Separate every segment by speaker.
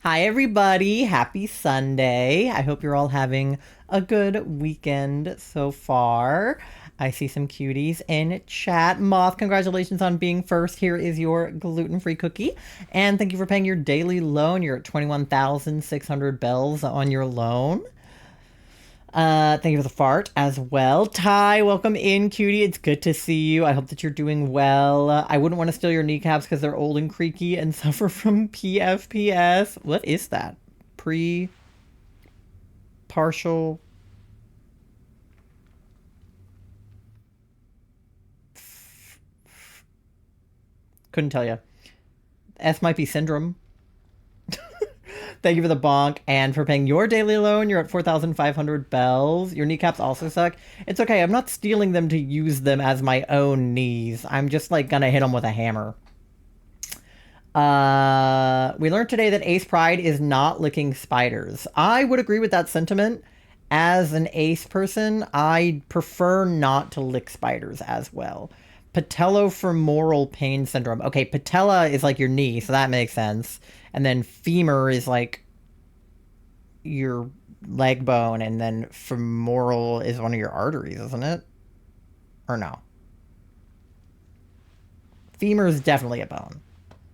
Speaker 1: Hi, everybody. Happy Sunday. I hope you're all having a good weekend so far. I see some cuties in chat. Moth, congratulations on being first. Here is your gluten-free cookie. And thank you for paying your daily loan. You're at 21,600 bells on your loan. Thank you for the fart as well. Ty, welcome in, cutie. It's good to see you. I hope that you're doing well. I wouldn't want to steal your kneecaps because they're old and creaky and suffer from PFPS. What is that? Partial. Couldn't tell you. S might be syndrome. Thank you for the bonk and for paying your daily loan. You're at 4,500 bells. Your kneecaps also suck. It's okay. I'm not stealing them to use them as my own knees. I'm just like gonna hit them with a hammer. We learned today that Ace Pride is not licking spiders. I would agree with that sentiment. As an Ace person, I prefer not to lick spiders as well. Patellofemoral pain syndrome. Okay, patella is like your knee, so that makes sense. And then femur is like your leg bone, and then femoral is one of your arteries, isn't it? Or no? Femur is definitely a bone.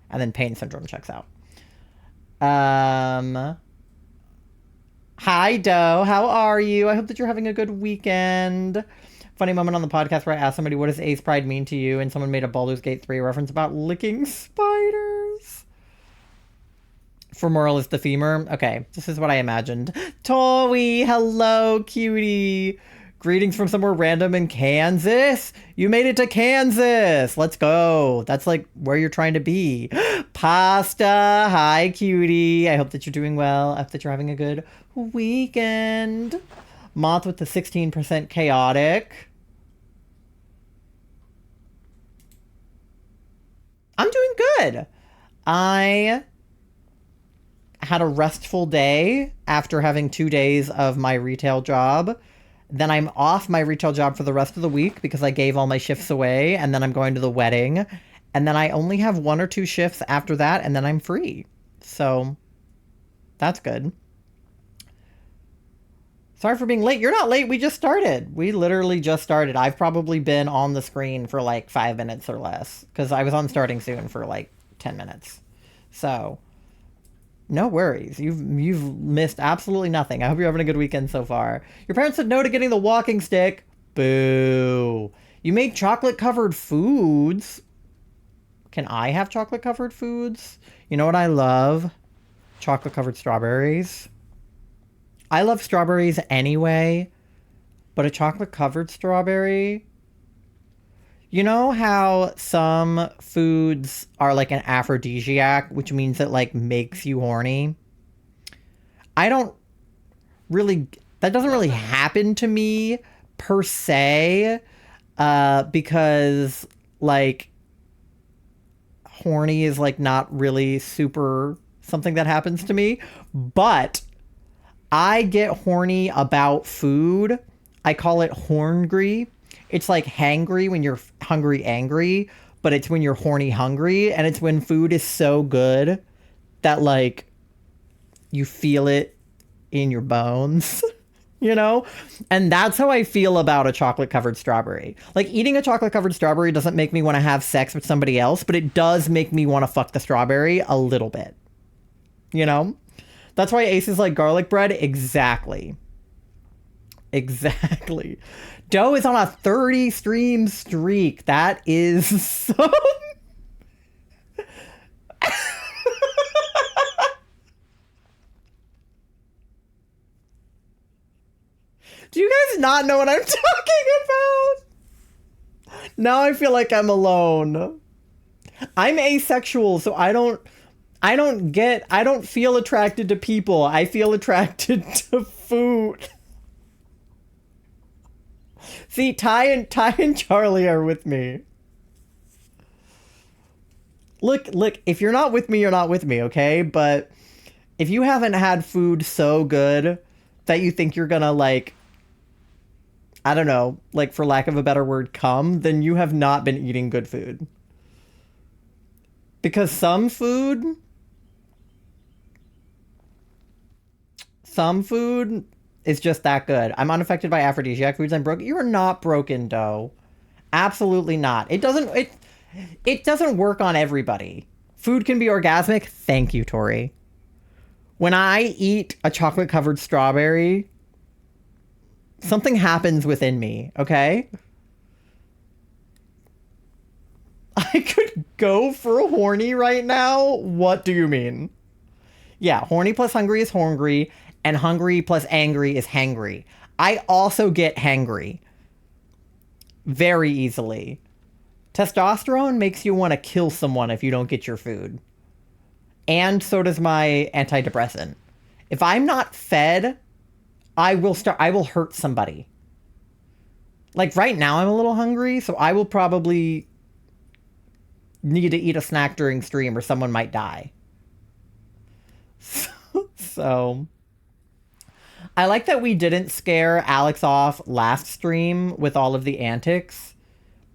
Speaker 1: And then pain syndrome checks out. Hi, Doe. How are you? I hope that you're having a good weekend. Funny moment on the podcast where I asked somebody, what does Ace Pride mean to you? And someone made a Baldur's Gate 3 reference about licking spiders. Femoral is the femur. Okay, this is what I imagined. Towie, hello, cutie. Greetings from somewhere random in Kansas. You made it to Kansas. Let's go. That's like where you're trying to be. Pasta. Hi, cutie. I hope that you're doing well. I hope that you're having a good weekend. Moth with the 16% chaotic. I'm doing good. I had a restful day after having 2 days of my retail job. Then I'm off my retail job for the rest of the week because I gave all my shifts away, and then I'm going to the wedding. And then I only have 1 or 2 shifts after that, and then I'm free. So that's good. Sorry for being late. You're not late. We just started. We literally just started. I've probably been on the screen for like 5 minutes or less because I was on starting soon for like 10 minutes. So no worries. You've missed absolutely nothing. I hope you're having a good weekend so far. Your parents said no to getting the walking stick. Boo. You made chocolate covered foods. Can I have chocolate covered foods? You know what I love? Chocolate covered strawberries. I love strawberries anyway, but a chocolate covered strawberry. You know how some foods are like an aphrodisiac, which means it like makes you horny? I don't really, that doesn't really happen to me per se, because like horny is like not really super something that happens to me, but I get horny about food. I call it horngry. It's like hangry when you're hungry angry, but it's when you're horny hungry, and it's when food is so good that like you feel it in your bones, you know? And that's how I feel about a chocolate covered strawberry. Like eating a chocolate covered strawberry doesn't make me want to have sex with somebody else, but it does make me want to fuck the strawberry a little bit. You know? That's why Ace is like garlic bread. Exactly. Exactly. Doe is on a 30 stream streak. That is so... Do you guys not know what I'm talking about? Now I feel like I'm alone. I'm asexual, so I don't feel attracted to people. I feel attracted to food. See, Ty and Charlie are with me. Look, if you're not with me, you're not with me, okay? But if you haven't had food so good that you think you're gonna like, I don't know, like for lack of a better word, come, then you have not been eating good food. Because some food some food is just that good. I'm unaffected by aphrodisiac foods. I'm broken. You're not broken, dough. Absolutely not. It doesn't work on everybody. Food can be orgasmic. Thank you, Tori. When I eat a chocolate covered strawberry, something happens within me, okay? I could go for a horny right now. What do you mean? Yeah, horny plus hungry is hungry, and hungry plus angry is hangry. I also get hangry very easily. Testosterone makes you want to kill someone if you don't get your food. And so does my antidepressant. If I'm not fed, I will hurt somebody. Like right now I'm a little hungry, so I will probably need to eat a snack during stream or someone might die. So I like that we didn't scare Alex off last stream with all of the antics,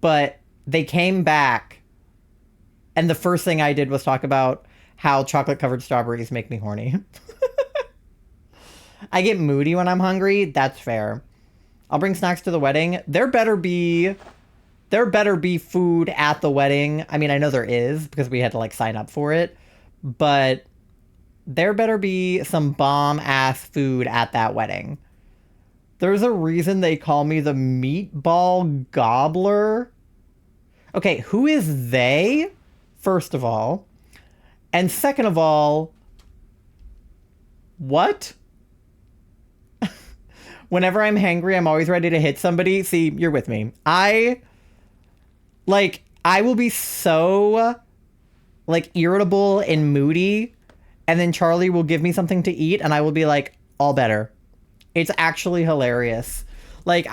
Speaker 1: but they came back and the first thing I did was talk about how chocolate covered strawberries make me horny. I get moody when I'm hungry. That's fair. I'll bring snacks to the wedding. There better be food at the wedding. I mean, I know there is because we had to like sign up for it, but there better be some bomb ass food at that wedding. There's a reason they call me the meatball gobbler. Okay, who is they? First of all. And second of all, what? Whenever I'm hangry, I'm always ready to hit somebody. See, you're with me. I will be so, like, irritable and moody, and then Charlie will give me something to eat, and I will be like, all better. It's actually hilarious. Like,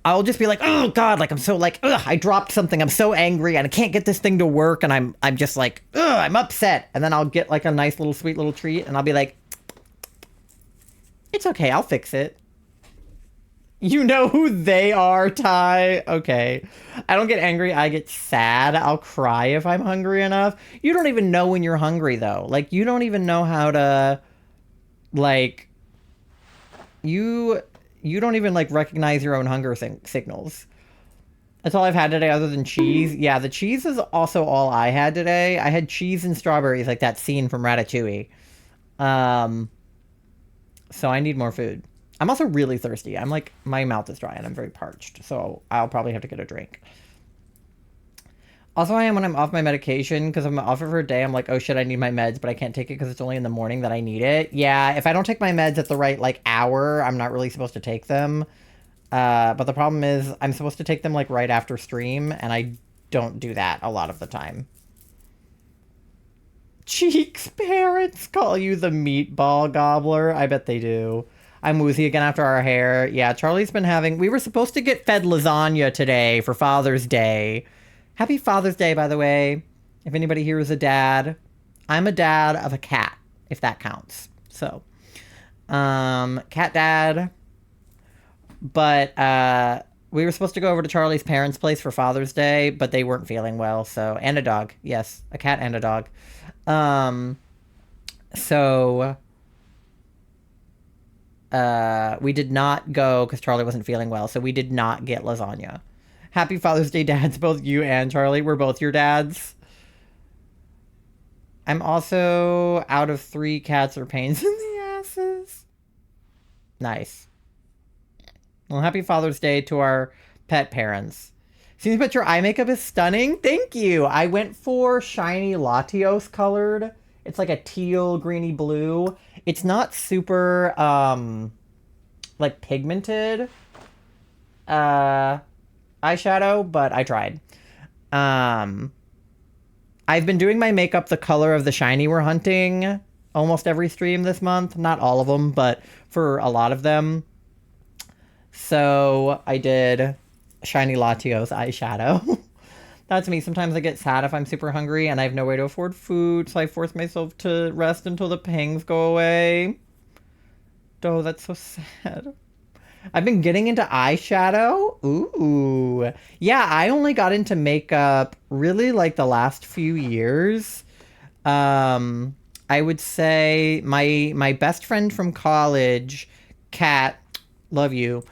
Speaker 1: I'll just be like, oh God, like I'm so like, ugh, I dropped something. I'm so angry and I can't get this thing to work. And I'm just like, ugh, I'm upset. And then I'll get like a nice little sweet little treat and I'll be like, it's okay. I'll fix it. You know who they are, Ty? Okay. I don't get angry. I get sad. I'll cry if I'm hungry enough. You don't even know when you're hungry though. Like you don't even know how to like, you don't even, like, recognize your own hunger signals. That's all I've had today other than cheese. Yeah, the cheese is also all I had today. I had cheese and strawberries, like that scene from Ratatouille. So I need more food. I'm also really thirsty. I'm, like, my mouth is dry and I'm very parched. So I'll probably have to get a drink. Also, I am when I'm off my medication, because I'm off it for a day, I'm like, oh shit, I need my meds, but I can't take it because it's only in the morning that I need it. Yeah, if I don't take my meds at the right, like, hour, I'm not really supposed to take them. But the problem is, I'm supposed to take them, like, right after stream, and I don't do that a lot of the time. Cheeks parents call you the meatball gobbler. I bet they do. I'm woozy again after our hair. Yeah, Charlie's been having... We were supposed to get fed lasagna today for Father's Day. Happy Father's Day, by the way. If anybody here is a dad. I'm a dad of a cat, if that counts. So, cat dad. But, we were supposed to go over to Charlie's parents' place for Father's Day, but they weren't feeling well, so... And a dog. Yes, a cat and a dog. We did not go because Charlie wasn't feeling well, so we did not get lasagna. Happy Father's Day, dads, both you and Charlie. We're both your dads. I'm also out of 3 cats or pains in the asses. Nice. Well, happy Father's Day to our pet parents. Seems but your eye makeup is stunning. Thank you. I went for shiny Latios colored. It's like a teal, greeny blue. It's not super, like pigmented. Eyeshadow, but I tried. I've been doing my makeup the color of the shiny we're hunting almost every stream this month. Not all of them, but for a lot of them. So I did shiny Latios eyeshadow. That's me. Sometimes I get sad if I'm super hungry and I have no way to afford food, so I force myself to rest until the pangs go away. Oh, that's so sad. I've been getting into eyeshadow. Ooh. Yeah, I only got into makeup really like the last few years. I I would say my best friend from college, Kat, love you.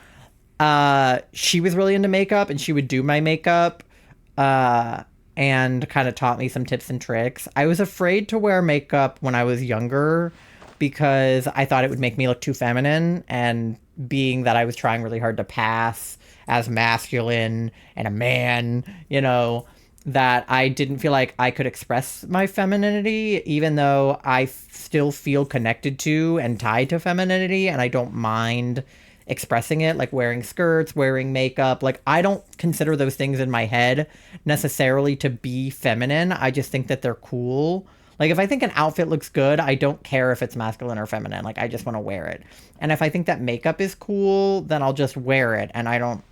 Speaker 1: She was really into makeup and she would do my makeup. Uh, and kind of taught me some tips and tricks. I was afraid to wear makeup when I was younger because I thought it would make me look too feminine, and being that I was trying really hard to pass as masculine and a man, that I didn't feel like I could express my femininity, even though I still feel connected to and tied to femininity, and I don't mind expressing it, like wearing skirts, wearing makeup. Like, I don't consider those things in my head necessarily to be feminine. I just think that they're cool. Like, if I think an outfit looks good, I don't care if it's masculine or feminine. Like, I just want to wear it. And if I think that makeup is cool, then I'll just wear it. And I don't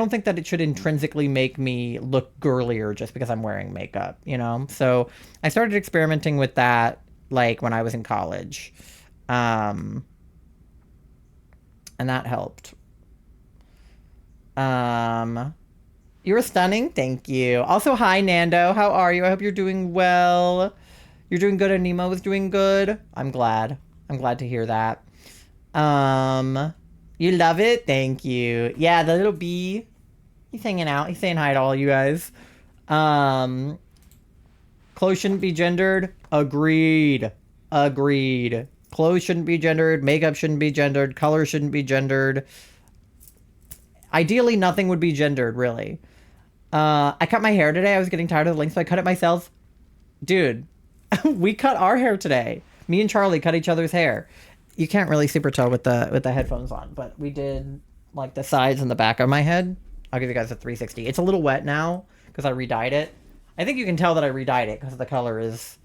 Speaker 1: think that it should intrinsically make me look girlier just because I'm wearing makeup, So I started experimenting with that, like, when I was in college. And that helped. You were stunning. Thank you. Also, hi, Nando. How are you? I hope you're doing well. You're doing good and Nemo is doing good. I'm glad. I'm glad to hear that. You love it? Thank you. Yeah, the little bee. He's hanging out. He's saying hi to all you guys. Clothes shouldn't be gendered. Agreed. Clothes shouldn't be gendered. Makeup shouldn't be gendered. Color shouldn't be gendered. Ideally, nothing would be gendered, really. I cut my hair today. I was getting tired of the length, so I cut it myself. Dude, we cut our hair today. Me and Charlie cut each other's hair. You can't really super tell with the headphones on, but we did like the sides and the back of my head. I'll give you guys a 360. It's a little wet now because I redyed it. I think you can tell that I redyed it because the color is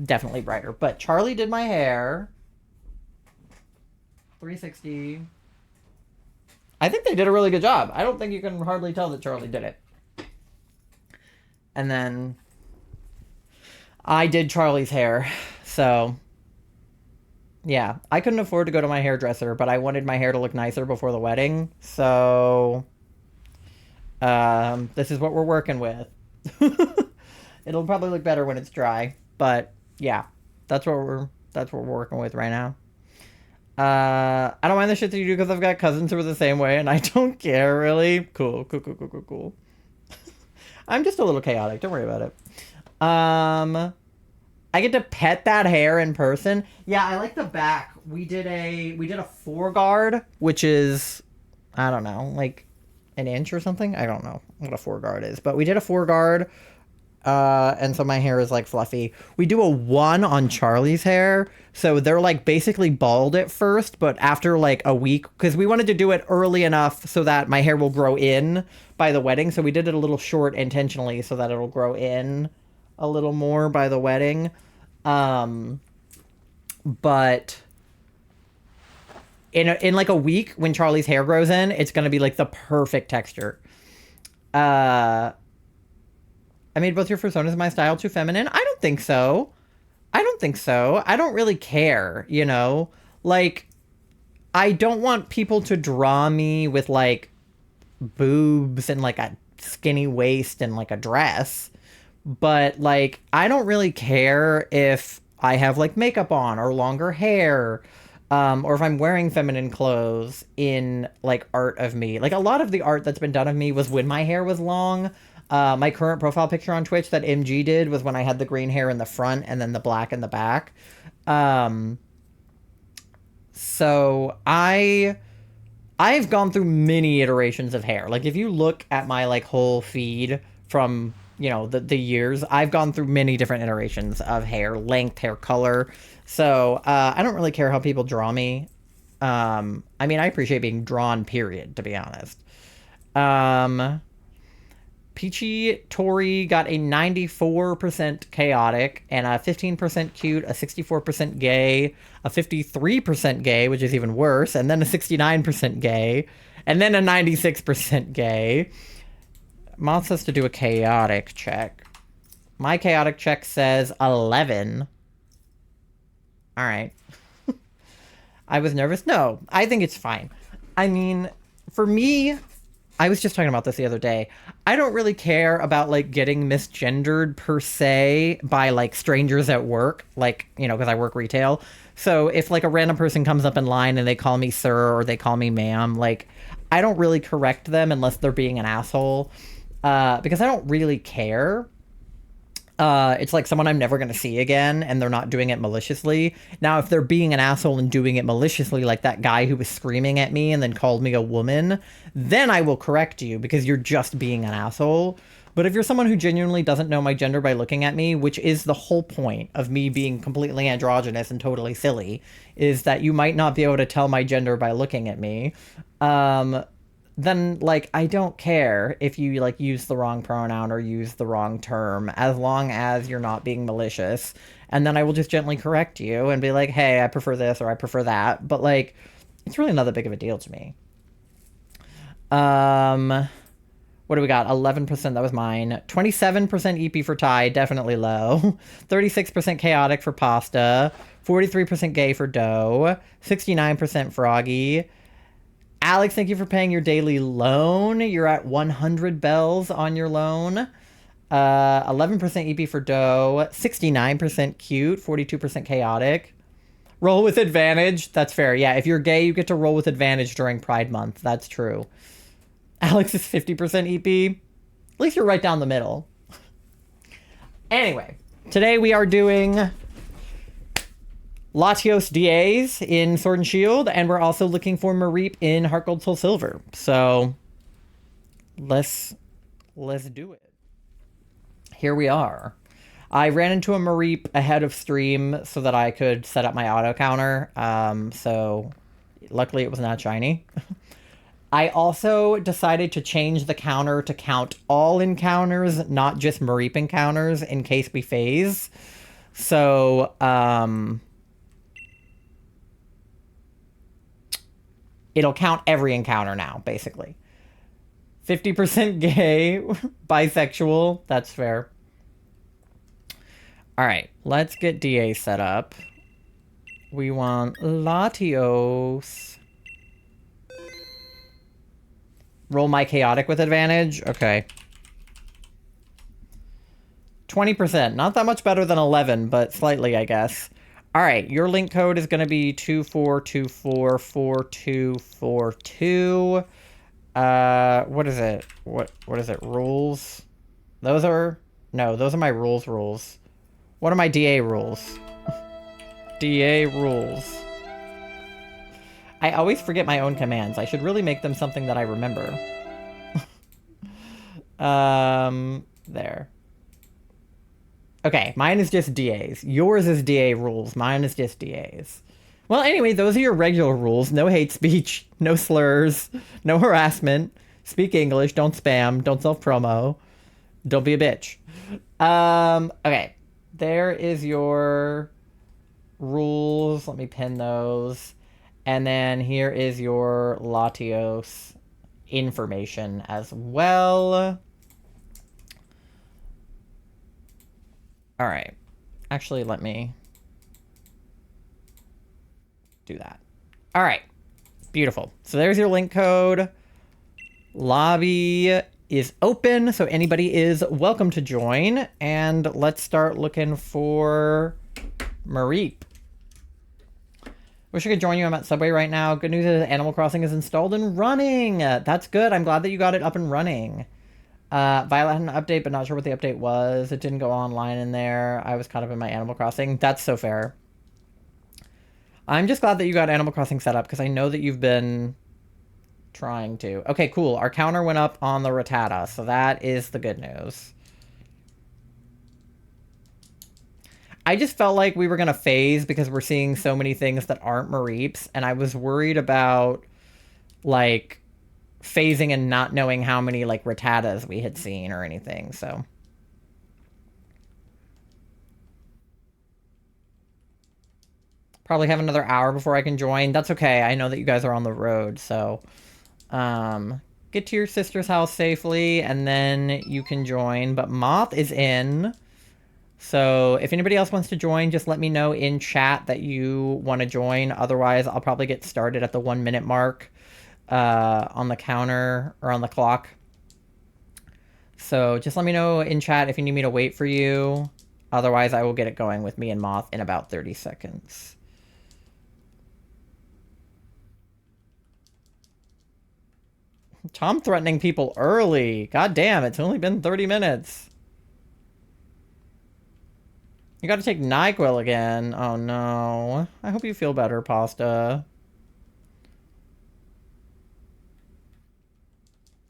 Speaker 1: definitely brighter. But Charlie did my hair. 360. I think they did a really good job. I don't think you can hardly tell that Charlie did it. And then I did Charlie's hair. So yeah, I couldn't afford to go to my hairdresser, but I wanted my hair to look nicer before the wedding. So this is what we're working with. It'll probably look better when it's dry, but yeah, that's what we're working with right now. I don't mind the shit that you do because I've got cousins who are the same way, and I don't care, really. Cool. I'm just a little chaotic. Don't worry about it. I get to pet that hair in person. Yeah, I like the back. We did a 4-guard, which is, I don't know, like an inch or something. I don't know what a 4-guard is, but we did a 4-guard. And so my hair is like fluffy. We do a 1 on Charlie's hair. So they're like basically bald at first, but after like a week, because we wanted to do it early enough so that my hair will grow in by the wedding. So we did it a little short intentionally so that it'll grow in a little more by the wedding. But in like a week when Charlie's hair grows in, it's going to be like the perfect texture. I made both your personas my style too feminine. I don't think so. I don't really care, Like, I don't want people to draw me with, like, boobs and, like, a skinny waist and, like, a dress. But, like, I don't really care if I have, like, makeup on or longer hair. Or if I'm wearing feminine clothes in, like, art of me. Like, a lot of the art that's been done of me was when my hair was long. My current profile picture on Twitch that MG did was when I had the green hair in the front and then the black in the back. So I've gone through many iterations of hair. Like, if you look at my, like, whole feed from, the years, I've gone through many different iterations of hair, length, hair color. So, I don't really care how people draw me. I mean, I appreciate being drawn, period, to be honest. Peachy Tori got a 94% chaotic and a 15% cute, a 64% gay, a 53% gay, which is even worse, and then a 69% gay, and then a 96% gay. Moth says to do a chaotic check. My chaotic check says 11. All right. I was nervous. No, I think it's fine. I mean, for me, I was just talking about this the other day. I don't really care about like getting misgendered per se by like strangers at work, like, you know, because I work retail. So if like a random person comes up in line and they call me sir or they call me ma'am, like I don't really correct them unless they're being an asshole, because I don't really care. It's like someone I'm never going to see again, and they're not doing it maliciously. Now, if they're being an asshole and doing it maliciously, like that guy who was screaming at me and then called me a woman, then I will correct you because you're just being an asshole. But if you're someone who genuinely doesn't know my gender by looking at me, which is the whole point of me being completely androgynous and totally silly, is that you might not be able to tell my gender by looking at me. Then like I don't care if you like use the wrong pronoun or use the wrong term, as long as you're not being malicious. And then I will just gently correct you and be like, hey, I prefer this or I prefer that. But like, it's really not that big of a deal to me. What do we got? 11%, that was mine. 27% EP for Thai, definitely low. 36% chaotic for pasta. 43% gay for dough. 69% froggy. Alex, thank you for paying your daily loan. You're at 100 bells on your loan. 11% EP for dough. 69% cute. 42% chaotic. Roll with advantage. That's fair. Yeah, if you're gay, you get to roll with advantage during Pride Month. That's true. Alex is 50% EP. At least you're right down the middle. Anyway, today we are doing Latios DAs in Sword and Shield, and we're also looking for Mareep in Heart Gold Soul Silver. So let's do it. Here we are. I ran into a Mareep ahead of stream so that I could set up my auto counter. So luckily it was not shiny. I also decided to change the counter to count all encounters, not just Mareep encounters, in case we phase. So, it'll count every encounter now, basically. 50% gay, bisexual, that's fair. Alright, let's get DA set up. We want Latios. Roll my chaotic with advantage? Okay. 20%. Not that much better than 11, but slightly, I guess. All right, your link code is going to be 24244242. What is it? What is it? Rules? Those are my rules. What are my DA rules? DA rules. I always forget my own commands. I should really make them something that I remember. There. Okay, mine is just DAs. Yours is DA rules. Mine is just DAs. Well, anyway, those are your regular rules. No hate speech, no slurs, no harassment. Speak English, don't spam, don't self-promo. Don't be a bitch. Okay. There is your rules. Let me pin those. And then here is your Latios information as well. All right. Actually, let me do that. All right. Beautiful. So there's your link code. Lobby is open, so anybody is welcome to join. And let's start looking for Mareep. Wish I could join you. I'm at Subway right now. Good news is Animal Crossing is installed and running. That's good. I'm glad that you got it up and running. Violet had an update, but not sure what the update was. It didn't go online in there. I was caught up in my Animal Crossing. That's so fair. I'm just glad that you got Animal Crossing set up, because I know that you've been trying to. Okay, cool. Our counter went up on the Rattata, so that is the good news. I just felt like we were going to phase because we're seeing so many things that aren't Mareeps, and I was worried about, like, phasing and not knowing how many, like, Rattatas we had seen or anything, so. Probably have another hour before I can join. That's okay. I know that you guys are on the road, so. Get to your sister's house safely, and then you can join. But Moth is in. So if anybody else wants to join, just let me know in chat that you want to join. Otherwise, I'll probably get started at the 1 minute mark. on the counter or on the clock. So just let me know in chat if you need me to wait for you. Otherwise, I will get it going with me and Moth in about 30 seconds. Tom threatening people early. God damn, it's only been 30 minutes. You gotta take NyQuil again. Oh no. I hope you feel better, Pasta.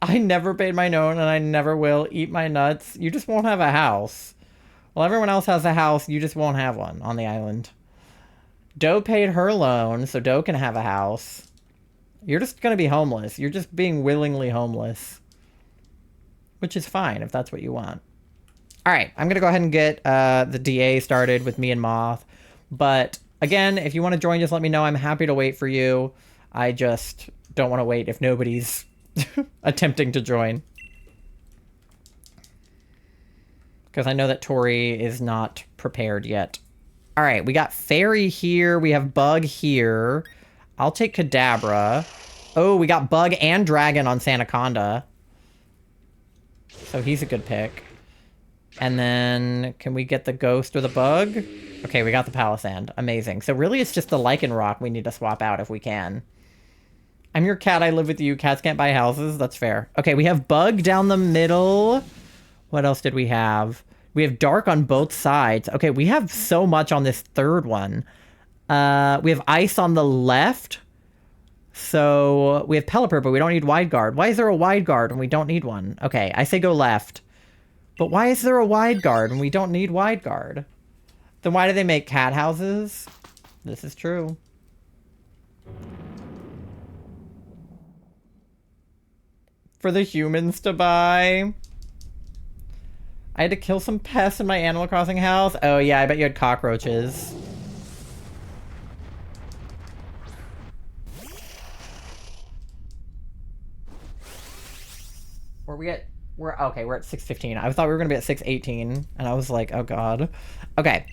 Speaker 1: I never paid my note and I never will. Eat my nuts. You just won't have a house. Well, everyone else has a house. You just won't have one on the island. Doe paid her loan, so Doe can have a house. You're just gonna be homeless. You're just being willingly homeless. Which is fine if that's what you want. Alright, I'm gonna go ahead and get the DA started with me and Moth. But, again, if you want to join, just let me know. I'm happy to wait for you. I just don't want to wait if nobody's attempting to join. Because I know that Tori is not prepared yet. Alright, we got Fairy here. We have Bug here. I'll take Kadabra. Oh, we got Bug and Dragon on Santaconda. So he's a good pick. And then, can we get the Ghost or the Bug? Okay, we got the Palisand. Amazing. So really, it's just the Lichen Rock we need to swap out if we can. I'm your cat. I live with you. Cats can't buy houses. That's fair. Okay, we have Bug down the middle. What else did we have? We have Dark on both sides. Okay, we have so much on this third one. We have Ice on the left. So we have Pelipper, but we don't need Wide Guard. Why is there a Wide Guard when we don't need one? Okay, I say go left. But why is there a Wide Guard when we don't need Wide Guard? Then why do they make cat houses? This is true. For the humans to buy. I had to kill some pests in my Animal Crossing house. Oh yeah, I bet you had cockroaches. We're at 6:15. I thought we were gonna be at 6:18, and I was like, oh god. Okay.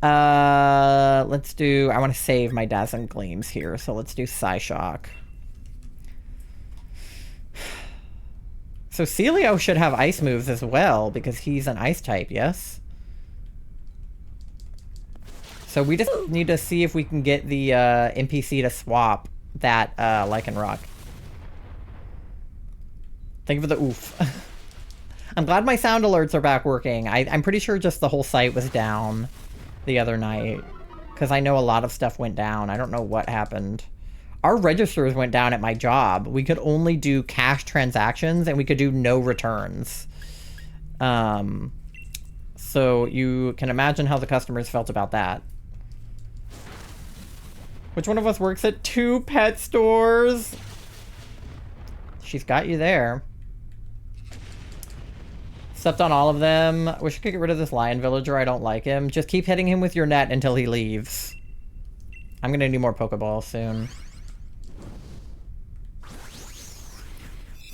Speaker 1: Let's do. I want to save my Dazzling Gleams here, so let's do Psyshock. So Celio should have ice moves as well, because he's an ice type, yes? So we just need to see if we can get the NPC to swap that Lichen Rock. Thank you for the oof. I'm glad my sound alerts are back working. I'm pretty sure just the whole site was down the other night, because I know a lot of stuff went down. I don't know what happened. Our registers went down at my job. We could only do cash transactions, and we could do no returns. So you can imagine how the customers felt about that. Which one of us works at 2 pet stores? She's got you there. Stepped on all of them. Wish I could get rid of this lion villager. I don't like him. Just keep hitting him with your net until he leaves. I'm gonna need more Pokeballs soon.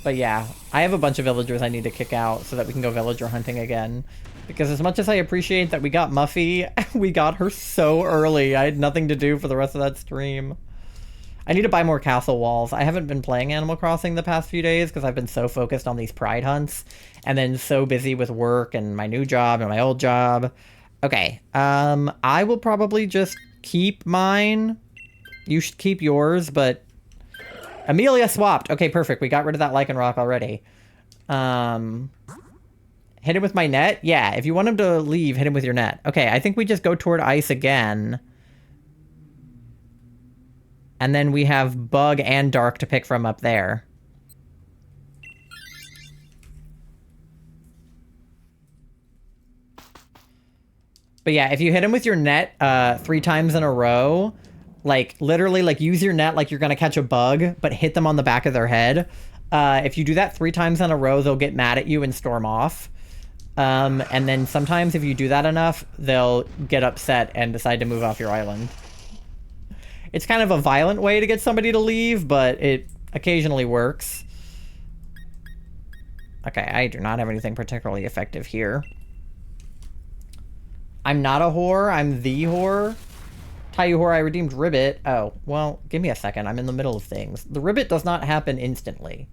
Speaker 1: But yeah, I have a bunch of villagers I need to kick out so that we can go villager hunting again. Because as much as I appreciate that we got Muffy, we got her so early. I had nothing to do for the rest of that stream. I need to buy more castle walls. I haven't been playing Animal Crossing the past few days because I've been so focused on these pride hunts. And then so busy with work and my new job and my old job. Okay, I will probably just keep mine. You should keep yours, but... Amelia swapped. Okay, perfect. We got rid of that Lichen Rock already. Hit him with my net? Yeah, if you want him to leave, hit him with your net. Okay, I think we just go toward ice again. And then we have Bug and Dark to pick from up there. But yeah, if you hit him with your net 3 times in a row... Like, literally, like, use your net like you're gonna catch a bug, but hit them on the back of their head. If you do that 3 times in a row, they'll get mad at you and storm off. And then sometimes if you do that enough, they'll get upset and decide to move off your island. It's kind of a violent way to get somebody to leave, but it occasionally works. Okay, I do not have anything particularly effective here. I'm not a whore, I'm the whore. Tayuhor, I redeemed Ribbit. Oh, well, give me a second. I'm in the middle of things. The Ribbit does not happen instantly.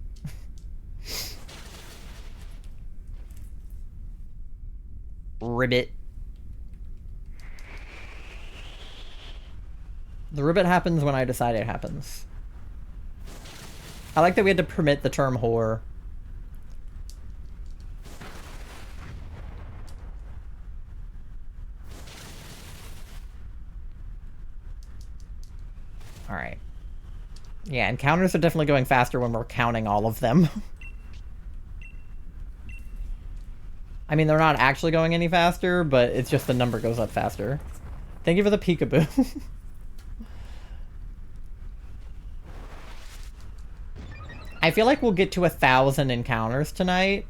Speaker 1: Ribbit. The Ribbit happens when I decide it happens. I like that we had to permit the term whore. Alright. Yeah, encounters are definitely going faster when we're counting all of them. I mean, they're not actually going any faster, but it's just the number goes up faster. Thank you for the peekaboo. I feel like we'll get to 1,000 encounters tonight.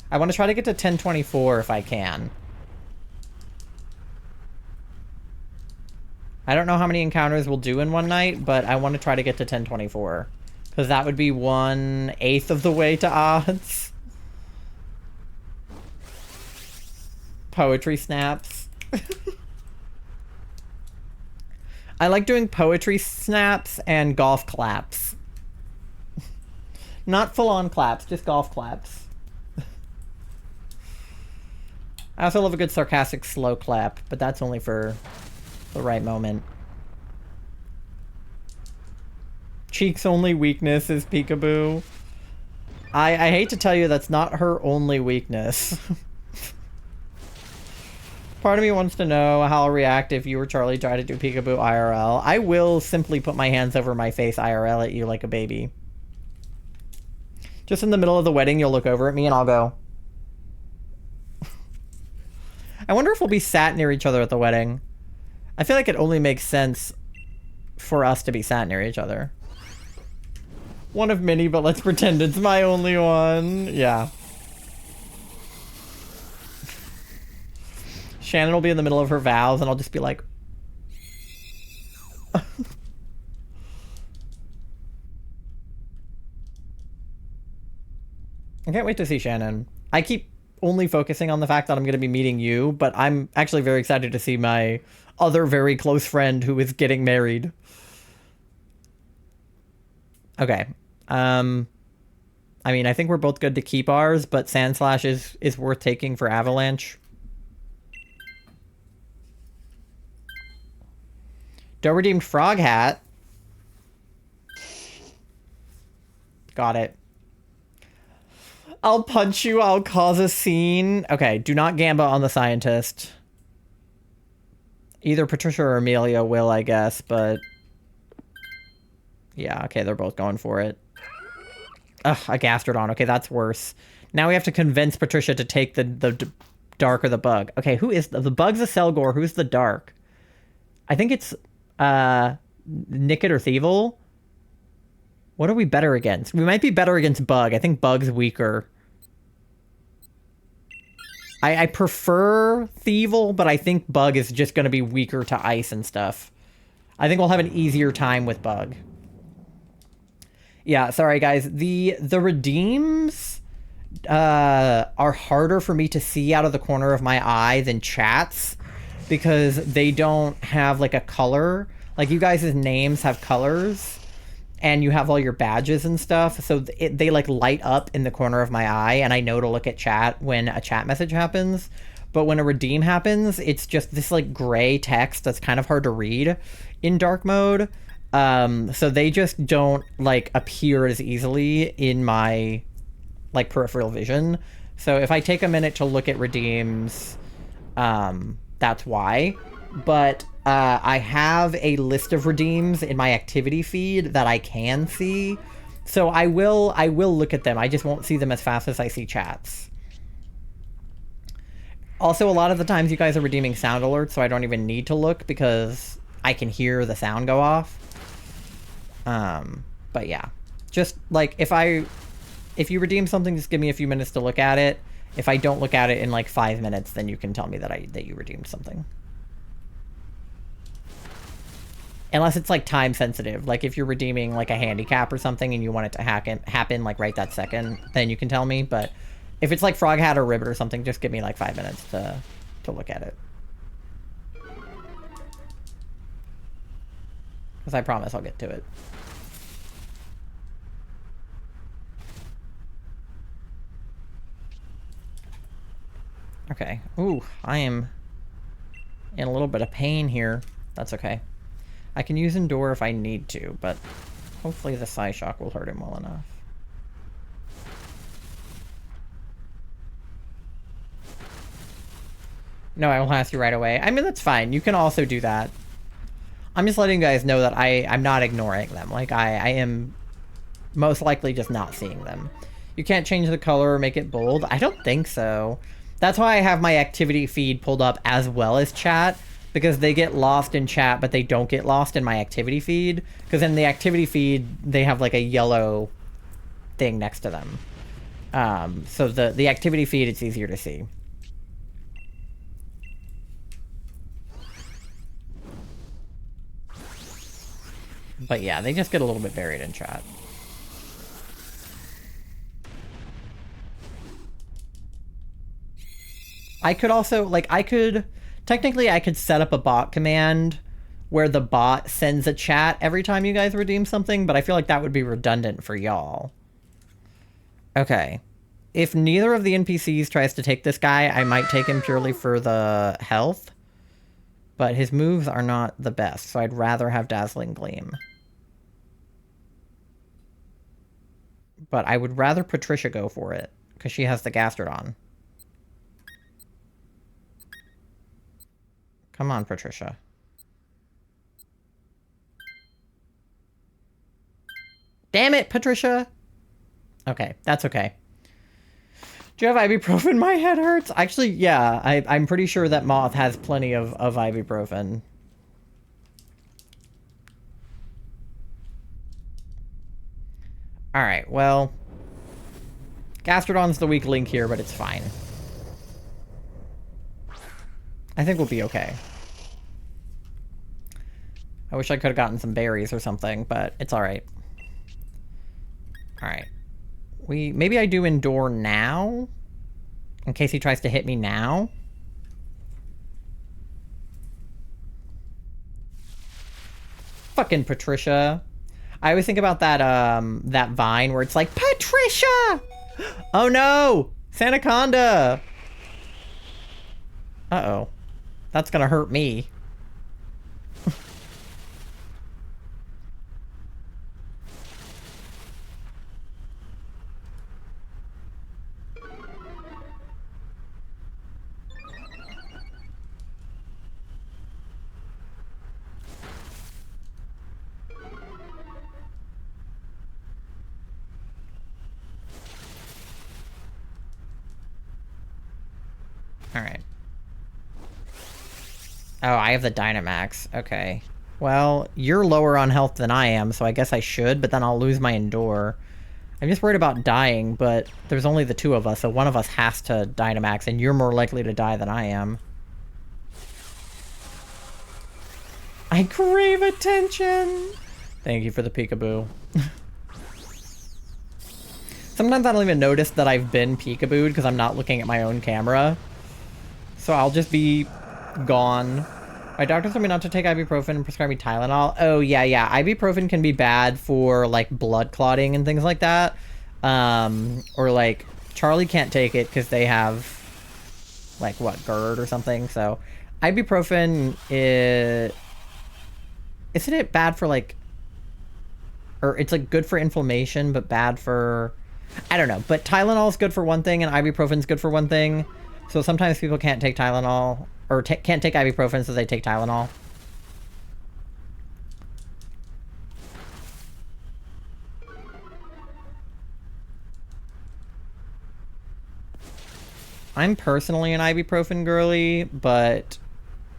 Speaker 1: I want to try to get to 1024 if I can. I don't know how many encounters we'll do in one night, but I want to try to get to 1024. Because that would be 1/8 of the way to odds. Poetry snaps. I like doing poetry snaps and golf claps. Not full-on claps, just golf claps. I also love a good sarcastic slow clap, but that's only for the right moment. Cheek's only weakness is peekaboo. I hate to tell you that's not her only weakness. Part of me wants to know how I'll react if you or Charlie try to do peekaboo IRL. I will simply put my hands over my face IRL at you like a baby. Just in the middle of the wedding, you'll look over at me and I'll go. I wonder if we'll be sat near each other at the wedding. I feel like it only makes sense for us to be sat near each other. One of many, but let's pretend it's my only one. Yeah. Shannon will be in the middle of her vows and I'll just be like... I can't wait to see Shannon. I keep only focusing on the fact that I'm going to be meeting you, but I'm actually very excited to see my other very close friend who is getting married. Okay. I mean, I think we're both good to keep ours, but Sandslash is worth taking for Avalanche. Doe redeemed Frog Hat. Got it. I'll punch you, I'll cause a scene. Okay, do not gamba on the scientist. Either Patricia or Amelia will, I guess, but... Yeah, okay, they're both going for it. Ugh, a Gastrodon. Okay, that's worse. Now we have to convince Patricia to take the dark or the bug. Okay, who is... The bug's a Selgor. Who's the dark? I think it's, Nickit or Thievel? What are we better against? We might be better against Bug. I think Bug's weaker. I prefer Thievel, but I think Bug is just going to be weaker to ice and stuff. I think we'll have an easier time with Bug. Yeah, sorry guys. The redeems are harder for me to see out of the corner of my eye than chats because they don't have like a color. Like you guys' names have colors. And you have all your badges and stuff, so they like light up in the corner of my eye, and I know to look at chat when a chat message happens. But when a redeem happens, it's just this like gray text that's kind of hard to read in dark mode. So they just don't like appear as easily in my like peripheral vision. So if I take a minute to look at redeems, that's why. But I have a list of redeems in my activity feed that I can see. So I will look at them. I just won't see them as fast as I see chats. Also, a lot of the times you guys are redeeming sound alerts, so I don't even need to look because I can hear the sound go off. But yeah. Just like if you redeem something, just give me a few minutes to look at it. If I don't look at it in like 5 minutes, then you can tell me that you redeemed something. Unless it's like time sensitive, like if you're redeeming like a handicap or something and you want it to happen like right that second, then you can tell me. But if it's like Frog Hat or Ribbit or something, just give me like 5 minutes to look at it. Because I promise I'll get to it. Okay. Ooh, I am in a little bit of pain here. That's okay. I can use Endure if I need to, but hopefully the Psy Shock will hurt him well enough. No, I will ask you right away. I mean, that's fine. You can also do that. I'm just letting you guys know that I'm not ignoring them. Like, I am most likely just not seeing them. You can't change the color or make it bold. I don't think so. That's why I have my activity feed pulled up as well as chat, because they get lost in chat, but they don't get lost in my activity feed. Because in the activity feed, they have like a yellow thing next to them. So the activity feed, it's easier to see. But yeah, they just get a little bit buried in chat. I could also, like, technically I could set up a bot command where the bot sends a chat every time you guys redeem something, but I feel like that would be redundant for y'all. Okay. If neither of the NPCs tries to take this guy, I might take him purely for the health. But his moves are not the best, so I'd rather have Dazzling Gleam. But I would rather Patricia go for it, because she has the Gastrodon. Come on, Patricia. Damn it, Patricia! Okay, that's okay. Do you have ibuprofen? My head hurts. Actually, yeah, I'm pretty sure that Moth has plenty of ibuprofen. Alright, well... Gastrodon's the weak link here, but it's fine. I think we'll be okay. I wish I could have gotten some berries or something, but it's alright. Alright. Maybe I do Endure now? In case he tries to hit me now? Fucking Patricia. I always think about that, that Vine where it's like, Patricia! Oh no! Sanaconda! Uh-oh. That's gonna hurt me. Alright. Oh, I have the Dynamax. Okay. Well, you're lower on health than I am, so I guess I should, but then I'll lose my Endure. I'm just worried about dying, but there's only the two of us, so one of us has to Dynamax, and you're more likely to die than I am. I crave attention! Thank you for the peekaboo. Sometimes I don't even notice that I've been peekabooed because I'm not looking at my own camera. So I'll just be gone. My doctor told me not to take ibuprofen and prescribe me Tylenol. Oh, yeah. Ibuprofen can be bad for, like, blood clotting and things like that. Or, like, Charlie can't take it because they have, like, what, GERD or something. So ibuprofen is... Isn't it bad for, like... Or it's, like, good for inflammation, but bad for... I don't know. But Tylenol's good for one thing and ibuprofen's good for one thing. So sometimes people can't take Tylenol, or can't take ibuprofen, so they take Tylenol. I'm personally an ibuprofen girly, but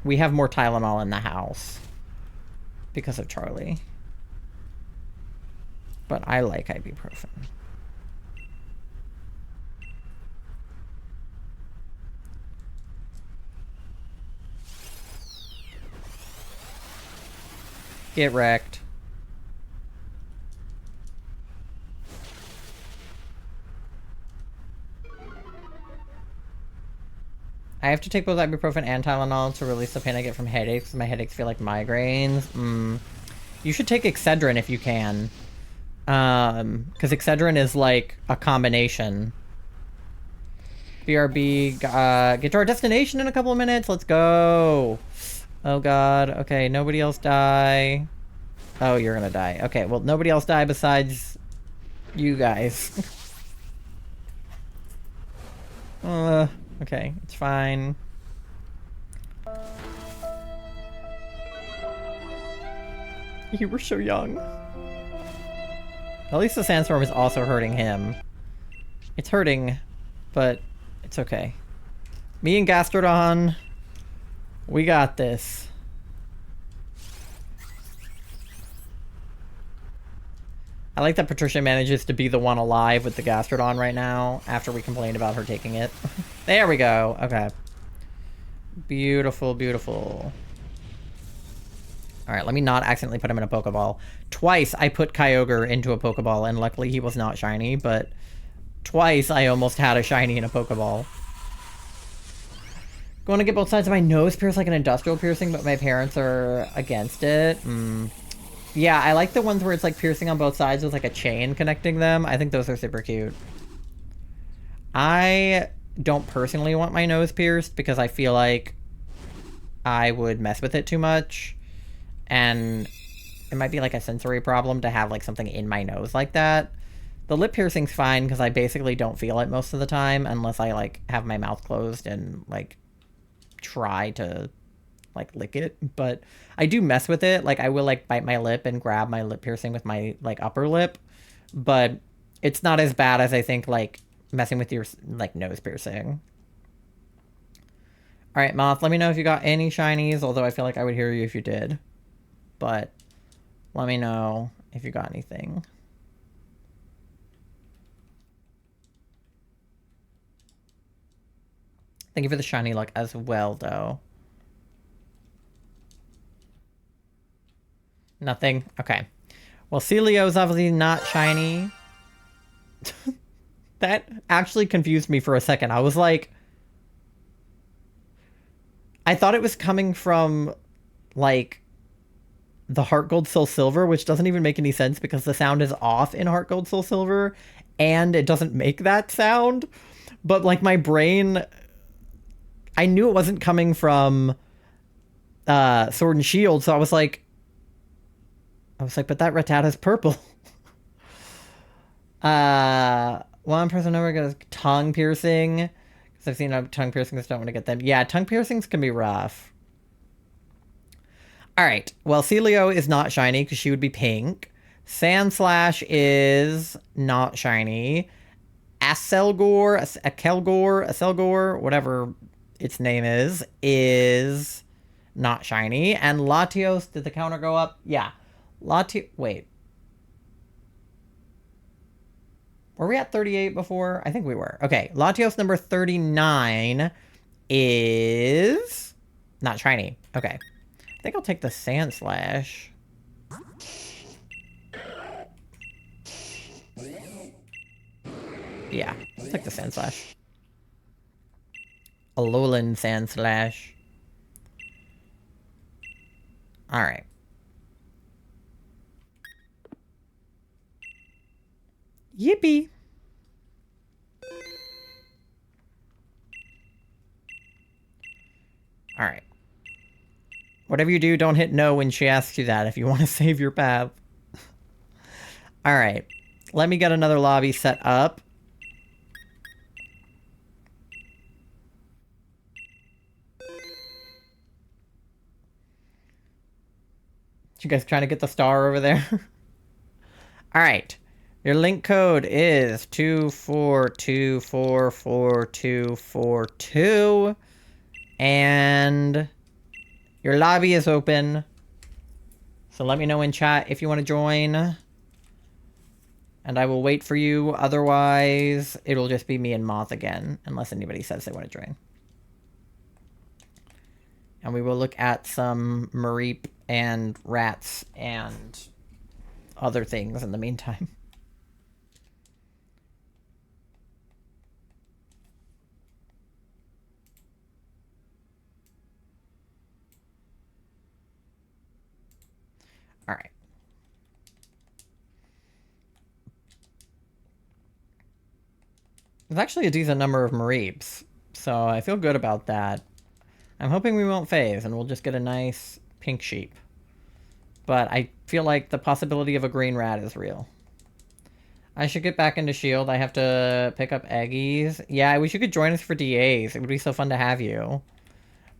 Speaker 1: we have more Tylenol in the house because of Charlie. But I like ibuprofen. Get wrecked. I have to take both ibuprofen and Tylenol to release the pain I get from headaches. My headaches feel like migraines. You should take Excedrin if you can. Because Excedrin is like a combination. BRB, get to our destination in a couple of minutes. Let's go. Oh god. Okay, nobody else die. Oh, you're gonna die. Okay, well, nobody else die besides you guys. Okay, it's fine. You were so young. At least the sandstorm is also hurting him. It's hurting, but it's okay. Me and Gastrodon, we got this. I like that Patricia manages to be the one alive with the Gastrodon right now after we complained about her taking it. There we go. Okay. Beautiful, beautiful. Alright, let me not accidentally put him in a Pokeball. Twice I put Kyogre into a Pokeball, and luckily he was not shiny, but twice I almost had a shiny in a Pokeball. Going to get both sides of my nose pierced like an industrial piercing, but my parents are against it. Yeah, I like the ones where it's like piercing on both sides with like a chain connecting them. I think those are super cute. I don't personally want my nose pierced because I feel like I would mess with it too much. And it might be like a sensory problem to have like something in my nose like that. The lip piercing's fine because I basically don't feel it most of the time unless I like have my mouth closed and like try to like lick it. But I do mess with it. Like I will like bite my lip and grab my lip piercing with my like upper lip, but it's not as bad as I think like messing with your like nose piercing. All right, Moth, let me know if you got any shinies, although I feel like I would hear you if you did. But let me know if you got anything. Thank you for the shiny luck as well, though. Nothing? Okay. Well, Celio's obviously not shiny. That actually confused me for a second. I was like... I thought it was coming from, like, the Heart Gold Soul Silver, which doesn't even make any sense because the sound is off in Heart Gold Soul Silver, and it doesn't make that sound. But, like, my brain... I knew it wasn't coming from Sword and Shield, so I was like, but that Rattata's purple. One person never gets tongue piercing. Because I've seen tongue piercings, don't want to get them. Yeah, tongue piercings can be rough. Alright, well, Celio is not shiny because she would be pink. Sandslash is not shiny. Acelgor, whatever its name is not shiny. And Latios, did the counter go up? Yeah. Wait. Were we at 38 before? I think we were. Okay, Latios number 39 is not shiny. Okay. I think I'll take the Sandslash. Yeah, I'll take the Sandslash. Alolan Sandslash. Alright. Yippee! Alright. Whatever you do, don't hit no when she asks you that if you want to save your path. Alright. Let me get another lobby set up. You guys trying to get the star over there? Alright. Your link code is 242444242. And your lobby is open. So let me know in chat if you want to join. And I will wait for you. Otherwise, it'll just be me and Moth again. Unless anybody says they want to join. And we will look at some Mareep and rats and other things in the meantime. All right. There's actually a decent number of Mareeps, so I feel good about that. I'm hoping we won't phase and we'll just get a nice pink sheep. But I feel like the possibility of a green rat is real. I should get back into Shield. I have to pick up Eggies. Yeah, I wish you could join us for DAs. It would be so fun to have you.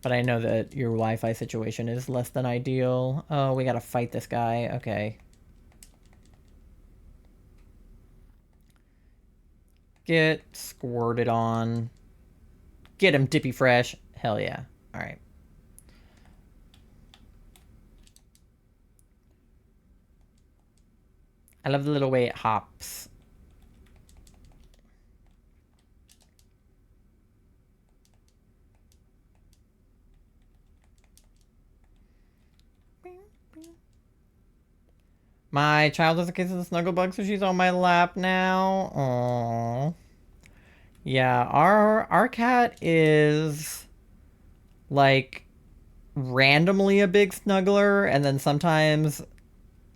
Speaker 1: But I know that your Wi-Fi situation is less than ideal. Oh, we gotta fight this guy. Okay. Get squirted on. Get him, Dippy Fresh. Hell yeah. Alright. I love the little way it hops. My child has a case of the snuggle bug, so she's on my lap now. Aww. Yeah, our cat is like randomly a big snuggler and then sometimes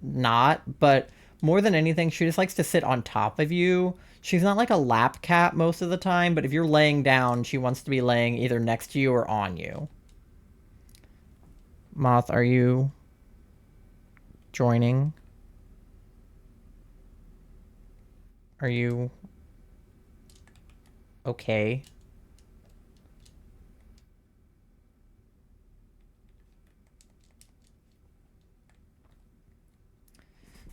Speaker 1: not, but more than anything, she just likes to sit on top of you. She's not like a lap cat most of the time, but if you're laying down, she wants to be laying either next to you or on you. Moth, are you joining? Are you okay?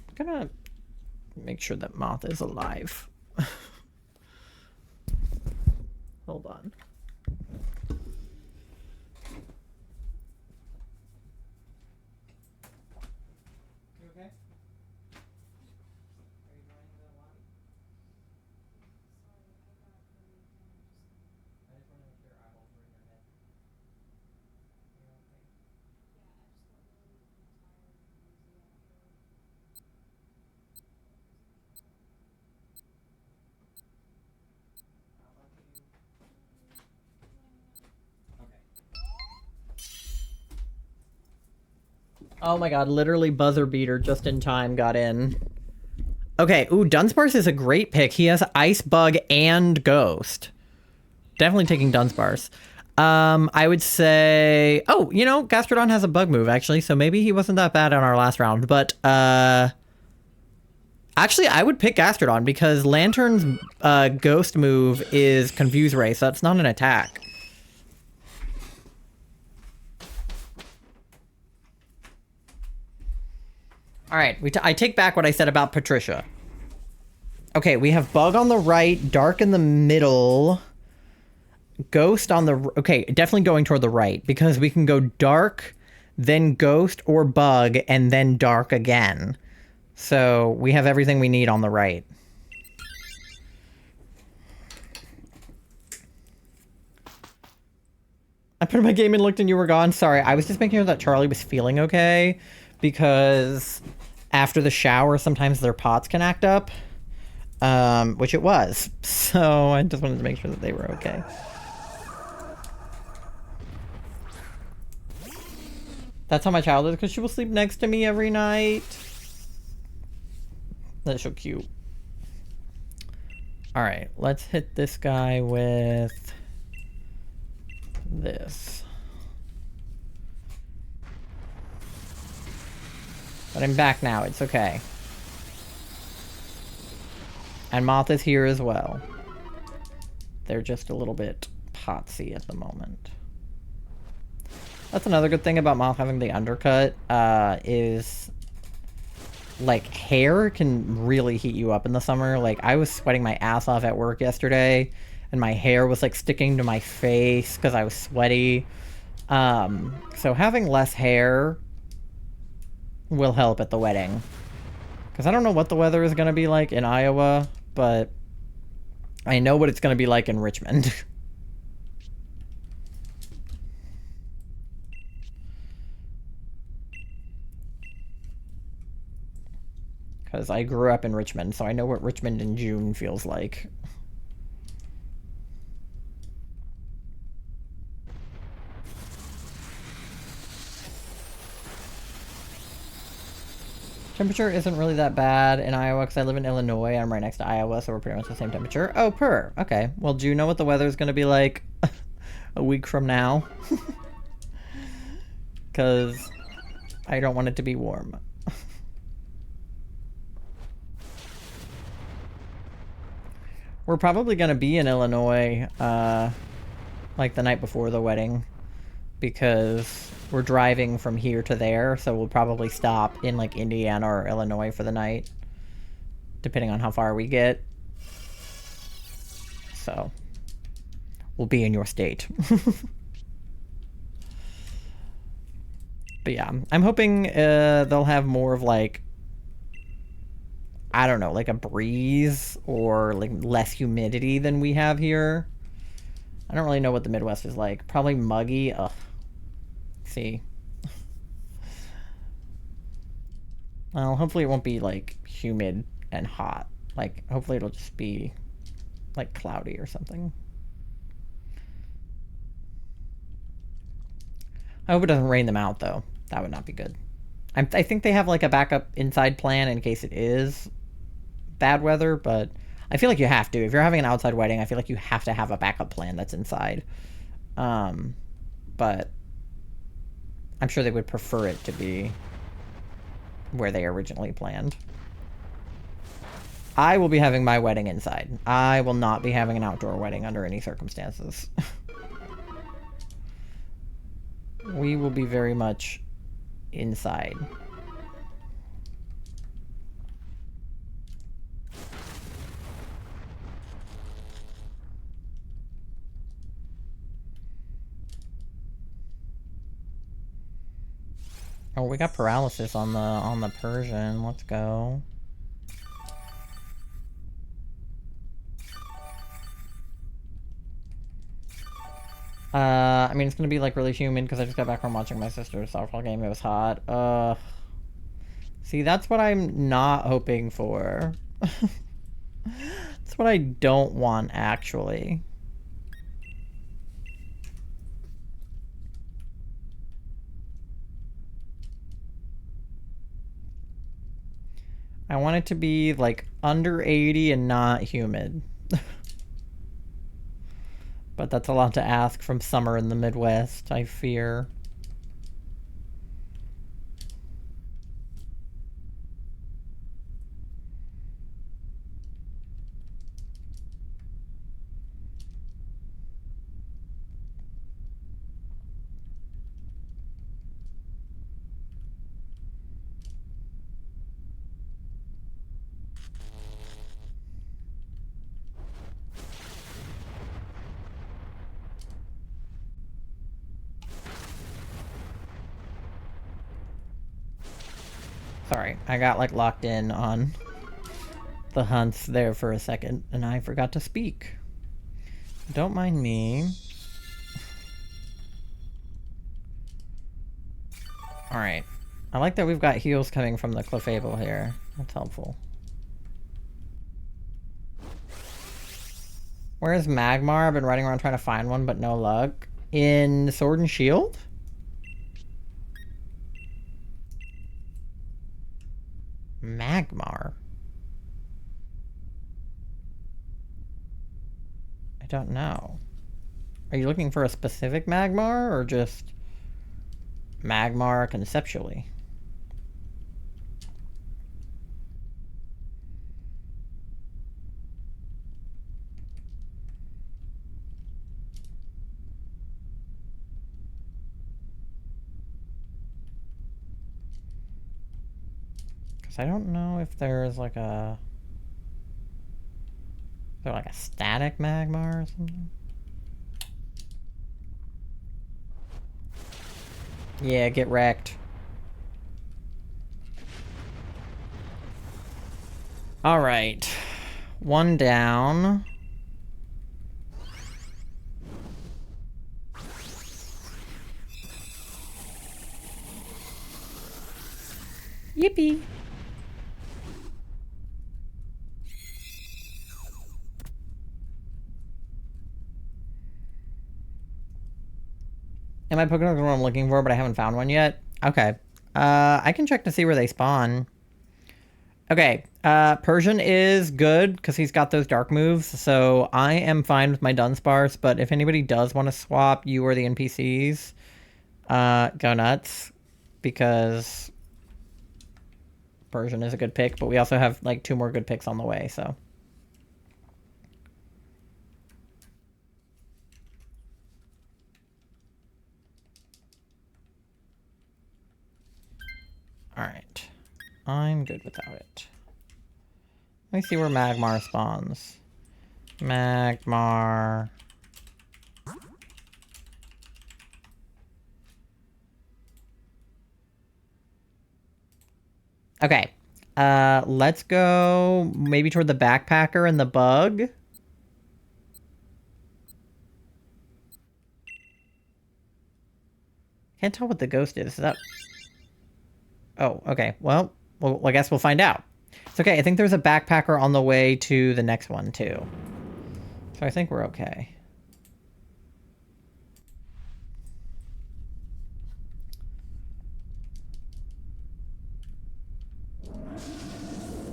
Speaker 1: I'm gonna make sure that Moth is alive. Hold on. You okay? Are you joining the lobby? I just want to make sure your eyeballs were in your head. You're okay? How about you? Okay. Oh my god, literally buzzer beater just in time got in. Okay, ooh, Dunsparce is a great pick. He has Ice Bug and Ghost. Definitely taking Dunsparce. I would say... Oh, you know, Gastrodon has a bug move, actually, so maybe he wasn't that bad on our last round, but, actually, I would pick Gastrodon because Lantern's Ghost move is Confuse Ray, so that's not an attack. Alright, I take back what I said about Patricia. Okay, we have Bug on the right, Dark in the middle, Ghost on the... Okay, definitely going toward the right, because we can go Dark, then Ghost or Bug, and then Dark again. So, we have everything we need on the right. I put in my game and looked and you were gone. Sorry, I was just making sure that Charlie was feeling okay, because after the shower, sometimes their pots can act up, which it was. So I just wanted to make sure that they were okay. That's how my child is, because she will sleep next to me every night. That's so cute. All right, let's hit this guy with this. But I'm back now, it's okay. And Moth is here as well. They're just a little bit potsy at the moment. That's another good thing about Moth having the undercut, is like hair can really heat you up in the summer. Like I was sweating my ass off at work yesterday and my hair was like sticking to my face because I was sweaty. So having less hair will help at the wedding. Because I don't know what the weather is going to be like in Iowa, but I know what it's going to be like in Richmond. Because I grew up in Richmond, so I know what Richmond in June feels like. Temperature isn't really that bad in Iowa because I live in Illinois. I'm right next to Iowa, so we're pretty much the same temperature. Oh, okay. Well, do you know what the weather's going to be like a week from now? Because I don't want it to be warm. We're probably going to be in Illinois like the night before the wedding because we're driving from here to there, so we'll probably stop in like Indiana or Illinois for the night, depending on how far we get. So we'll be in your state. But yeah, I'm hoping they'll have more of like, I don't know, like a breeze or like less humidity than we have here. I don't really know what the Midwest is like. Probably muggy. Ugh. See. Well, hopefully it won't be like humid and hot. Like, hopefully it'll just be like cloudy or something. I hope it doesn't rain them out though. That would not be good. I think they have like a backup inside plan in case it is bad weather, but I feel like you have to. If you're having an outside wedding, I feel like you have to have a backup plan that's inside. But I'm sure they would prefer it to be where they originally planned. I will be having my wedding inside. I will not be having an outdoor wedding under any circumstances. We will be very much inside. Oh, we got paralysis on the Persian. Let's go. I mean, it's gonna be like really humid because I just got back from watching my sister's softball game. It was hot. See, that's what I'm not hoping for. That's what I don't want, actually. I want it to be like under 80 and not humid. But that's a lot to ask from summer in the Midwest, I fear. Sorry, I got like locked in on the hunts there for a second and I forgot to speak. Don't mind me. Alright. I like that we've got heals coming from the Clefable here. That's helpful. Where's Magmar? I've been running around trying to find one, but no luck. In Sword and Shield? Magmar? I don't know. Are you looking for a specific Magmar, or just Magmar conceptually? Because I don't know if there's like a... Is there like a static Magmar or something? Yeah, get wrecked. Alright. One down. Yippee. And my Pokemon's what I'm looking for, but I haven't found one yet. Okay. I can check to see where they spawn. Okay, Persian is good because he's got those dark moves, so I am fine with my Dunsparce, but if anybody does want to swap you or the NPCs, go nuts, because Persian is a good pick, but we also have like 2 more good picks on the way, so. Alright. I'm good without it. Let me see where Magmar spawns. Magmar. Okay. Let's go maybe toward the backpacker and the bug. Can't tell what the ghost is. Is that... Oh, okay. Well, I guess we'll find out. It's okay. I think there's a backpacker on the way to the next one, too. So I think we're okay.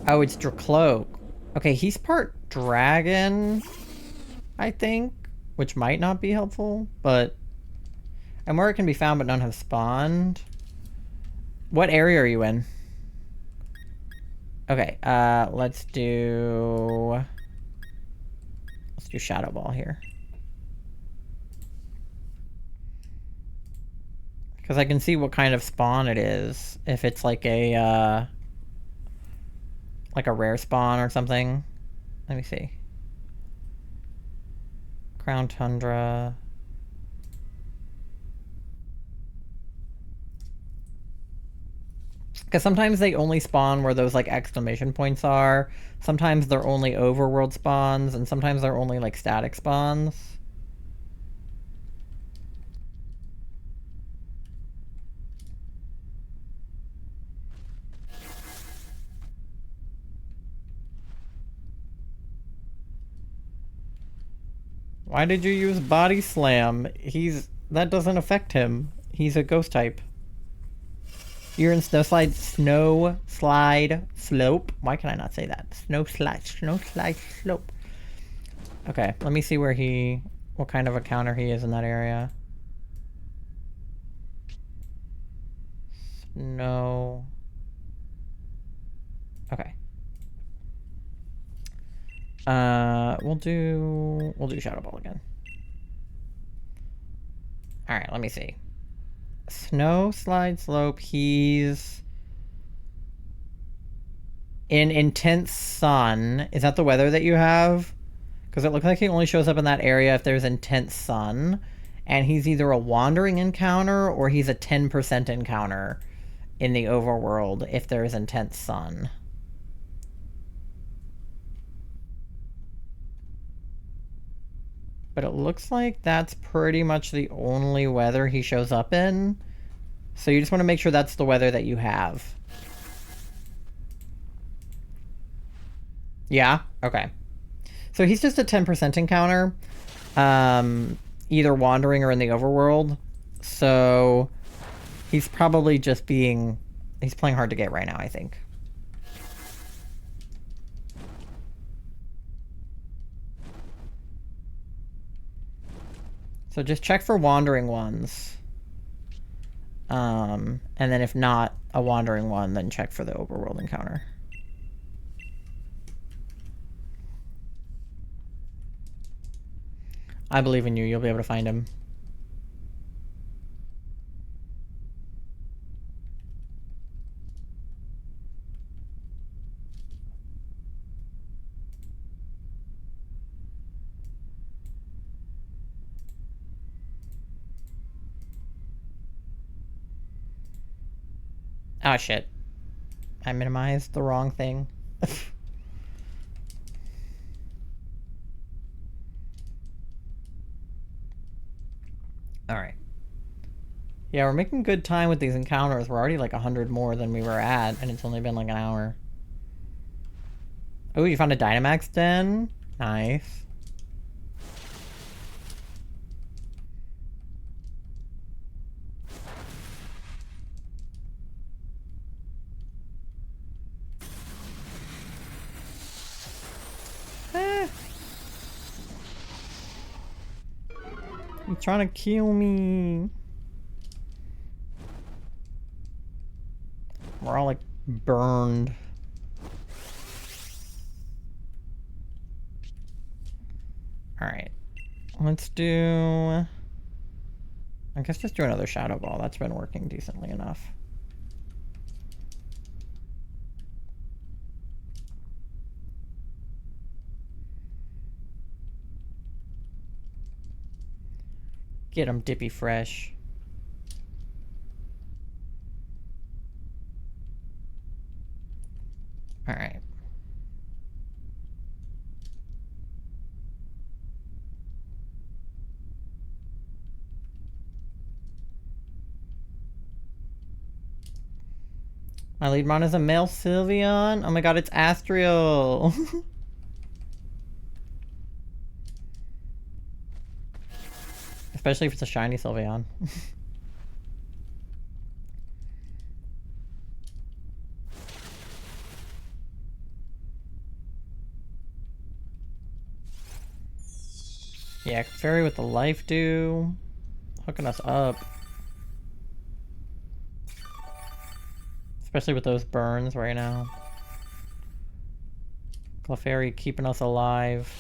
Speaker 1: Oh, it's Dracloak. Okay, he's part dragon, I think, which might not be helpful, but... And where it can be found, but none have spawned. What area are you in? Okay, let's do Shadow Ball here. Because I can see what kind of spawn it is. If it's like a rare spawn or something. Let me see. Crown Tundra. Because sometimes they only spawn where those like exclamation points are. Sometimes they're only overworld spawns, and sometimes they're only like static spawns. Why did you use Body Slam? That doesn't affect him. He's a ghost type. You're in Snow Slide Slope. Why can I not say that? Snow Slide Slope. Okay, let me see what kind of a counter he is in that area. Snow. Okay. We'll do Shadow Ball again. All right, let me see. Snow Slide Slope. He's in Intense Sun. Is that the weather that you have? Because it looks like he only shows up in that area if there's Intense Sun. And he's either a Wandering Encounter or he's a 10% encounter in the overworld if there's Intense Sun. But it looks like that's pretty much the only weather he shows up in. So you just want to make sure that's the weather that you have. Yeah? Okay. So he's just a 10% encounter. Either wandering or in the overworld. So he's probably just he's playing hard to get right now, I think. So just check for wandering ones. And then if not a wandering one, then check for the overworld encounter. I believe in you. You'll be able to find him. Oh, shit. I minimized the wrong thing. Alright. Yeah, we're making good time with these encounters. We're already like 100 more than we were at, and it's only been like an hour. Oh, you found a Dynamax den? Nice. He's trying to kill me. We're all like burned. Alright. Let's do... I guess just do another Shadow Ball. That's been working decently enough. Get him, Dippy Fresh. Alright. My lead mon is a male Sylveon. Oh my god, it's Astral. Especially if it's a shiny Sylveon. Yeah, Fairy with the Life Dew. Hooking us up. Especially with those burns right now. Clefairy keeping us alive.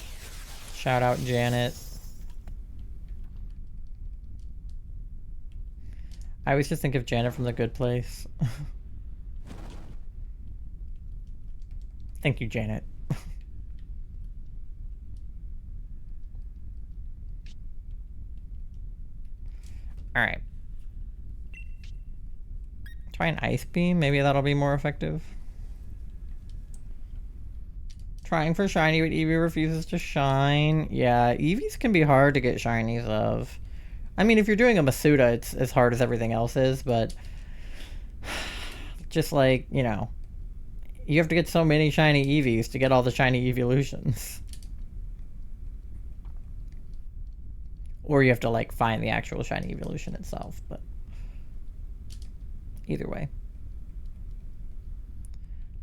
Speaker 1: Shout out Janet. I always just think of Janet from The Good Place. Thank you, Janet. Alright. Try an Ice Beam. Maybe that'll be more effective. Trying for shiny, but Eevee refuses to shine. Yeah, Eevees can be hard to get shinies of. I mean, if you're doing a Masuda, it's as hard as everything else is, but... just like, you know... You have to get so many shiny Eevees to get all the shiny evolutions. Or you have to, like, find the actual shiny evolution itself, but... Either way.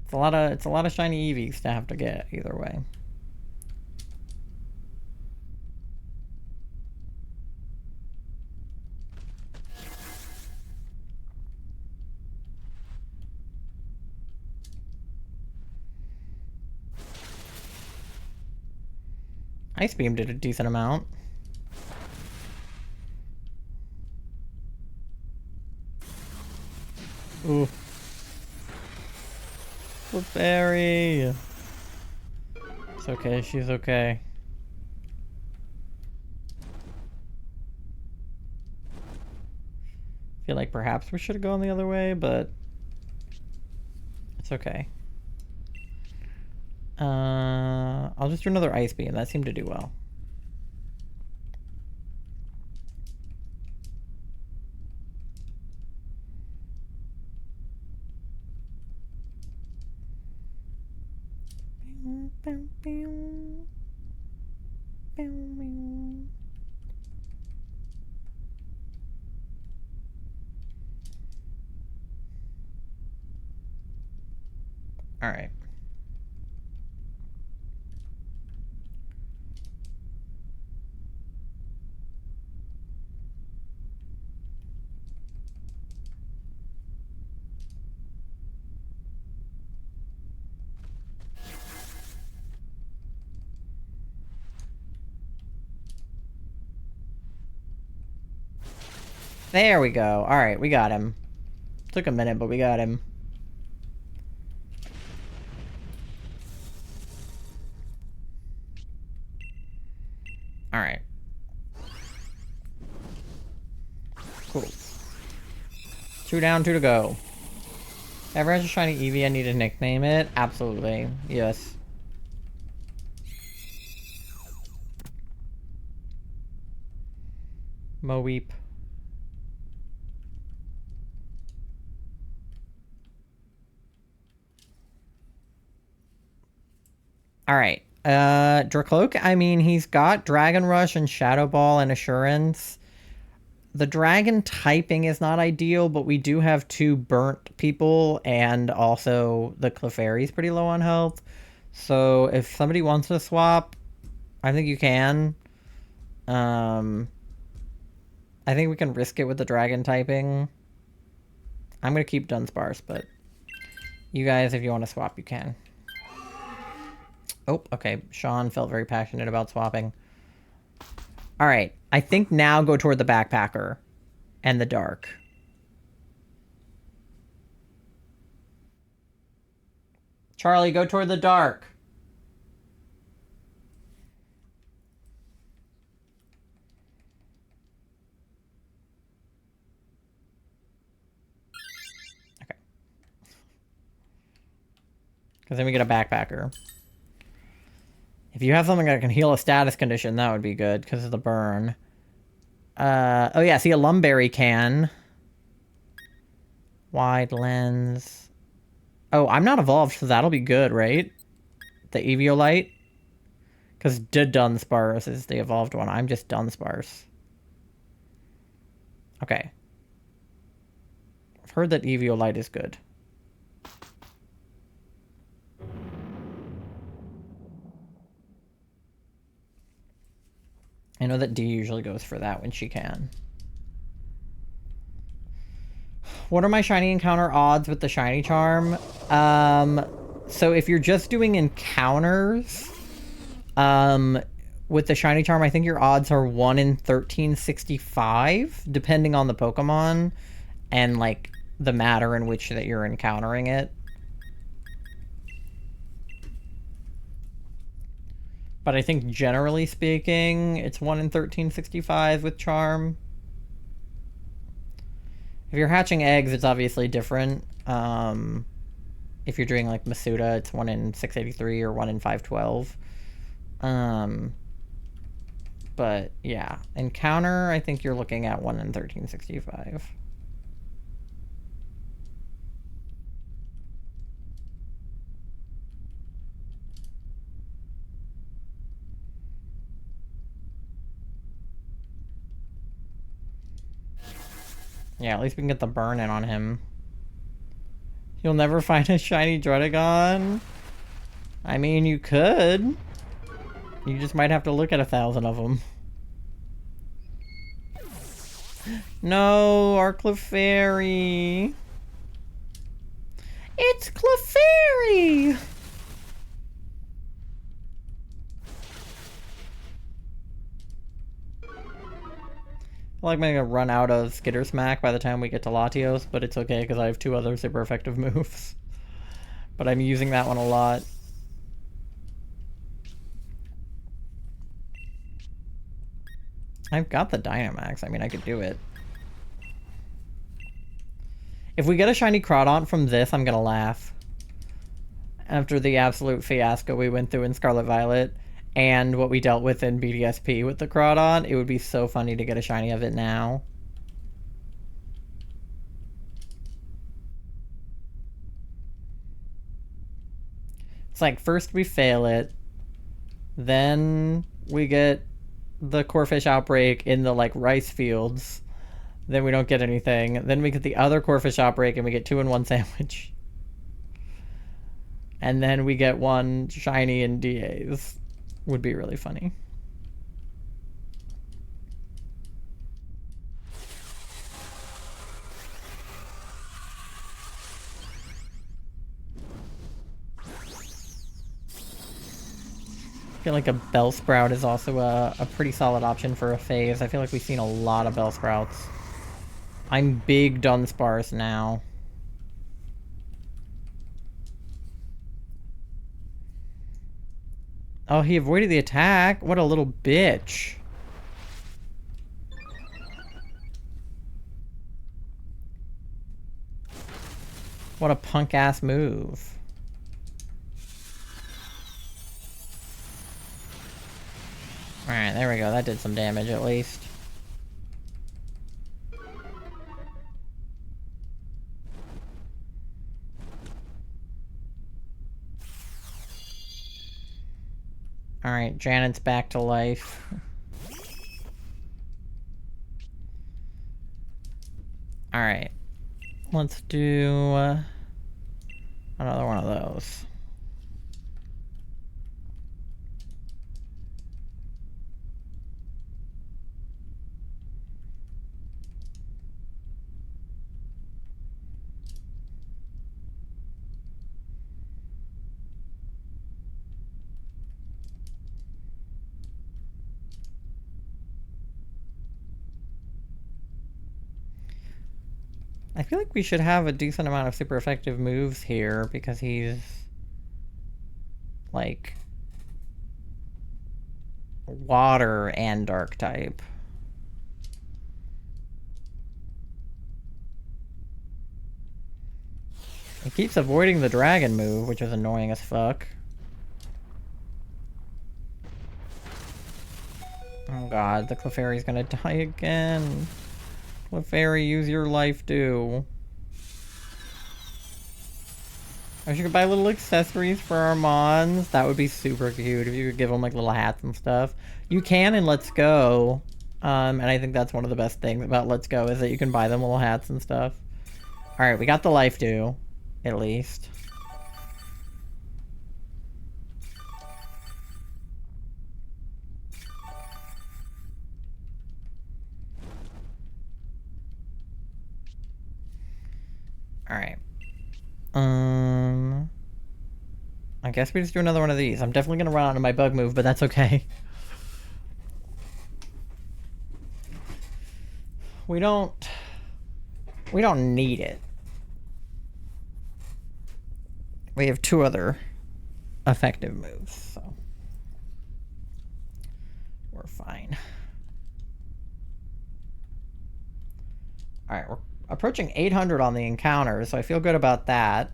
Speaker 1: It's a lot of shiny Eevees to have to get either way. Ice Beam did a decent amount. Ooh. Clefairy. It's okay, she's okay. I feel like perhaps we should have gone the other way, but it's okay. I'll just do another Ice Beam. That seemed to do well. All right. There we go. All right, we got him. Took a minute, but we got him. All right. Cool. 2 down, 2 to go. If ever has a shiny Eevee, I need to nickname it. Absolutely. Yes. Mareep. Alright. Dracloak, I mean, he's got Dragon Rush and Shadow Ball and Assurance. The Dragon typing is not ideal, but we do have 2 burnt people, and also the Clefairy's pretty low on health. So if somebody wants to swap, I think you can. I think we can risk it with the dragon typing. I'm going to keep Dunsparce, but you guys, if you want to swap, you can. Oh, okay. Sean felt very passionate about swapping. All right. I think now go toward the backpacker and the dark. Charlie, go toward the dark. Okay. Because then we get a backpacker. If you have something that can heal a status condition, that would be good because of the burn. Oh yeah, see, a Lumberry can. Wide lens. Oh, I'm not evolved, so that'll be good, right? The Eviolite? Because Dunsparce is the evolved one. I'm just Dunsparce. Okay. I've heard that Eviolite is good. I know that D usually goes for that when she can. What are my shiny encounter odds with the shiny charm? So if you're just doing encounters, with the shiny charm, I think your odds are 1 in 1365, depending on the Pokemon and like the matter in which that you're encountering it. But I think generally speaking, it's 1 in 1365 with charm. If you're hatching eggs, it's obviously different. If you're doing like Masuda, it's 1 in 683 or 1 in 512. But yeah, encounter, I think you're looking at 1 in 1365. Yeah, at least we can get the burn in on him. You'll never find a shiny Dredagon? I mean, you could. You just might have to look at 1,000 of them. No, our Clefairy. It's Clefairy! I feel like I'm gonna run out of Skitter Smack by the time we get to Latios, but it's okay because I have 2 other super effective moves. But I'm using that one a lot. I've got the Dynamax. I mean, I could do it. If we get a shiny Crawdaunt from this, I'm gonna laugh. After the absolute fiasco we went through in Scarlet Violet, and what we dealt with in BDSP with the Crawdaunt, it would be so funny to get a shiny of it now. It's like, first we fail it, then we get the Corphish outbreak in the, like, rice fields, then we don't get anything, then we get the other Corphish outbreak and we get 2-in-1 sandwich. And then we get 1 shiny in DAs. Would be really funny. I feel like a Bellsprout is also a pretty solid option for a phase. I feel like we've seen a lot of Bellsprouts. I'm big Dunsparce now. Oh, he avoided the attack? What a little bitch. What a punk-ass move. Alright, there we go. That did some damage, at least. Alright, Janet's back to life. Alright. Let's do another one of those. I feel like we should have a decent amount of super effective moves here because he's like water and dark type. He keeps avoiding the dragon move, which is annoying as fuck. Oh god, the Clefairy's gonna die again. Clefairy, use your life too. I should buy little accessories for our mons. That would be super cute if you could give them like little hats and stuff. You can in Let's Go. And I think that's one of the best things about Let's Go is that you can buy them little hats and stuff. Alright, we got the life due. At least. Alright. I guess we just do another one of these. I'm definitely gonna run out of my bug move, but that's okay. We don't need it. We have two other effective moves, so we're fine. Alright, we're approaching 800 on the encounters, so I feel good about that.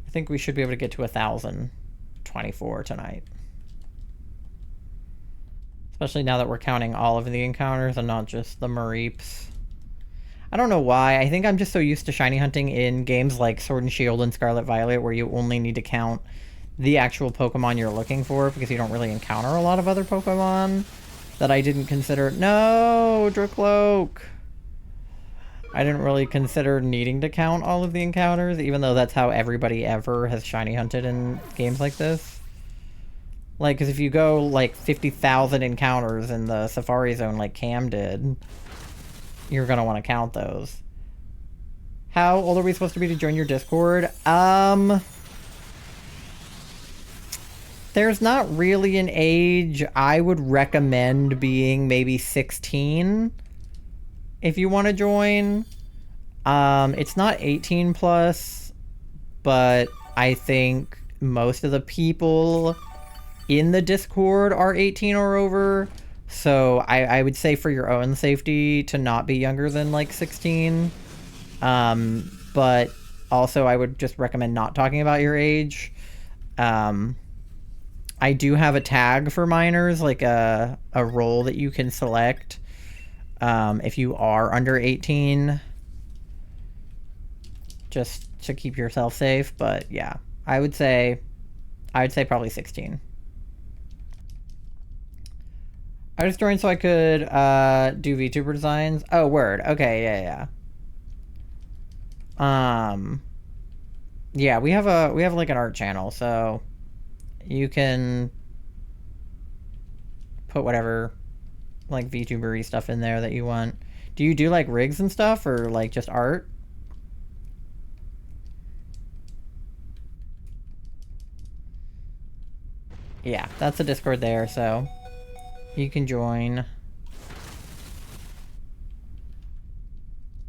Speaker 1: I think we should be able to get to 1,024 tonight. Especially now that we're counting all of the encounters and not just the Mareeps. I don't know why. I think I'm just so used to shiny hunting in games like Sword and Shield and Scarlet Violet where you only need to count the actual Pokemon you're looking for because you don't really encounter a lot of other Pokemon that I didn't consider. No, Dracloak! I didn't really consider needing to count all of the encounters, even though that's how everybody ever has shiny hunted in games like this. Like, because if you go, like, 50,000 encounters in the Safari Zone like Cam did, you're gonna want to count those. How old are we supposed to be to join your Discord? There's not really an age. I would recommend being maybe 16 if you want to join. It's not 18 plus, but I think most of the people in the Discord are 18 or over. So I would say for your own safety to not be younger than like 16. But also I would just recommend not talking about your age. I do have a tag for minors, like a role that you can select if you are under 18. Just to keep yourself safe, but yeah. I would say probably 16. I just joined so I could do VTuber designs. Oh, word. Okay, yeah. Yeah, we have like an art channel, so you can put whatever like VTuber-y stuff in there that you want. Do you do like rigs and stuff or like just art? Yeah, that's the Discord there, so you can join.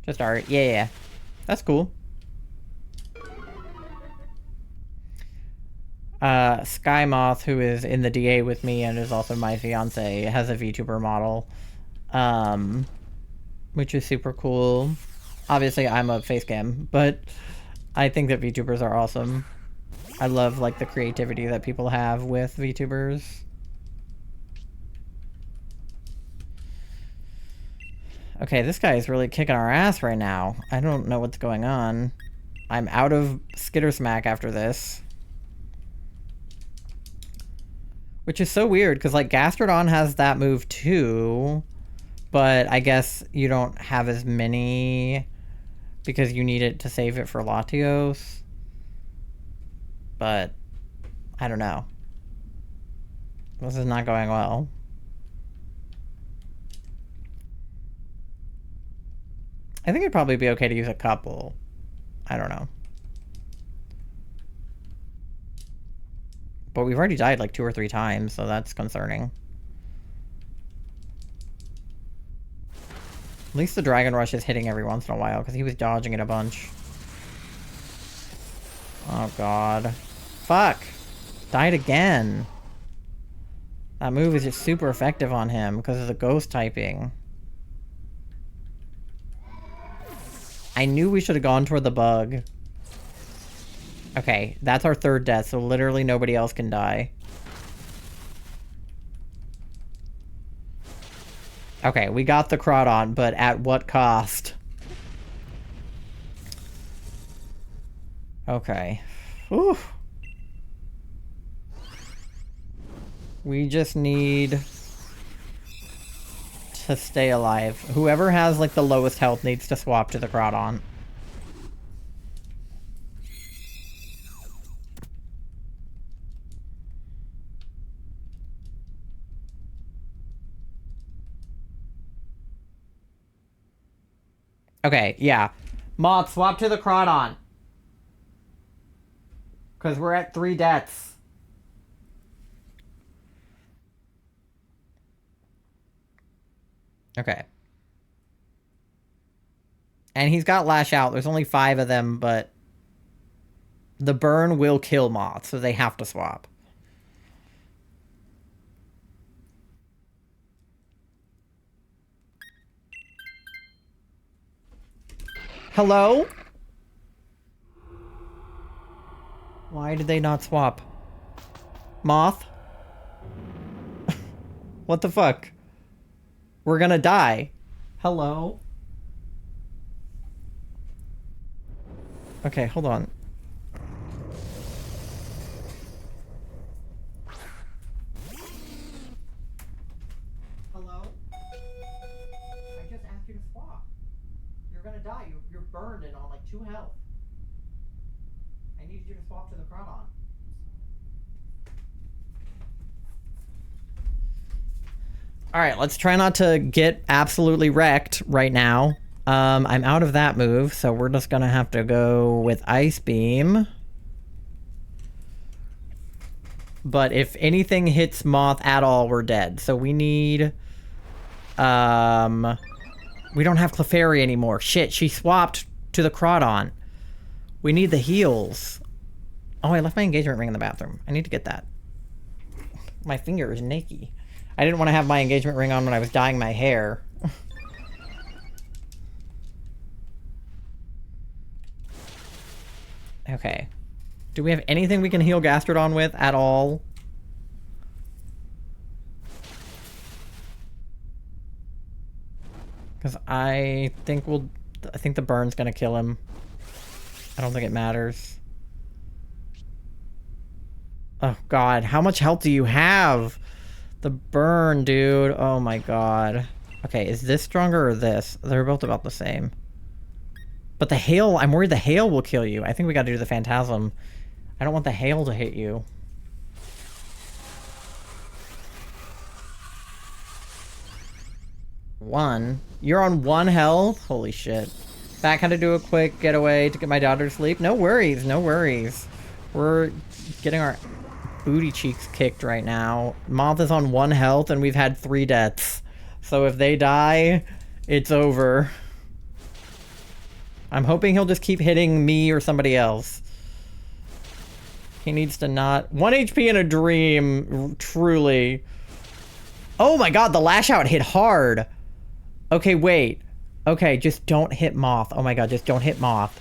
Speaker 1: Just art. Yeah. That's cool. Sky Moth, who is in the DA with me and is also my fiance, has a VTuber model. Which is super cool. Obviously, I'm a face cam, but I think that VTubers are awesome. I love, like, the creativity that people have with VTubers. Okay, this guy is really kicking our ass right now. I don't know what's going on. I'm out of Skitter Smack after this. Which is so weird, because, like, Gastrodon has that move, too. But I guess you don't have as many because you need it to save it for Latios. But I don't know. This is not going well. I think it'd probably be okay to use a couple. I don't know. But we've already died like 2 or 3 times, so that's concerning. At least the Dragon Rush is hitting every once in a while, because he was dodging it a bunch. Oh, God. Fuck! Died again. That move is just super effective on him, because of the ghost typing. I knew we should have gone toward the bug. Okay, that's our third death, so literally nobody else can die. Okay, we got the Crawdon, but at what cost? Okay. Whew. We just need to stay alive. Whoever has, like, the lowest health needs to swap to the Crawdon. Okay, yeah. Moth, swap to the Crawdon. Because we're at 3 deaths. Okay. And he's got Lash Out. There's only 5 of them, but the burn will kill Moth, so they have to swap. Hello? Why did they not swap? Moth? What the fuck? We're gonna die. Hello? Okay, hold on. Hello? I just asked you to swap. You're gonna die. You're burned and on like 2 health. I needed you to swap to the Crawdon. Alright, let's try not to get absolutely wrecked right now. I'm out of that move, so we're just gonna have to go with Ice Beam. But if anything hits Moth at all, we're dead. So we need... we don't have Clefairy anymore. Shit, she swapped to the Crawdon. We need the heals. Oh, I left my engagement ring in the bathroom. I need to get that. My finger is naked. I didn't want to have my engagement ring on when I was dyeing my hair. Okay. Do we have anything we can heal Gastrodon with at all? Because I think the burn's gonna kill him. I don't think it matters. Oh god, how much health do you have? The burn, dude. Oh my god. Okay, is this stronger or this? They're both about the same. But the hail, I'm worried the hail will kill you. I think we gotta do the Phantasm. I don't want the hail to hit you. One. You're on 1 health? Holy shit. Back had to do a quick getaway to get my daughter to sleep. No worries, no worries. We're getting our booty cheeks kicked right now. Moth is on 1 health and we've had 3 deaths. So if they die, it's over. I'm hoping he'll just keep hitting me or somebody else. He needs to not... 1 HP in a dream, truly. Oh my god, the Lash Out hit hard. Okay, wait. Okay, just don't hit Moth. Oh my god, just don't hit Moth.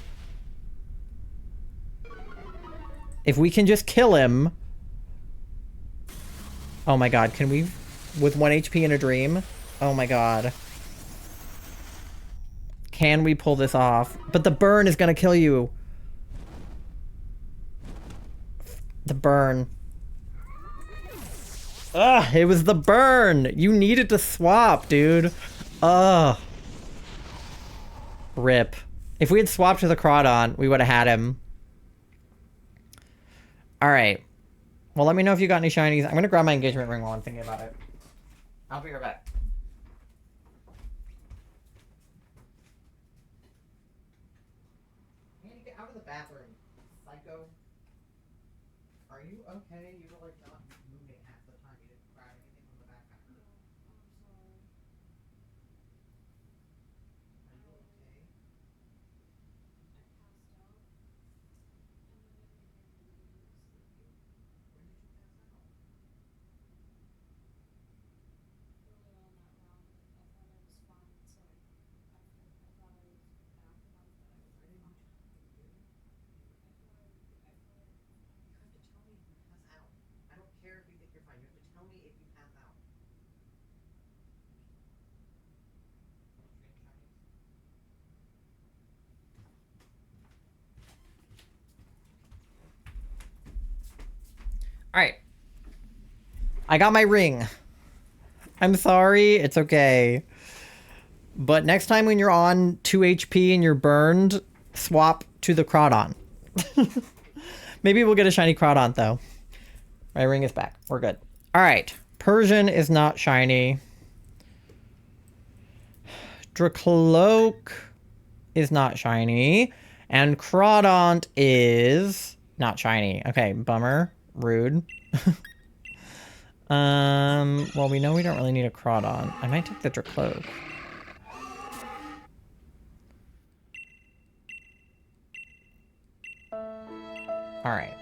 Speaker 1: If we can just kill him... Oh my god, can we... With 1 HP in a dream? Oh my god. Can we pull this off? But the burn is gonna kill you. The burn. Ugh, it was the burn! You needed to swap, dude. Ugh. Rip. If we had swapped to the Crawdon, we would have had him. Alright. Well, let me know if you got any shinies. I'm gonna grab my engagement ring while I'm thinking about it. I'll be right back. Man, you get out of the bathroom, psycho. Are you okay? You were like not moving half the time. You didn't grab anything from the backpack. All right. I got my ring. I'm sorry. It's okay. But next time when you're on 2 HP and you're burned, swap to the Crawdon. Maybe we'll get a shiny Crawdon, though. My ring is back. We're good. All right. Persian is not shiny. Dracloak is not shiny. And Crawdont is not shiny. Okay, bummer. Rude. Well, we know we don't really need a Crawdon. I might take the Dracloak. Alright.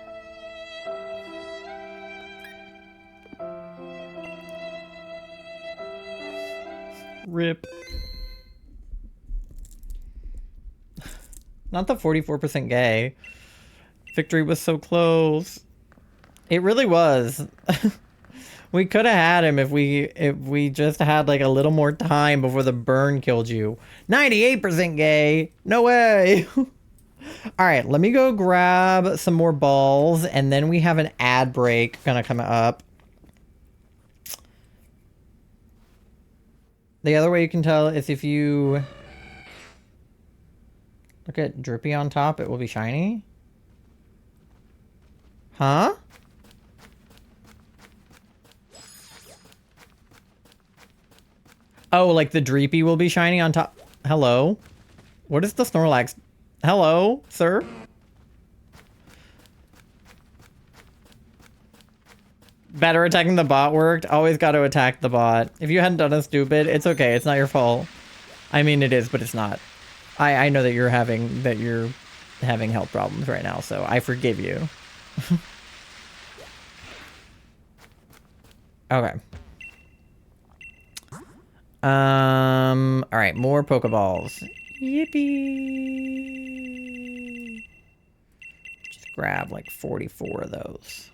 Speaker 1: Rip. Not the 44% gay. Victory was so close. It really was. We could have had him if we just had like a little more time before the burn killed you. 98% gay. No way. All right, let me go grab some more balls, and then we have an ad break gonna come up. The other way you can tell is if you look at Drippy on top, it will be shiny. Huh? Oh, like the Dreepy will be shiny on top. Hello? What is the Snorlax? Hello, sir? Better attacking the bot worked. Always got to attack the bot. If you hadn't done a stupid, it's okay. It's not your fault. I mean, it is, but it's not. I know that you're having health problems right now, so I forgive you. Okay. All right, more Pokeballs. Yippee! Just grab like 44 of those.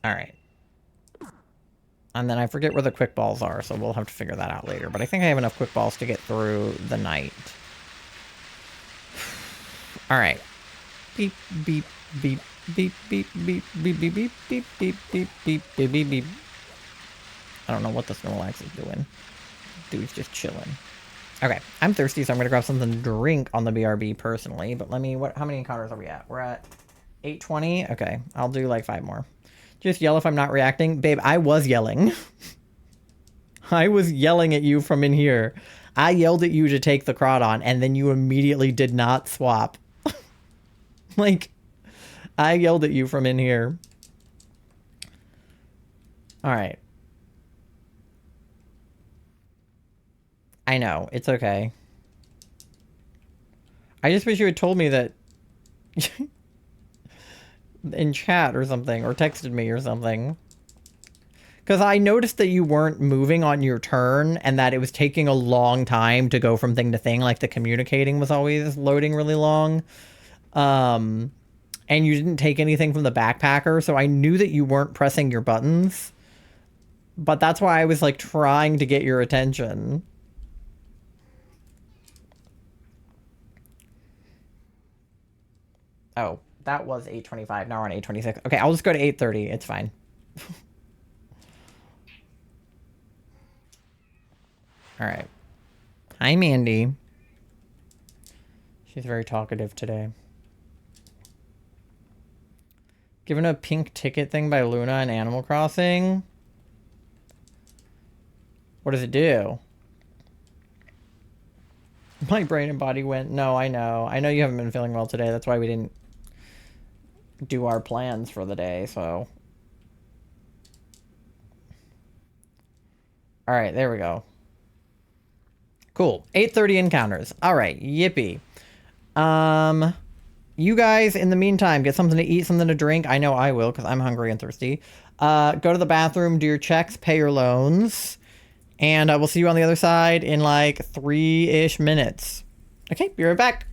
Speaker 1: All right. And then I forget where the quick balls are, so we'll have to figure that out later. But I think I have enough quick balls to get through the night. All right. Beep, beep, beep, beep, beep, beep, beep, beep, beep, beep, beep, beep, beep, beep, beep, beep. I don't know what the Snorlax is doing. Dude's just chilling. Okay, I'm thirsty, so I'm gonna grab something to drink on the BRB personally. But let me, how many encounters are we at? We're at 820. Okay, I'll do like 5 more. Just yell if I'm not reacting. Babe, I was yelling. I was yelling at you from in here. I yelled at you to take the Crawdon, and then you immediately did not swap. Like, I yelled at you from in here. Alright. I know. It's okay. I just wish you had told me that in chat or something, or texted me or something. Because I noticed that you weren't moving on your turn, and that it was taking a long time to go from thing to thing. Like, the communicating was always loading really long. And you didn't take anything from the backpacker, so I knew that you weren't pressing your buttons. But that's why I was, like, trying to get your attention. Oh, that was 8:25. Now we're on 8:26. Okay, I'll just go to 8:30. It's fine. All right. Hi, Mandy. She's very talkative today. Given a pink ticket thing by Luna in Animal Crossing. What does it do? My brain and body went, no, I know. I know you haven't been feeling well today. That's why we didn't do our plans for the day, so. All right, there we go. Cool. 8:30 encounters. All right, yippee. You guys, in the meantime, get something to eat, something to drink. I know I will, because I'm hungry and thirsty. Go to the bathroom, do your checks, pay your loans. And we'll see you on the other side in like 3-ish minutes. Okay, be right back.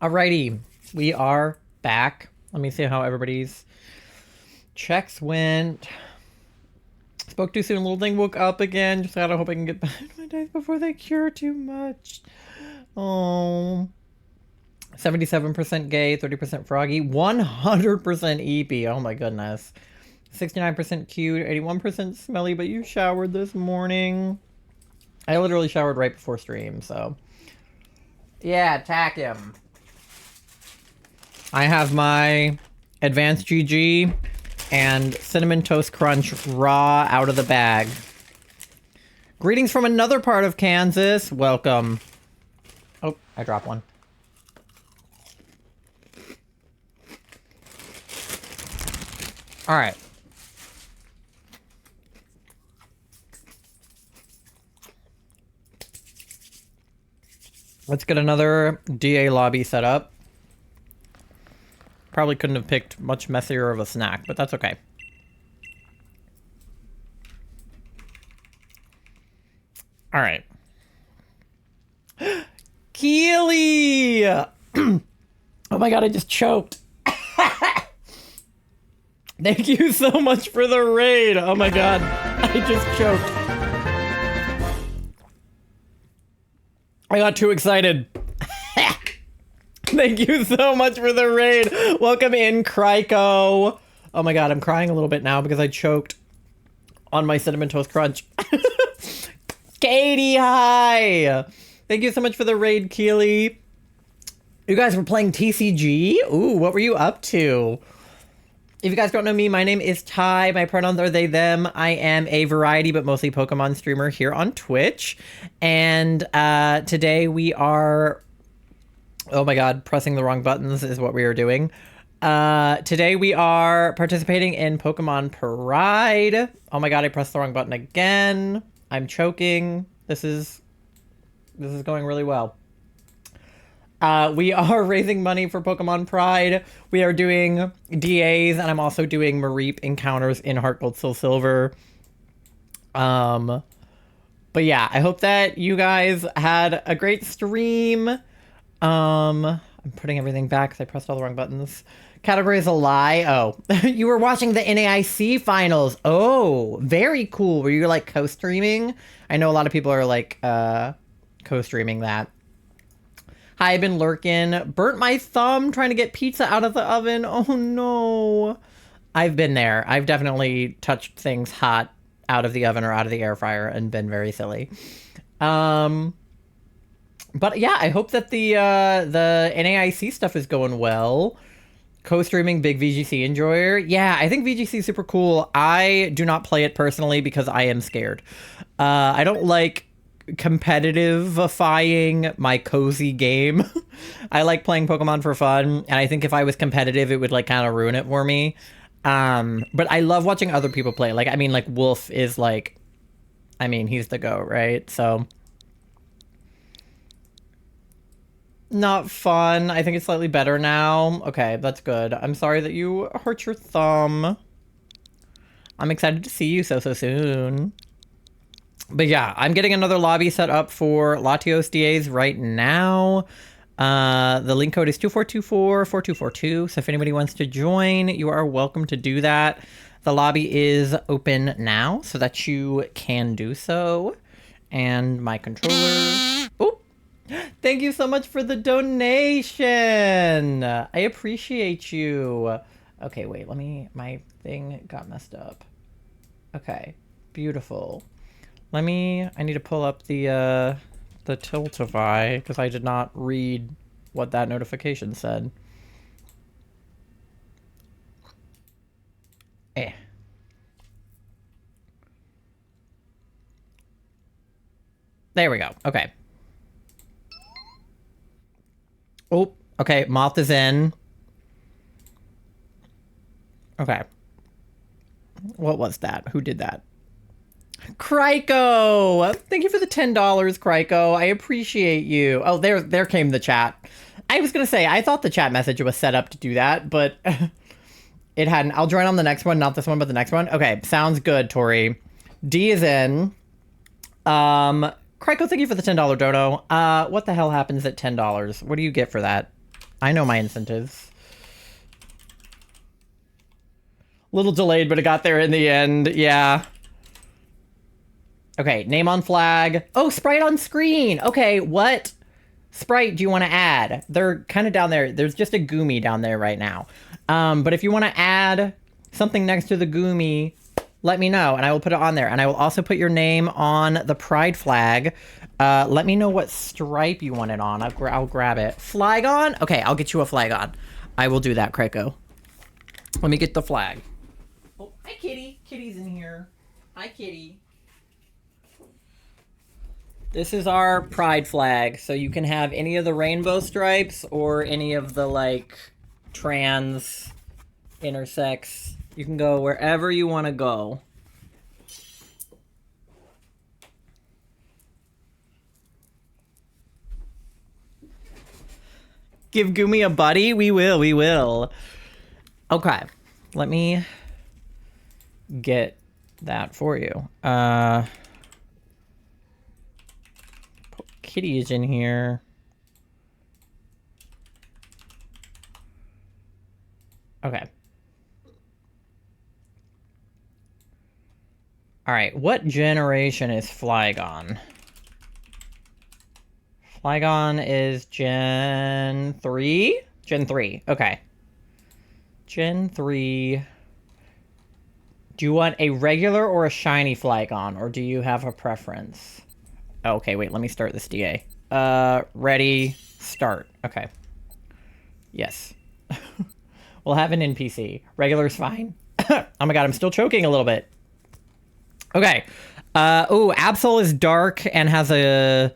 Speaker 1: Alrighty, we are back. Let me see how everybody's checks went. Spoke too soon. Little thing woke up again. Just gotta hope I can get back to my days before they cure too much. Oh. 77% gay, 30% froggy, 100% EP. Oh my goodness. 69% cute, 81% smelly, but you showered this morning. I literally showered right before stream, so. Yeah, attack him. I have my Advanced GG and Cinnamon Toast Crunch raw out of the bag. Greetings from another part of Kansas. Welcome. Oh, I dropped one. All right. Let's get another DA lobby set up. Probably couldn't have picked much messier of a snack, but that's okay. All right. Keely! Oh my god, I just choked. Thank you so much for the raid. Oh my god, I just choked. I got too excited. Thank you so much for the raid. Welcome in, Kryko. Oh my god, I'm crying a little bit now because I choked on my Cinnamon Toast Crunch. Katie, hi. Thank you so much for the raid, Keely. You guys were playing TCG? Ooh, what were you up to? If you guys don't know me, my name is Ty. My pronouns are they, them. I am a variety, but mostly Pokemon streamer here on Twitch. And today we are... Oh my god, pressing the wrong buttons is what we are doing. Today we are participating in Pokemon Pride. Oh my god, I pressed the wrong button again. I'm choking. This is going really well. We are raising money for Pokemon Pride. We are doing DAs, and I'm also doing Mareep encounters in Heart Gold Soul Silver. But yeah, I hope that you guys had a great stream. I'm putting everything back because I pressed all the wrong buttons. Category is a lie. Oh, you were watching the NAIC finals. Oh, very cool. Were you like co-streaming? I know a lot of people are like co-streaming that. Hi, I've been lurking. Burnt my thumb trying to get pizza out of the oven. Oh no. I've been there. I've definitely touched things hot out of the oven or out of the air fryer and been very silly. But yeah, I hope that the NAIC stuff is going well. Co-streaming big VGC enjoyer. Yeah, I think VGC is super cool. I do not play it personally because I am scared. I don't like competitivifying my cozy game. I like playing Pokemon for fun, and I think if I was competitive, it would like kind of ruin it for me. But I love watching other people play. Like, I mean, like Wolf is like, I mean, he's the GOAT, right? So not fun. I think it's slightly better now. Okay, that's good. I'm sorry that you hurt your thumb. I'm excited to see you so soon. But yeah, I'm getting another lobby set up for Latios DAs right now. The link code is 2424-4242. So if anybody wants to join, you are welcome to do that. The lobby is open now so that you can do so. And my controller... Oh! Thank you so much for the donation! I appreciate you. Okay, wait, let me... My thing got messed up. Okay, beautiful. I need to pull up the Tiltify, because I did not read what that notification said. There we go. Okay. Oh, okay. Moth is in. Okay. What was that? Who did that? Kryko! Thank you for the $10, Kryko. I appreciate you. Oh, there came the chat. I was gonna say, I thought the chat message was set up to do that, but it hadn't. I'll join on the next one, not this one, but the next one. Okay, sounds good, Tori. D is in. Kryko, thank you for the $10 dono. What the hell happens at $10? What do you get for that? I know my incentives. Little delayed, but it got there in the end. Yeah. Okay, name on flag. Oh, sprite on screen. Okay, what sprite do you want to add? They're kind of down there. There's just a Goomy down there right now. But if you want to add something next to the Goomy, let me know, and I will put it on there. And I will also put your name on the pride flag. Let me know what stripe you want it on. I'll grab it. Flygon? Okay, I'll get you a Flygon. I will do that, Kreko. Let me get the flag. Oh, hi, Kitty. Kitty's in here. Hi, Kitty. This is our pride flag, so you can have any of the rainbow stripes or any of the, like, trans, intersex. You can go wherever you want to go. Give Goomy a buddy? We will, we will. Okay, let me get that for you. Kitty is in here. Okay. All right, what generation is Flygon? Flygon is Gen 3? Gen 3, okay. Gen 3. Do you want a regular or a shiny Flygon, or do you have a preference? Okay, wait, let me start this DA. Ready, start. Okay. Yes. We'll have an NPC. Regular's fine. Oh my god, I'm still choking a little bit. Okay. Oh, Absol is dark and has a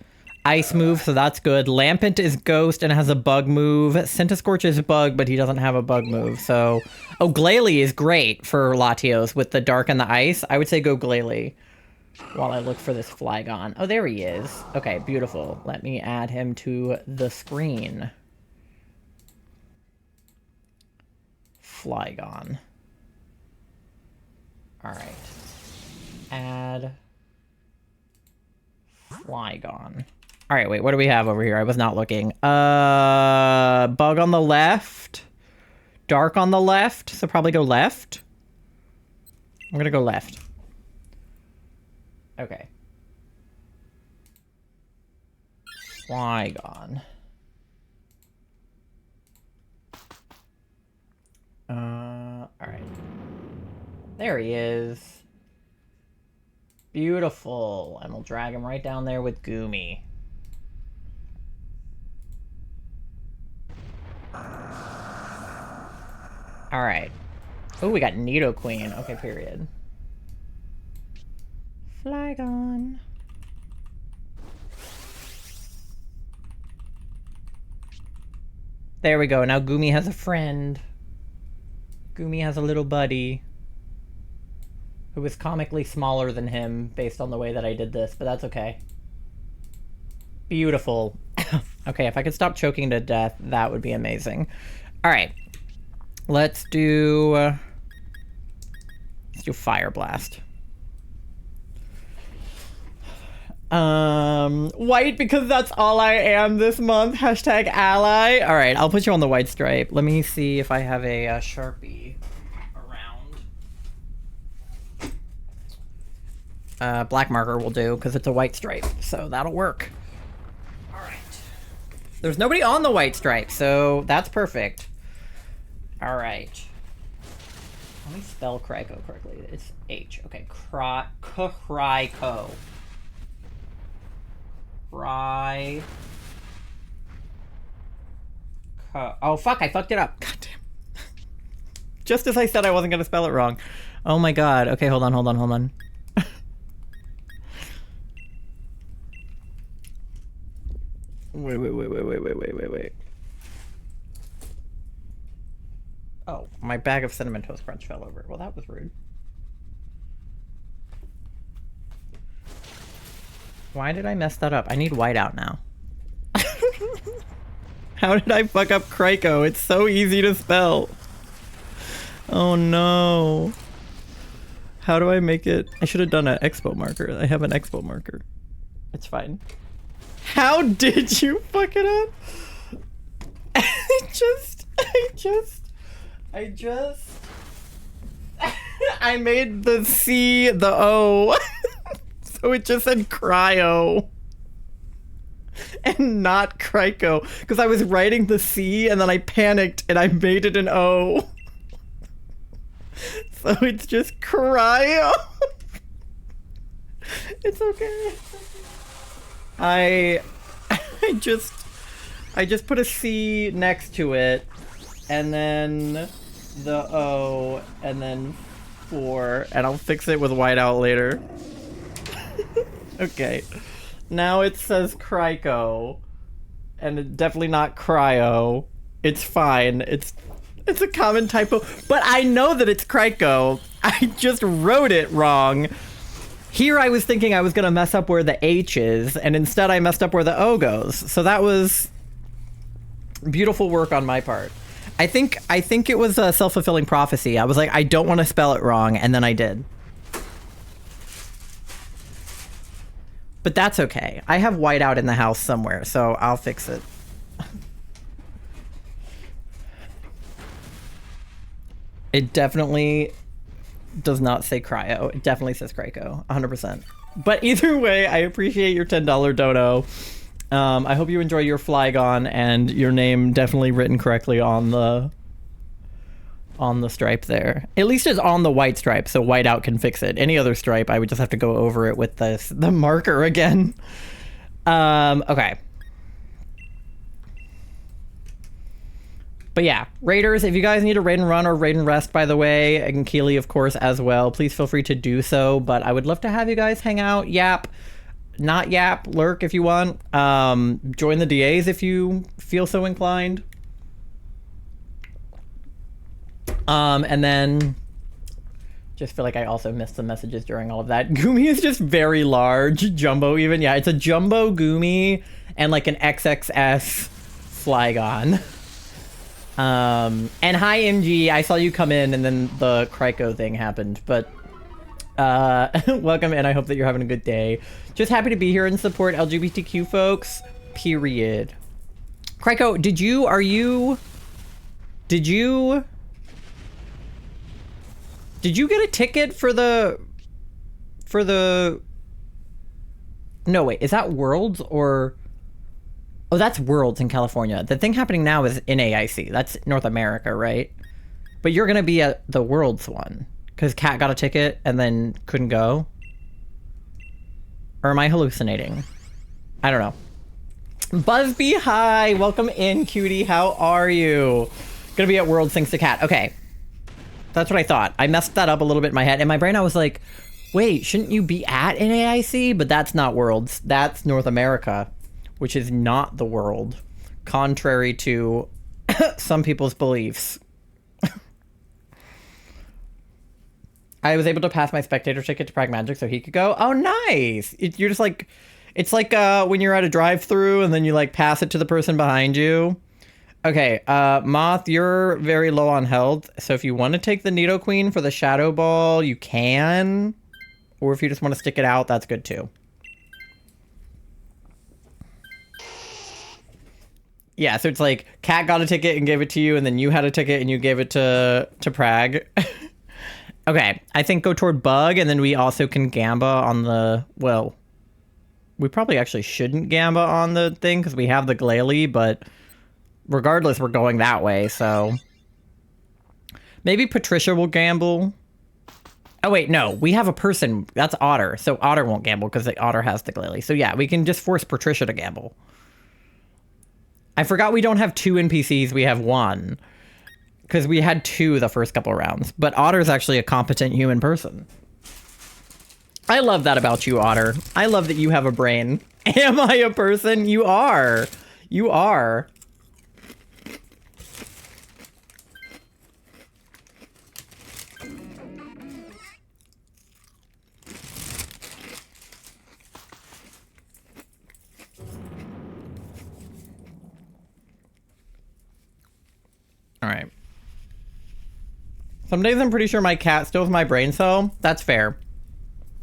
Speaker 1: ice move, so that's good. Lampent is ghost and has a bug move. Centiscorch is bug, but he doesn't have a bug move, so... Oh, Glalie is great for Latios with the dark and the ice. I would say go Glalie while I look for this Flygon. Oh, there he is. Okay, beautiful. Let me add him to the screen. Flygon. Alright. Add Flygon. Alright, wait, what do we have over here? I was not looking. Bug on the left. Dark on the left, so probably go left. I'm gonna go left. Okay. Flygon. Alright. There he is. Beautiful. And we'll drag him right down there with Goomy. Alright. Oh, we got Nidoqueen. Okay, period. Flygon. There we go. Now Goomy has a friend. Goomy has a little buddy who is comically smaller than him based on the way that I did this, but that's okay. Beautiful. Okay, if I could stop choking to death, that would be amazing. All right. Let's do Fire Blast. White because that's all I am this month. Hashtag ally. All right, I'll put you on the white stripe. Let me see if I have a Sharpie around. Black marker will do because it's a white stripe, so that'll work. All right. There's nobody on the white stripe, so that's perfect. All right. Let me spell Kryko correctly. It's H. Okay, Kryko. Oh, fuck, I fucked it up. God damn. Just as I said I wasn't going to spell it wrong. Oh my god. Okay, hold on. Wait. Oh, my bag of Cinnamon Toast Crunch fell over. Well, that was rude. Why did I mess that up? I need whiteout now. How did I fuck up Kryko? It's so easy to spell. Oh no. How do I make it? I should have done an expo marker. I have an expo marker. It's fine. How did you fuck it up? I just I made the C the O. So it just said cryo. And not Crico. Because I was writing the C and then I panicked and I made it an O. So it's just cryo. It's okay. I just put a C next to it, and then the O, and then 4, and I'll fix it with whiteout later. Okay. Now it says Crico, and it's definitely not cryo. It's fine. It's a common typo, but I know that it's Crico. I just wrote it wrong. Here I was thinking I was gonna mess up where the H is, and instead I messed up where the O goes. So that was beautiful work on my part. I think it was a self-fulfilling prophecy. I was like, I don't want to spell it wrong, and then I did. But that's okay. I have whiteout in the house somewhere, so I'll fix it. It definitely does not say cryo. It definitely says Crico, 100%. But either way, I appreciate your $10 dono. I hope you enjoy your Flygon and your name definitely written correctly on the stripe there. At least it's on the white stripe, so whiteout can fix it. Any other stripe, I would just have to go over it with the marker again. Okay. But yeah, Raiders, if you guys need a raid and run or raid and rest, by the way, and Keely, of course, as well, please feel free to do so. But I would love to have you guys hang out, yap, not yap, lurk if you want. Join the DAs if you feel so inclined. And then just feel like I also missed some messages during all of that. Goomy is just very large, jumbo even. Yeah, it's a jumbo Goomy and like an XXS Flygon. And hi MG, I saw you come in and then the Crico thing happened, but welcome, and I hope that you're having a good day. Just happy to be here and support LGBTQ folks, period. Crico, did you get a ticket for the no wait, is that Worlds or oh, that's Worlds in California. The thing happening now is NAIC. That's North America, right? But you're gonna be at the Worlds one because Kat got a ticket and then couldn't go. Or am I hallucinating? I don't know. Buzzbee, hi, welcome in, cutie. How are you? Gonna be at Worlds thanks to Kat. Okay, that's what I thought. I messed that up a little bit in my head. In my brain, I was like, wait, shouldn't you be at NAIC? But that's not Worlds. That's North America, which is not the world, contrary to some people's beliefs. I was able to pass my spectator ticket to Pragmagic so he could go. Oh, nice. You're just like, it's like when you're at a drive-thru and then you like pass it to the person behind you. Okay, Moth, you're very low on health. So if you want to take the Nidoqueen for the Shadow Ball, you can. Or if you just want to stick it out, that's good too. Yeah, so it's like Kat got a ticket and gave it to you, and then you had a ticket and you gave it to Prag. Okay, I think go toward Bug, and then we also can Gamba on the, well, we probably actually shouldn't Gamba on the thing because we have the Glalie, but regardless, we're going that way, so maybe Patricia will gamble. Oh wait, no, we have a person. That's Otter, so Otter won't gamble because the Otter has the Glalie. So yeah, we can just force Patricia to gamble. I forgot we don't have 2 NPCs, we have 1. Because we had 2 the first couple rounds. But Otter's actually a competent human person. I love that about you, Otter. I love that you have a brain. Am I a person? You are. You are. All right. Some days I'm pretty sure my cat steals my brain cell. That's fair.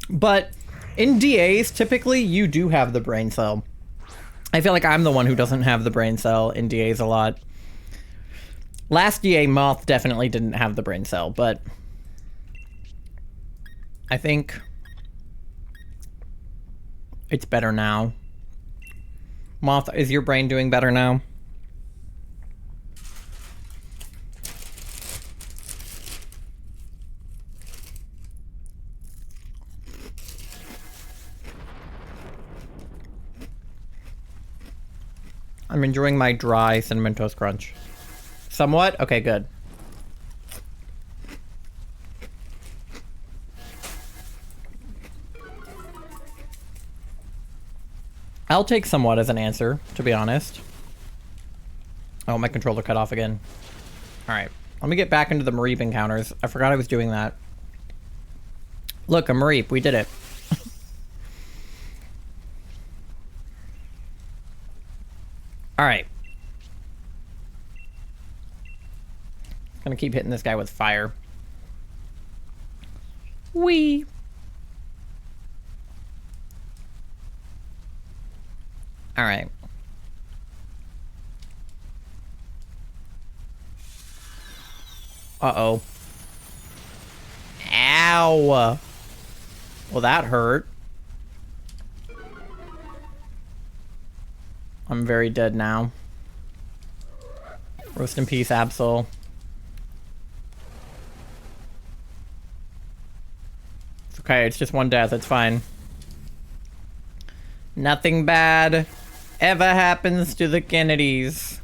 Speaker 1: But in DAs, typically you do have the brain cell. I feel like I'm the one who doesn't have the brain cell in DAs a lot. Last EA Moth definitely didn't have the brain cell, but I think it's better now. Moth, is your brain doing better now? I'm enjoying my dry Cinnamon Toast Crunch. Somewhat? Okay, good. I'll take somewhat as an answer, to be honest. Oh, my controller cut off again. Alright, let me get back into the Mareep encounters. I forgot I was doing that. Look, a Mareep, we did it. Alright. Gonna keep hitting this guy with fire. Whee! Alright. Uh-oh. Ow! Well, that hurt. I'm very dead now. Rest in peace, Absol. It's okay, it's just one death, it's fine. Nothing bad ever happens to the Kennedys.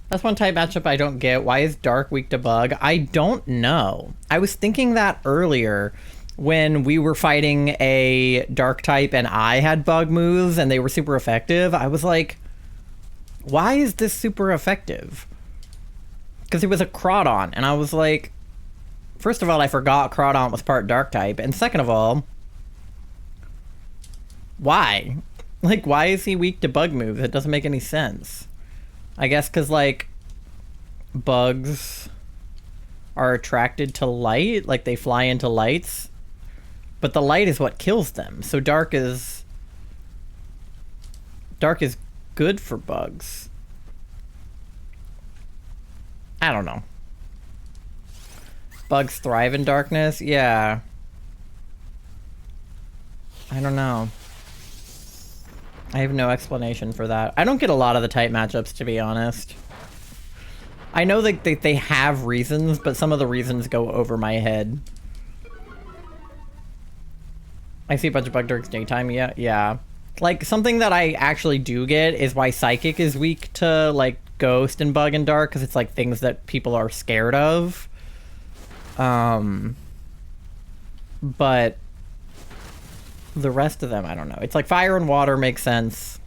Speaker 1: That's one type matchup I don't get. Why is Dark weak to Bug? I don't know. I was thinking that earlier when we were fighting a Dark type and I had Bug moves and they were super effective. I was like, why is this super effective? Because it was a Crawdon, and I was like, first of all, I forgot Crawdon was part Dark type, and second of all, why? Like, why is he weak to Bug moves? It doesn't make any sense. I guess because, like, bugs are attracted to light, like they fly into lights, but the light is what kills them. So dark is good for bugs. I don't know. Bugs thrive in darkness? Yeah. I don't know. I have no explanation for that. I don't get a lot of the type matchups, to be honest. I know that they have reasons, but some of the reasons go over my head. I see a bunch of bug during daytime, yeah. Like, something that I actually do get is why Psychic is weak to, like, Ghost and Bug and Dark, because it's, like, things that people are scared of. But the rest of them, I don't know. It's like fire and water makes sense.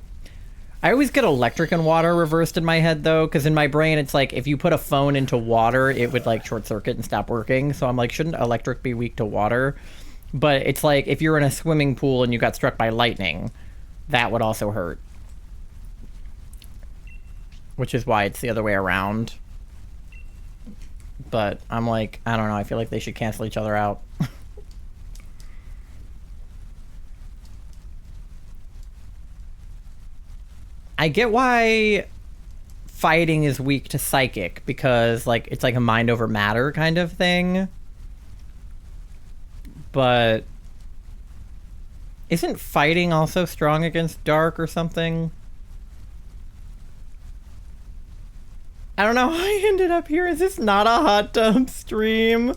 Speaker 1: I always get electric and water reversed in my head, though, because in my brain, it's like, if you put a phone into water, it would, like, short circuit and stop working. So I'm like, shouldn't electric be weak to water? But it's like, if you're in a swimming pool and you got struck by lightning, that would also hurt. Which is why it's the other way around. But I'm like, I don't know, I feel like they should cancel each other out. I get why fighting is weak to psychic, because like it's like a mind over matter kind of thing. But isn't fighting also strong against dark or something? I don't know how I ended up here. Is this not a hot tub stream?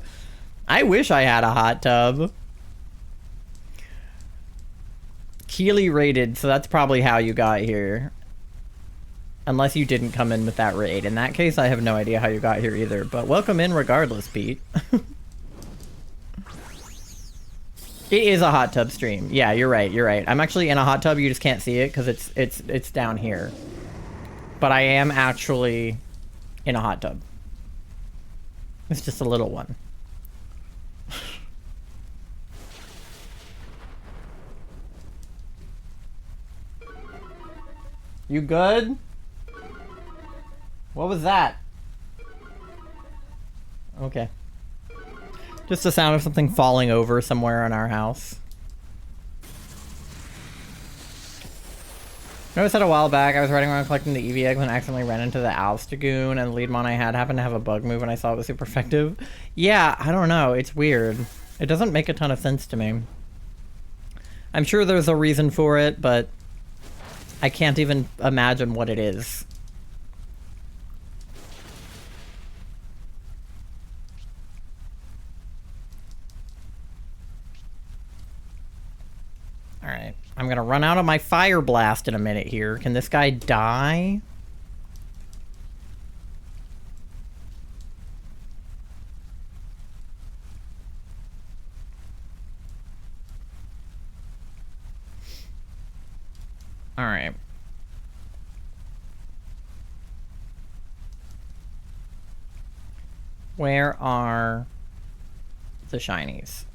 Speaker 1: I wish I had a hot tub. Keely raided, so that's probably how you got here. Unless you didn't come in with that raid. In that case, I have no idea how you got here either. But welcome in regardless, Pete. It is a hot tub stream. Yeah, you're right. You're right. I'm actually in a hot tub. You just can't see it because it's down here. But I am actually in a hot tub. It's just a little one. You good? What was that? Okay. Just the sound of something falling over somewhere in our house. Noticed that a while back, I was riding around collecting the Eevee eggs and accidentally ran into the Alstagoon, and the lead mon I had happened to have a bug move, and I saw it was super effective. Yeah, I don't know. It's weird. It doesn't make a ton of sense to me. I'm sure there's a reason for it, but I can't even imagine what it is. Alright, I'm gonna run out of my Fire Blast in a minute here. Can this guy die? Alright. Where are the shinies?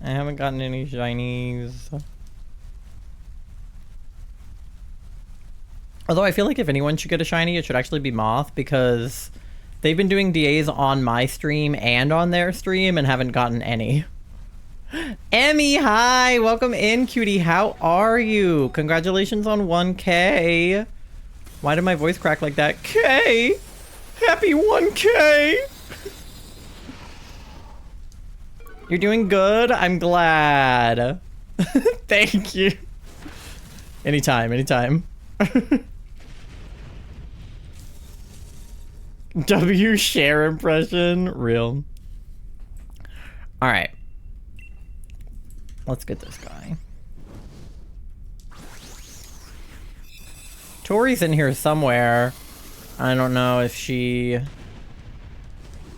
Speaker 1: I haven't gotten any shinies. Although I feel like if anyone should get a shiny, it should actually be Moth, because they've been doing DAs on my stream and on their stream and haven't gotten any. Emmy, hi! Welcome in, cutie. How are you? Congratulations on 1K. Why did my voice crack like that? K! Happy 1K! You're doing good? I'm glad. Thank you. Anytime, anytime. W share impression? Real. Alright. Let's get this guy. Tori's in here somewhere. I don't know if she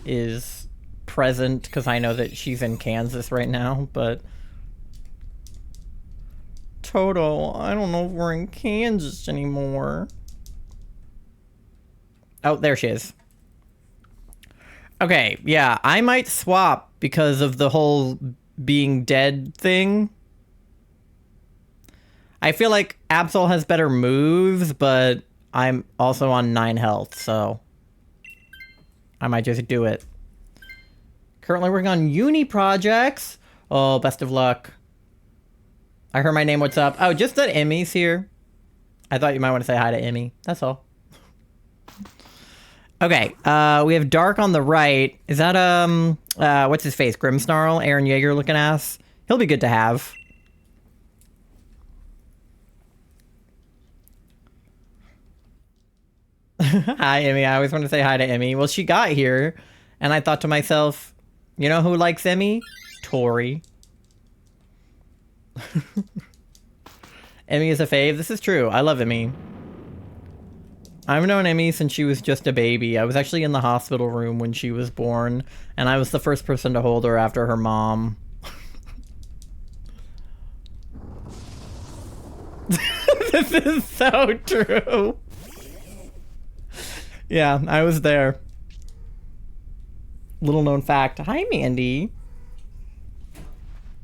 Speaker 1: is present, because I know that she's in Kansas right now, but... Toto, I don't know if we're in Kansas anymore. Oh, there she is. Okay, yeah, I might swap because of the whole being dead thing. I feel like Absol has better moves, but I'm also on 9 health, so I might just do it. Currently working on uni projects. Oh, best of luck. I heard my name, what's up? Oh, just that Emmy's here. I thought you might want to say hi to Emmy. That's all. Okay, we have Dark on the right. Is that, what's his face? Grimmsnarl? Aaron Yeager looking ass? He'll be good to have. Hi, Emmy. I always want to say hi to Emmy. Well, she got here, and I thought to myself, you know who likes Emmy? Tori. Emmy is a fave. This is true. I love Emmy. I've known Emmy since she was just a baby. I was actually in the hospital room when she was born, and I was the first person to hold her after her mom. This is so true. Yeah, I was there. Little known fact. Hi, Mandy.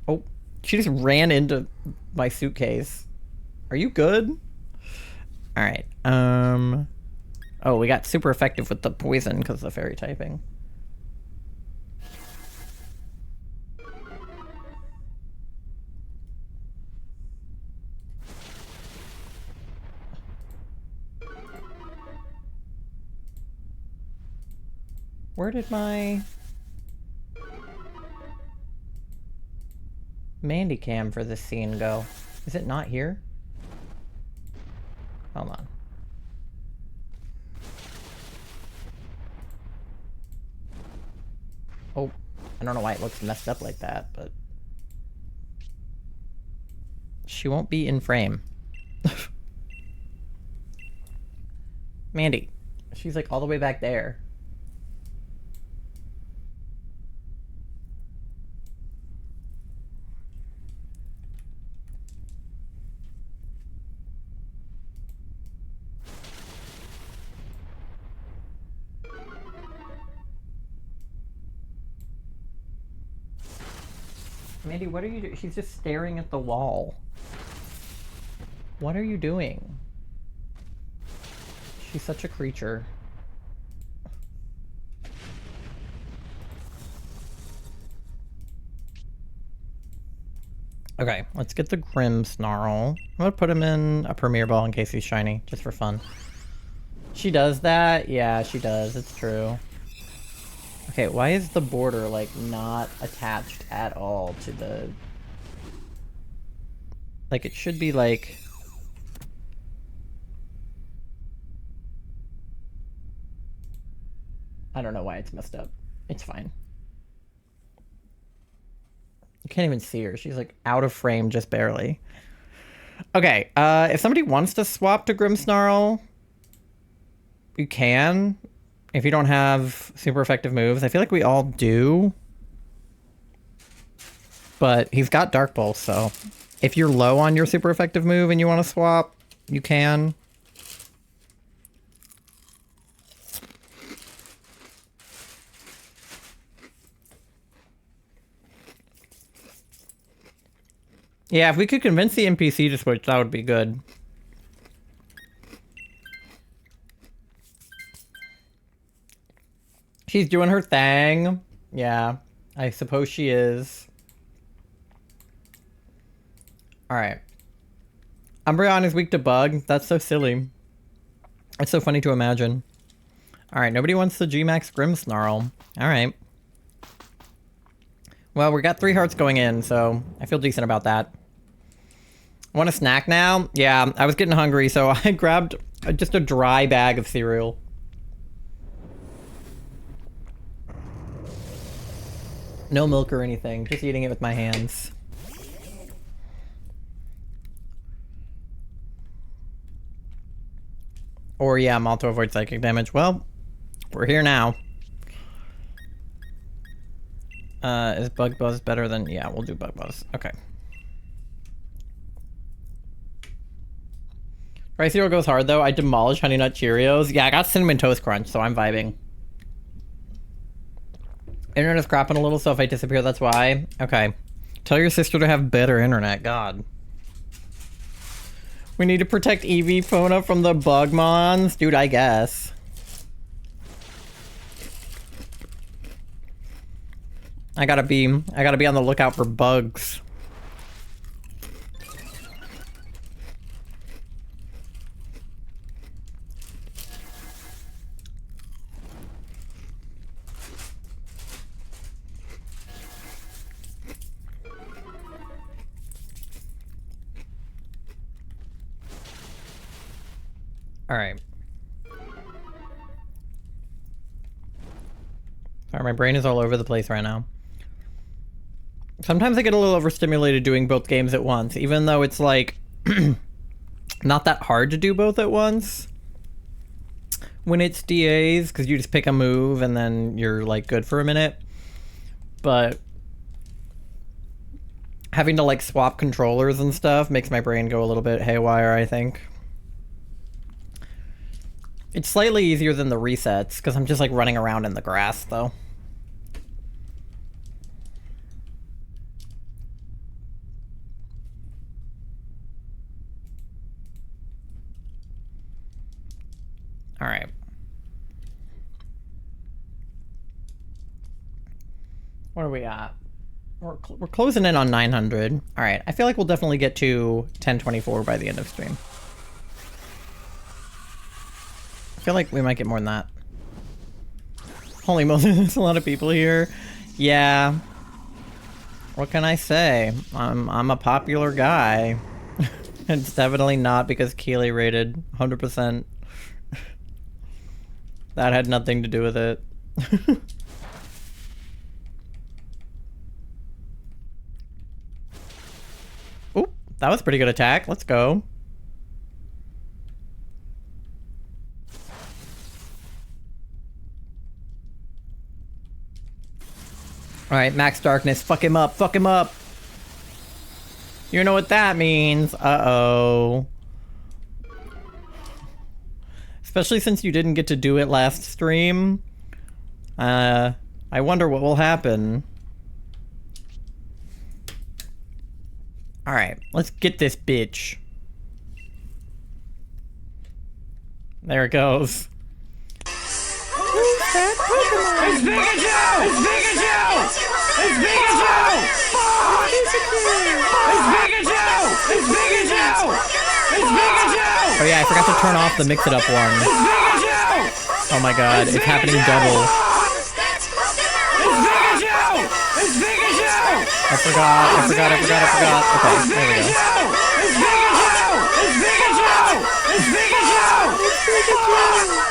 Speaker 1: Oh, she just ran into my suitcase. Are you good? All right. Oh, we got super effective with the poison because of the fairy typing. Where did my Mandy cam for this scene go? Is it not here? Hold on. Oh, I don't know why it looks messed up like that, but she won't be in frame. Mandy, she's like all the way back there. Mandy, what are you doing? She's just staring at the wall. What are you doing? She's such a creature. Okay, let's get the Grim Snarl. I'm gonna put him in a Premier Ball in case he's shiny, just for fun. She does that? Yeah, she does. It's true. Okay, why is the border, like, not attached at all to the... Like, it should be, like... I don't know why it's messed up. It's fine. You can't even see her. She's, like, out of frame just barely. Okay, if somebody wants to swap to Grimmsnarl, you can. If you don't have super effective moves. I feel like we all do. But he's got Dark Pulse, so... If you're low on your super effective move and you want to swap, you can. Yeah, if we could convince the NPC to switch, that would be good. She's doing her thing. Yeah, I suppose she is. Alright. Umbreon is weak to bug. That's so silly. It's so funny to imagine. Alright, nobody wants the G-Max Grimmsnarl. Alright. Well, we got 3 hearts going in, so I feel decent about that. Want a snack now? Yeah, I was getting hungry, so I grabbed just a dry bag of cereal. No milk or anything, just eating it with my hands. Or yeah, Malto avoid psychic damage. Well, we're here now. Is Bug Buzz better than... Yeah, we'll do Bug Buzz. Okay. Rice Cereal goes hard, though. I demolish Honey Nut Cheerios. Yeah, I got Cinnamon Toast Crunch, so I'm vibing. Internet is crapping a little, so if I disappear, that's why. Okay. Tell your sister to have better internet. God. We need to protect Eevee Fona from the Bugmons? Dude, I guess. I gotta be on the lookout for bugs. Alright. Sorry, my brain is all over the place right now. Sometimes I get a little overstimulated doing both games at once, even though it's like not that hard to do both at once when it's DAs, because you just pick a move and then you're like good for a minute. But having to like swap controllers and stuff makes my brain go a little bit haywire, I think. It's slightly easier than the resets, because I'm just like running around in the grass, though. Alright. What are we at? We're closing in on 900. Alright, I feel like we'll definitely get to 1024 by the end of stream. I feel like we might get more than that. Holy moly, there's a lot of people here. Yeah. What can I say? I'm a popular guy. It's definitely not because Keeley rated 100%. That had nothing to do with it. Oop, that was a pretty good attack. Let's go. Alright, Max Darkness. Fuck him up. Fuck him up. You know what that means. Uh-oh. Especially since you didn't get to do it last stream. I wonder what will happen. Alright, let's get this bitch. There it goes. that Pokemon.
Speaker 2: It's Pikachu! It's Pikachu! It's Pikachu! It's Pikachu! It's Pikachu! It's Pikachu!
Speaker 1: Oh yeah, I forgot to turn off the mix-it-up one.
Speaker 2: It's Pikachu!
Speaker 1: Oh my god, it's happening double.
Speaker 2: It's Pikachu! It's Pikachu!
Speaker 1: I forgot. Okay, there we go.
Speaker 2: It's Pikachu! It's Pikachu! It's Pikachu!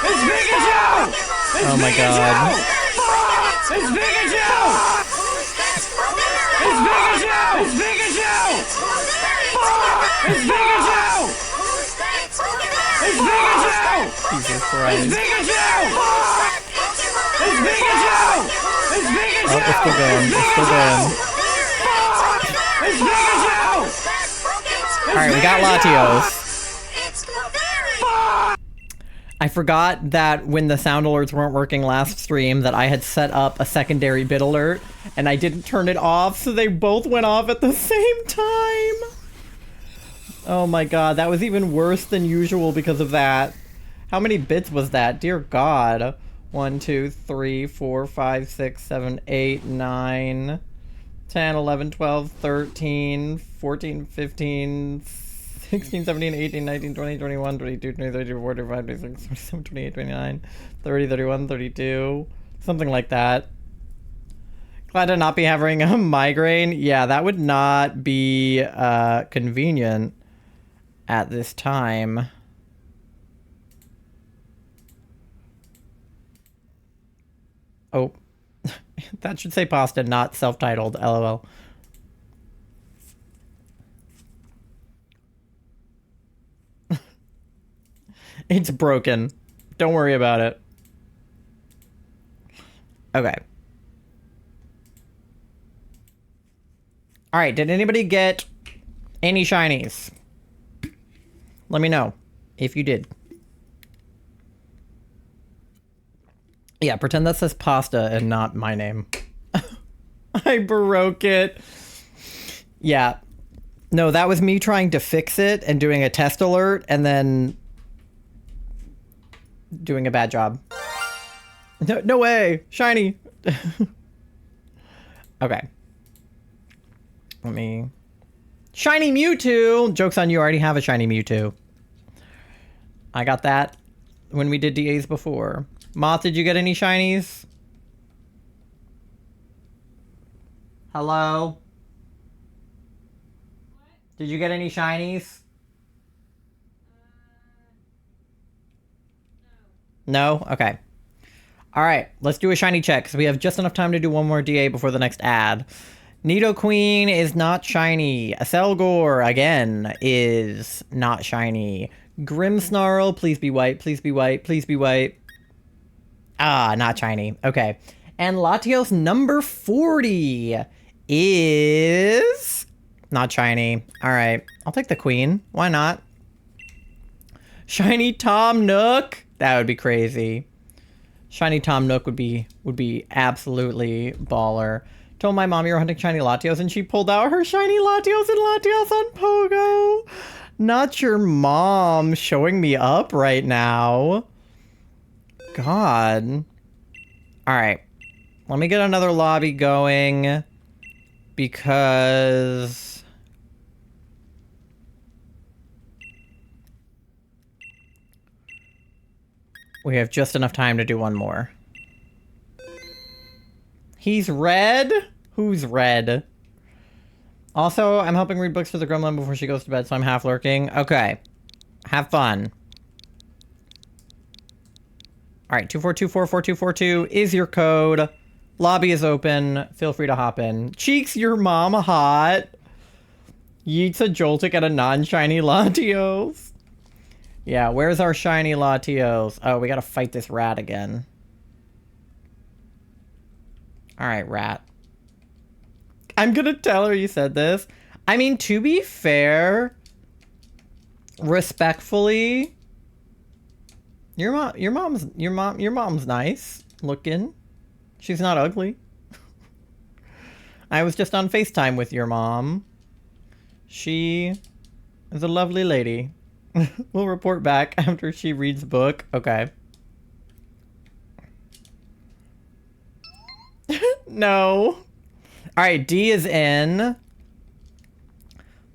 Speaker 2: It's Pikachu!
Speaker 1: Oh my god.
Speaker 2: It's Pikachu! It's Pikachu! It's Pikachu! It's Pikachu! It's Pikachu!
Speaker 1: Jesus
Speaker 2: It's
Speaker 1: Christ.
Speaker 2: Pikachu! It's Pikachu! It's Pikachu!
Speaker 1: Oh, it's still going. It's still going.
Speaker 2: It's Pikachu!
Speaker 1: Alright, we got Latios. I forgot that when the sound alerts weren't working last stream that I had set up a secondary bit alert and I didn't turn it off, so they both went off at the same time. Oh my god, that was even worse than usual because of that. How many bits was that? Dear god. 1, 2, 3, 4, 5, 6, 7, 8, 9, 10, 11, 12, 13, 14, 15, 16, 17, 18, 19, 20, 21, 22, 23, 24, 25, 26, 27, 28, 29, 30, 31, 32, something like that. Glad to not be having a migraine. Yeah, that would not be convenient at this time. Oh, that should say pasta, not self-titled, LOL. It's broken. Don't worry about it. Okay. Alright, did anybody get any shinies? Let me know if you did. Yeah, pretend that says pasta and not my name. I broke it. Yeah. No, that was me trying to fix it and doing a test alert and then doing a bad job. No way! Shiny! Okay. Let me... Shiny Mewtwo! Joke's on you, I already have a shiny Mewtwo. I got that when we did DAs before. Moth, did you get any shinies? Hello? What? Did you get any shinies? No? Okay. Alright, let's do a shiny check, because we have just enough time to do one more DA before the next ad. Nidoqueen is not shiny. Aselgor, again, is not shiny. Grimmsnarl, please be white, please be white, please be white. Ah, not shiny. Okay. And Latios number 40 is not shiny. Alright, I'll take the queen. Why not? Shiny Tom Nook? That would be crazy. Shiny Tom Nook would be absolutely baller. Told my mom you were hunting shiny Latios and she pulled out her shiny Latios and Latios on Pogo. Not your mom showing me up right now. God. Alright. Let me get another lobby going. Because... we have just enough time to do one more. He's red? Who's red? Also, I'm helping read books for the gremlin before she goes to bed, so I'm half lurking. Okay. Have fun. Alright, 24244242 is your code. Lobby is open. Feel free to hop in. Cheeks, your mom hot. Yeets a Joltik at a non-shiny Latios. Yeah, where's our shiny Latios? Oh, we gotta fight this rat again. Alright, rat. I'm gonna tell her you said this. I mean, to be fair, respectfully, your mom's nice looking. She's not ugly. I was just on FaceTime with your mom. She is a lovely lady. We'll report back after she reads the book. Okay. No. All right, D is in.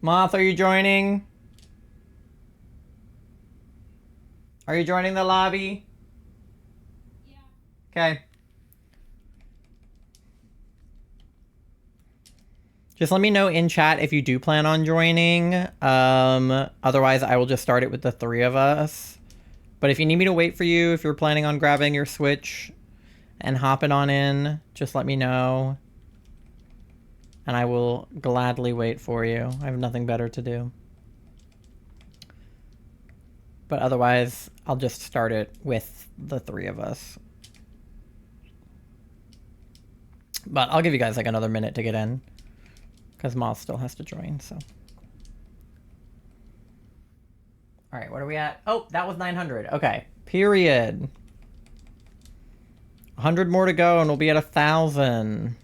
Speaker 1: Moth, are you joining? Are you joining the lobby? Yeah. Okay. Just let me know in chat if you do plan on joining. Otherwise, I will just start it with the 3 of us. But if you need me to wait for you, if you're planning on grabbing your Switch and hopping on in, just let me know. And I will gladly wait for you. I have nothing better to do. But otherwise, I'll just start it with the 3 of us. But I'll give you guys like another minute to get in. Because Moth still has to join, so. Alright, what are we at? Oh, that was 900. Okay. Period. 100 more to go and we'll be at 1,000.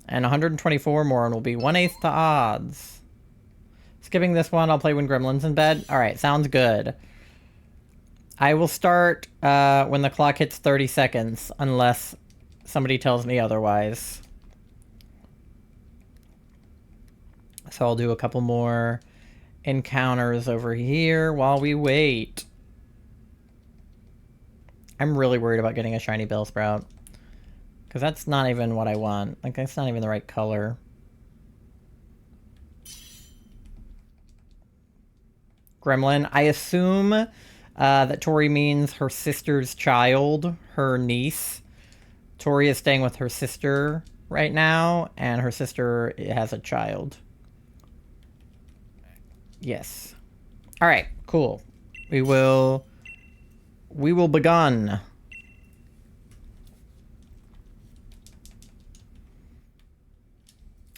Speaker 1: And 124 more and we'll be 1/8 the odds. Skipping this one, I'll play when Gremlin's in bed. Alright, sounds good. I will start when the clock hits 30 seconds, unless somebody tells me otherwise. So I'll do a couple more encounters over here while we wait. I'm really worried about getting a shiny Bellsprout. Because that's not even what I want. Like, that's not even the right color. Gremlin. I assume that Tori means her sister's child, her niece. Tori is staying with her sister right now, and her sister has a child. Yes. All right, cool. We will begun.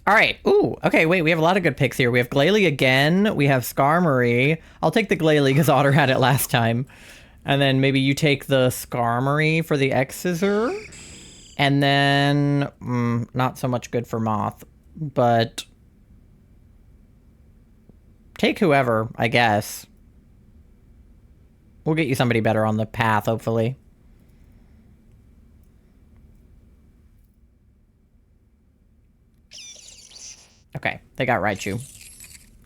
Speaker 1: All right. Ooh, okay, wait, we have a lot of good picks here. We have Glalie again. We have Skarmory. I'll take the Glalie because Otter had it last time. And then maybe you take the Skarmory for the X-Scissor. And then, not so much good for Moth, but take whoever, I guess. We'll get you somebody better on the path, hopefully. Okay, they got Raichu.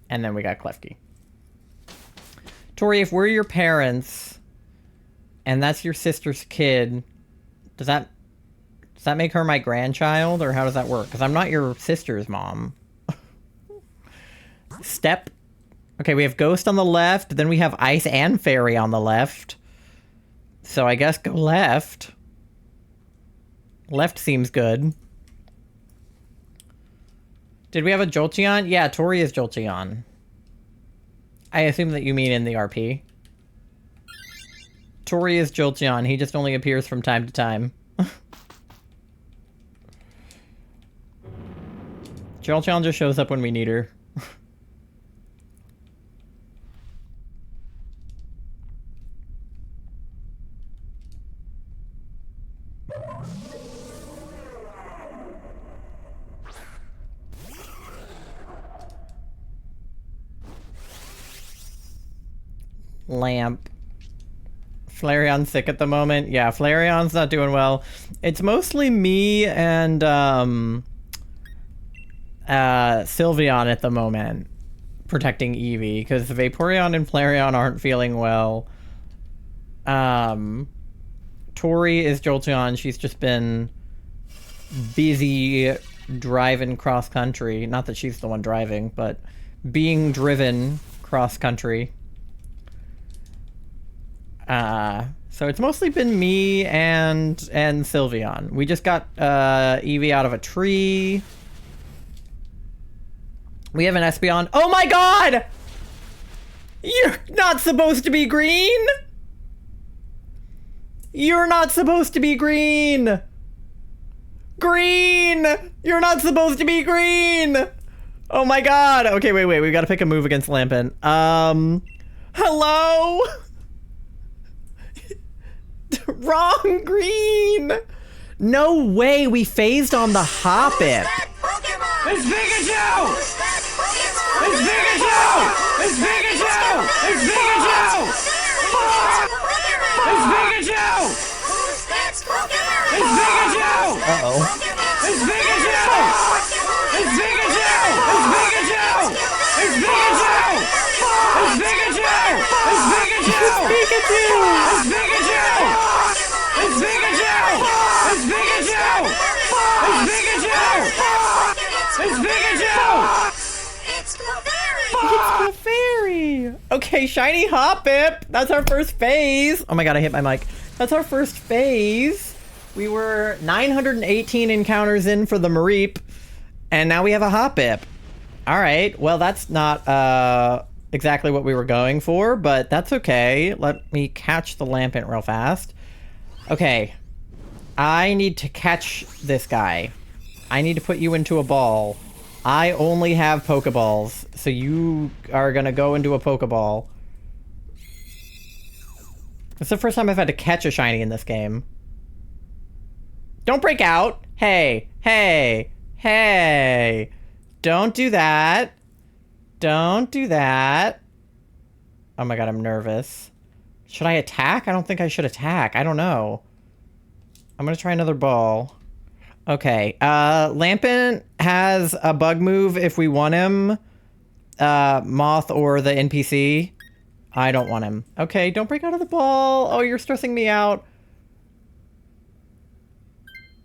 Speaker 1: And then we got Klefki. Tori, if we're your parents, and that's your sister's kid, does that make her my grandchild, or how does that work? Because I'm not your sister's mom. Step. Okay, we have Ghost on the left, then we have Ice and Fairy on the left. So I guess go left. Left seems good. Did we have a Jolteon? Yeah, Tori is Jolteon. I assume that you mean in the RP. Tori is Jolteon. He just only appears from time to time. Jolteon just shows up when we need her. Lamp. Flareon's sick at the moment. Yeah, Flareon's not doing well. It's mostly me and Sylveon at the moment protecting Eevee, because Vaporeon and Flareon aren't feeling well. Tori is Jolteon. She's just been busy driving cross country. Not that she's the one driving, but being driven cross country. So it's mostly been me and Sylveon. We just got Eevee out of a tree. We have an Espeon. Oh my god! You're not supposed to be green! You're not supposed to be green! Green! You're not supposed to be green! Oh my god! Okay, wait, we gotta pick a move against Lampent. Hello? Wrong green! No way, we phased on the Hoppip.
Speaker 2: It's Pikachu! It's Pikachu! It's Pikachu! It's Pikachu! It's Pikachu! It's Pikachu!
Speaker 1: Uh-oh.
Speaker 2: Pikachu!
Speaker 1: Pikachu!
Speaker 2: It's Pikachu! It's Pikachu! It's Pikachu! It's Pikachu! It's Pikachu!
Speaker 3: It's Clefairy!
Speaker 1: It's Clefairy! Okay, shiny Hoppip! That's our first phase! Oh my god, I hit my mic. That's our first phase. We were 918 encounters in for the Mareep, and now we have a Hoppip. Alright, well that's not exactly what we were going for, but that's okay. Let me catch the Lampent real fast. Okay. I need to catch this guy. I need to put you into a ball. I only have Pokeballs, so you are gonna go into a Pokeball. It's the first time I've had to catch a shiny in this game. Don't break out! Hey! Hey! Hey! Don't do that! Don't do that! Oh my god, I'm nervous. Should I attack? I don't think I should attack. I don't know. I'm gonna try another ball. Okay, Lampent has a bug move if we want him. Moth or the NPC. I don't want him. Okay, don't break out of the ball. Oh, you're stressing me out.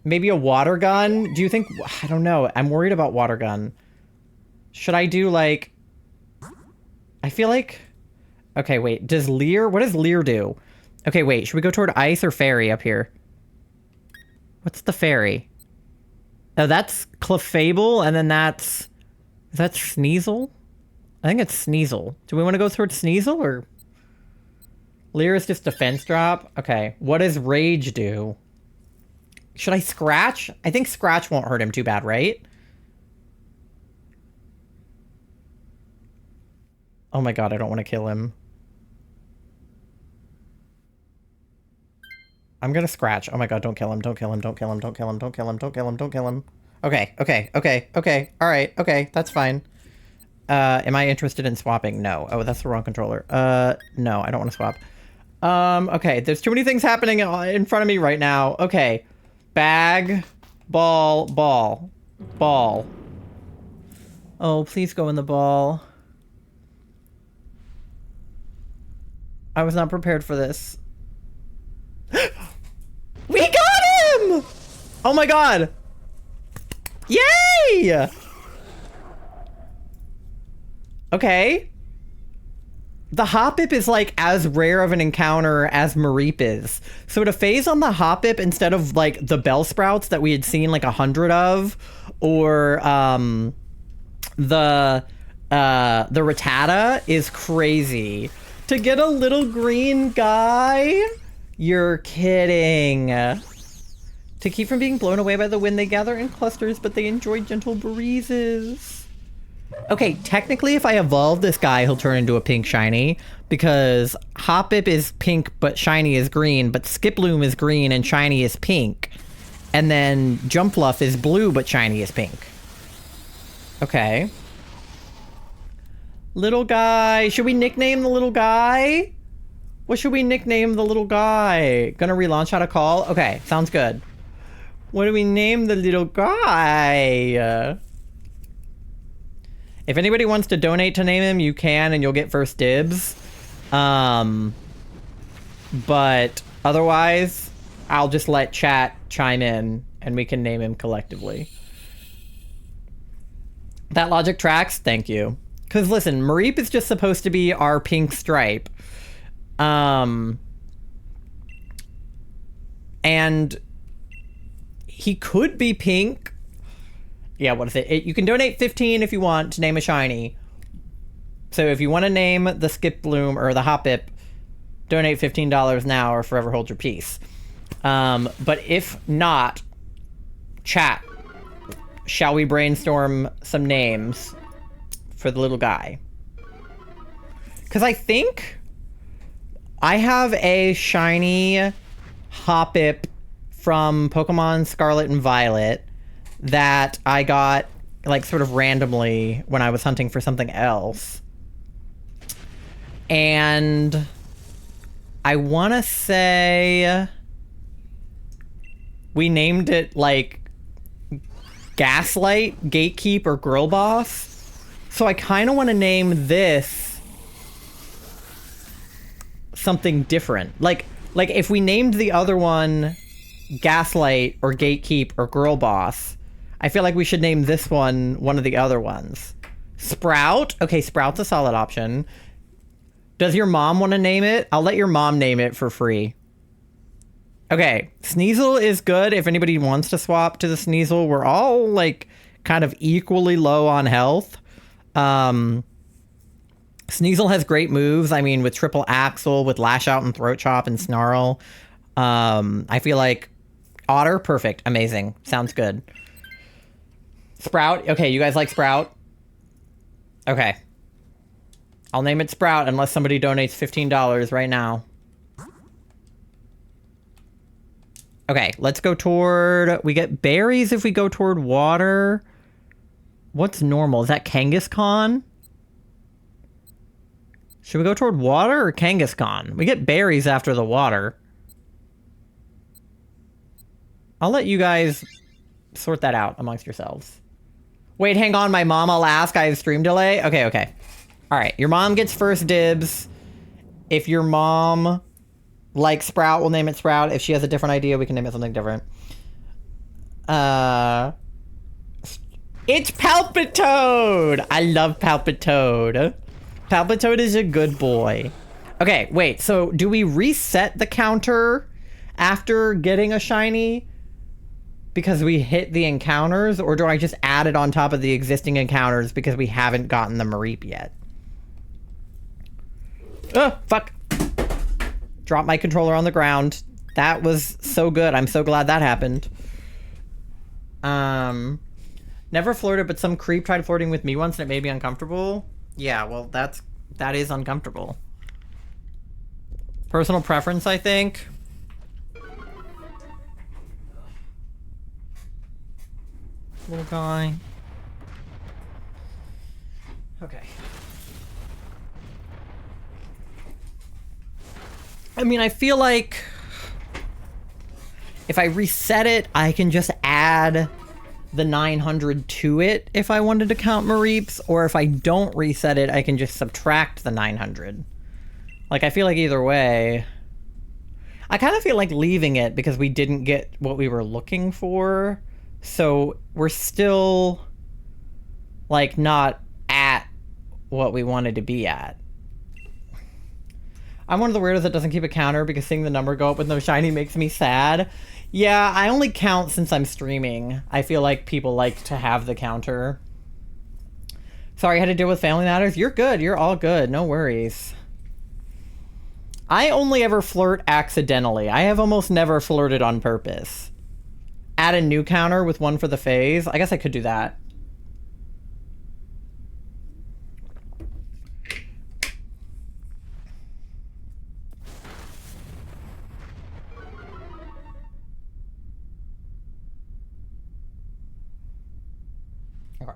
Speaker 1: Maybe a water gun? Do you think... I don't know. I'm worried about water gun. Should I do, like... I feel like... Okay, wait. Does Leer... What does Leer do? Okay, wait. Should we go toward ice or fairy up here? What's the fairy? Oh, that's Clefable, and then that's... Is that Sneasel? I think it's Sneasel. Do we want to go towards Sneasel, or... Leer is just defense drop? Okay. What does Rage do? Should I Scratch? I think Scratch won't hurt him too bad, right? Oh my god, I don't want to kill him. I'm gonna Scratch. Oh my god, don't kill him, don't kill him, don't kill him, don't kill him, don't kill him, don't kill him, don't kill him. Okay, okay, okay, okay. Alright, okay, that's fine. Am I interested in swapping? No. Oh, that's the wrong controller. No, I don't want to swap. Okay, there's too many things happening in front of me right now. Okay. Bag, ball, ball, ball. Oh, please go in the ball. I was not prepared for this. We got him! Oh my god! Yay! Okay. The Hoppip is like as rare of an encounter as Mareep is. So to phase on the Hoppip instead of like the Bellsprouts that we had seen like 100 of, or the Rattata is crazy. To get a little green guy? You're kidding. To keep from being blown away by the wind, they gather in clusters, but they enjoy gentle breezes. Okay, technically if I evolve this guy, he'll turn into a pink shiny, because Hoppip is pink but shiny is green, but Skiploom is green and shiny is pink. And then Jumpluff is blue but shiny is pink. Okay. Little guy. Should we nickname the little guy? What should we nickname the little guy? Gonna relaunch How to Call? Okay, sounds good. What do we name the little guy? If anybody wants to donate to name him, you can, and you'll get first dibs. But otherwise, I'll just let chat chime in, and we can name him collectively. That logic tracks? Thank you. Because listen, Mareep is just supposed to be our pink stripe. And he could be pink. Yeah, what is it? You can donate 15 if you want to name a shiny. So if you want to name the Skiploom or the Hoppip, donate $15 now or forever hold your peace. But if not, chat, shall we brainstorm some names for the little guy? Because I think I have a shiny Hoppip from Pokemon Scarlet and Violet that I got like sort of randomly when I was hunting for something else. And I want to say we named it like Gaslight, Gatekeep, or Girl Boss. So I kind of want to name this something different. Like if we named the other one Gaslight or Gatekeep or Girl Boss, I feel like we should name this one of the other ones. Sprout? Okay, Sprout's a solid option. Does your mom want to name it? I'll let your mom name it for free. Okay, Sneasel is good if anybody wants to swap to the Sneasel. We're all, like, kind of equally low on health. Sneasel has great moves. I mean, with Triple Axle, with Lash Out and Throat Chop and Snarl. I feel like Otter, perfect, amazing. Sounds good. Sprout, okay, you guys like Sprout? Okay. I'll name it Sprout unless somebody donates $15 right now. Okay, let's go toward... We get berries if we go toward water. What's normal? Is that Kangaskhan? Should we go toward water or Kangaskhan? We get berries after the water. I'll let you guys sort that out amongst yourselves. Wait, hang on. My mom, I'll ask. I have stream delay. Okay, okay. All right. Your mom gets first dibs. If your mom likes Sprout, we'll name it Sprout. If she has a different idea, we can name it something different. It's Palpitoad. I love Palpitoad. Palpitoad is a good boy. Okay, wait. So do we reset the counter after getting a shiny? Because we hit the encounters, or do I just add it on top of the existing encounters because we haven't gotten the Mareep yet? Oh, fuck. Drop my controller on the ground. That was so good. I'm so glad that happened. Never flirted, but some creep tried flirting with me once and it made me uncomfortable. Yeah, well, that is uncomfortable. Personal preference, I think. Little guy. Okay. I mean, I feel like if I reset it, I can just add the 900 to it if I wanted to count Mareeps, or if I don't reset it, I can just subtract the 900. Like, I feel like either way. I kind of feel like leaving it because we didn't get what we were looking for. So we're still, like, not at what we wanted to be at. I'm one of the weirdos that doesn't keep a counter because seeing the number go up with no shiny makes me sad. Yeah, I only count since I'm streaming. I feel like people like to have the counter. Sorry, I had to deal with family matters. You're good. You're all good. No worries. I only ever flirt accidentally. I have almost never flirted on purpose. Add a new counter with one for the phase. I guess I could do that. Okay.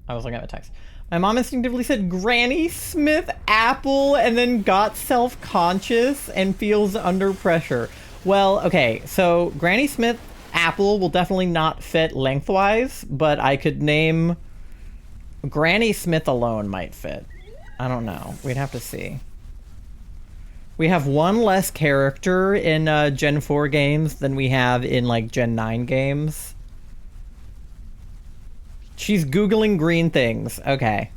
Speaker 1: I was looking at the text. My mom instinctively said Granny Smith apple and then got self-conscious and feels under pressure. Well, okay, so Granny Smith apple will definitely not fit lengthwise, but I could name Granny Smith alone might fit. I don't know. We'd have to see. We have one less character in Gen 4 games than we have in like Gen 9 games. She's Googling green things. Okay.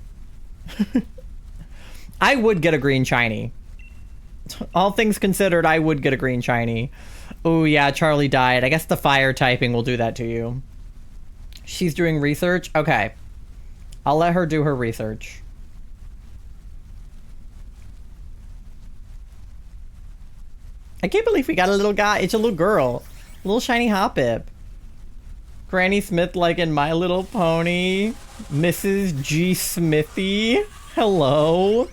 Speaker 1: I would get a green shiny. All things considered, I would get a green shiny. Oh yeah, Charlie died. I guess the fire typing will do that to you. She's doing research? Okay. I'll let her do her research. I can't believe we got a little guy. It's a little girl. A little shiny Hoppip. Granny Smith like in My Little Pony. Mrs. G. Smithy. Hello.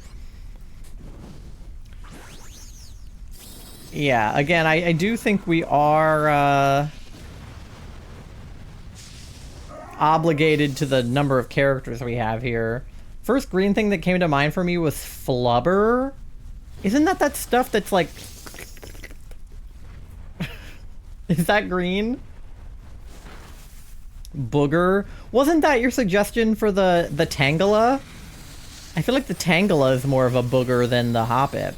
Speaker 1: Yeah, again, I do think we are obligated to the number of characters we have here. First green thing that came to mind for me was Flubber. Isn't that stuff that's like... Is that green? Booger. Wasn't that your suggestion for the Tangela? I feel like the Tangela is more of a booger than the Hoppip.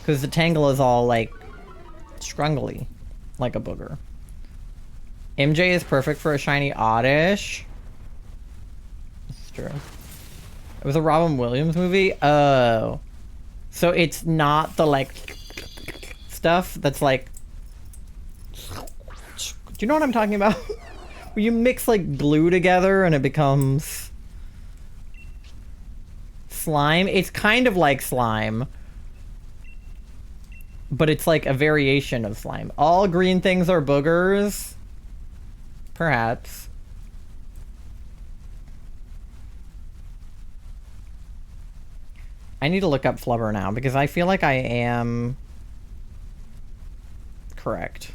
Speaker 1: Because the tangle is all, like, scrungly. Like a booger. MJ is perfect for a shiny oddish. This is true. It was a Robin Williams movie? Oh. So it's not the, like, stuff that's, like... Do you know what I'm talking about? Where you mix, like, glue together and it becomes... slime? It's kind of like slime. But it's like a variation of slime. All green things are boogers. Perhaps. I need to look up flubber now because I feel like I am correct.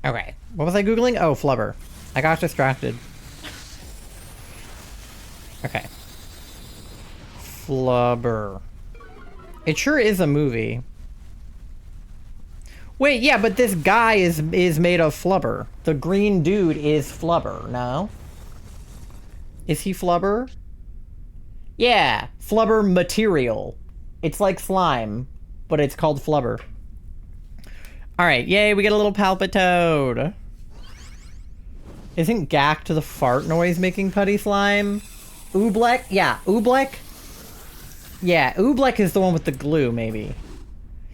Speaker 1: Okay, what was I Googling? Oh, flubber. I got distracted. Okay. Flubber. It sure is a movie. Wait, yeah, but this guy is made of flubber. The green dude is flubber, no? Is he flubber? Yeah, flubber material. It's like slime, but it's called flubber. Alright, yay, we get a little Palpitoad. Isn't Gak to the fart noise making putty slime? Oobleck? Yeah, Oobleck? Yeah, Oobleck is the one with the glue, maybe.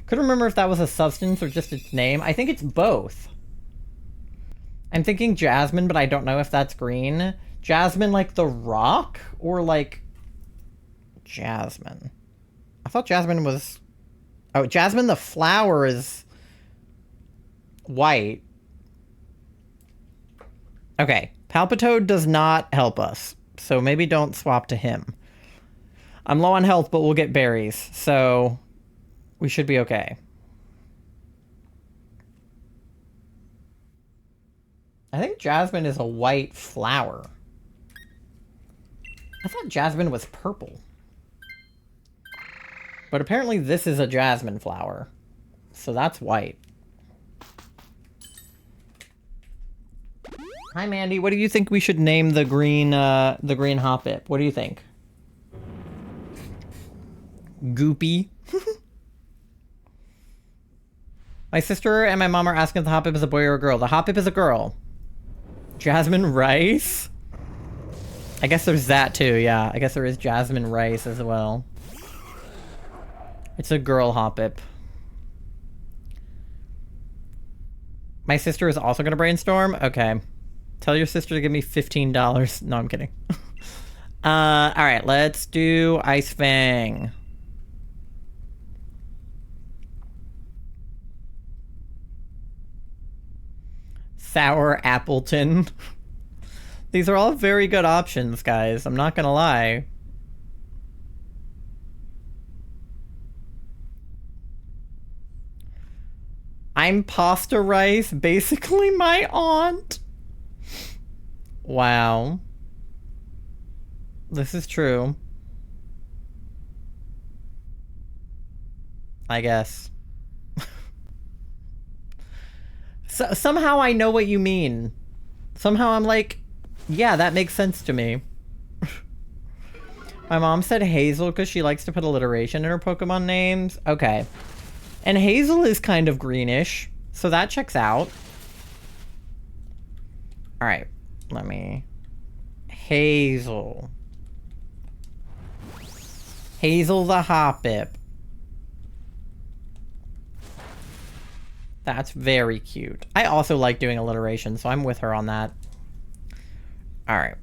Speaker 1: Couldn't remember if that was a substance or just its name. I think it's both. I'm thinking Jasmine, but I don't know if that's green. Jasmine like the rock? Or like... Jasmine. I thought Jasmine was... Oh, Jasmine the flower is... white. Okay, Palpitoad does not help us, so maybe don't swap to him. I'm low on health, but we'll get berries, so we should be okay. I think Jasmine is a white flower. I thought Jasmine was purple. But apparently this is a jasmine flower, so that's white. Hi, Mandy. What do you think we should name the green Hoppip? What do you think? Goopy. My sister and my mom are asking if the Hoppip is a boy or a girl. The Hoppip is a girl. Jasmine Rice? I guess there's that too, yeah. I guess there is Jasmine Rice as well. It's a girl Hoppip. My sister is also going to brainstorm? Okay. Tell your sister to give me $15. No, I'm kidding. Alright, let's do Ice Fang. Sour Appleton. These are all very good options, guys. I'm not gonna lie. I'm pasta rice, basically my aunt. Wow. This is true. I guess. So, somehow I know what you mean. Somehow I'm like, yeah, that makes sense to me. My mom said Hazel because she likes to put alliteration in her Pokemon names. Okay. And Hazel is kind of greenish, so that checks out. Alright, let me... Hazel. Hazel the Hoppip. That's very cute. I also like doing alliteration, so I'm with her on that. Alright.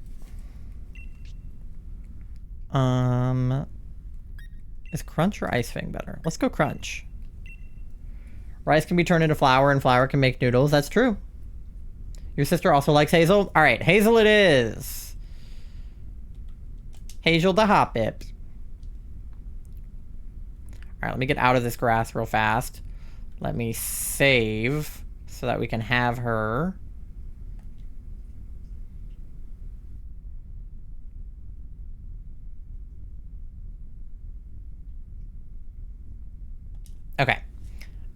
Speaker 1: Is Crunch or Ice Fang better? Let's go Crunch. Rice can be turned into flour, and flour can make noodles. That's true. Your sister also likes Hazel? Alright, Hazel it is. Hazel the Hoppip. Alright, let me get out of this grass real fast. Let me save so that we can have her.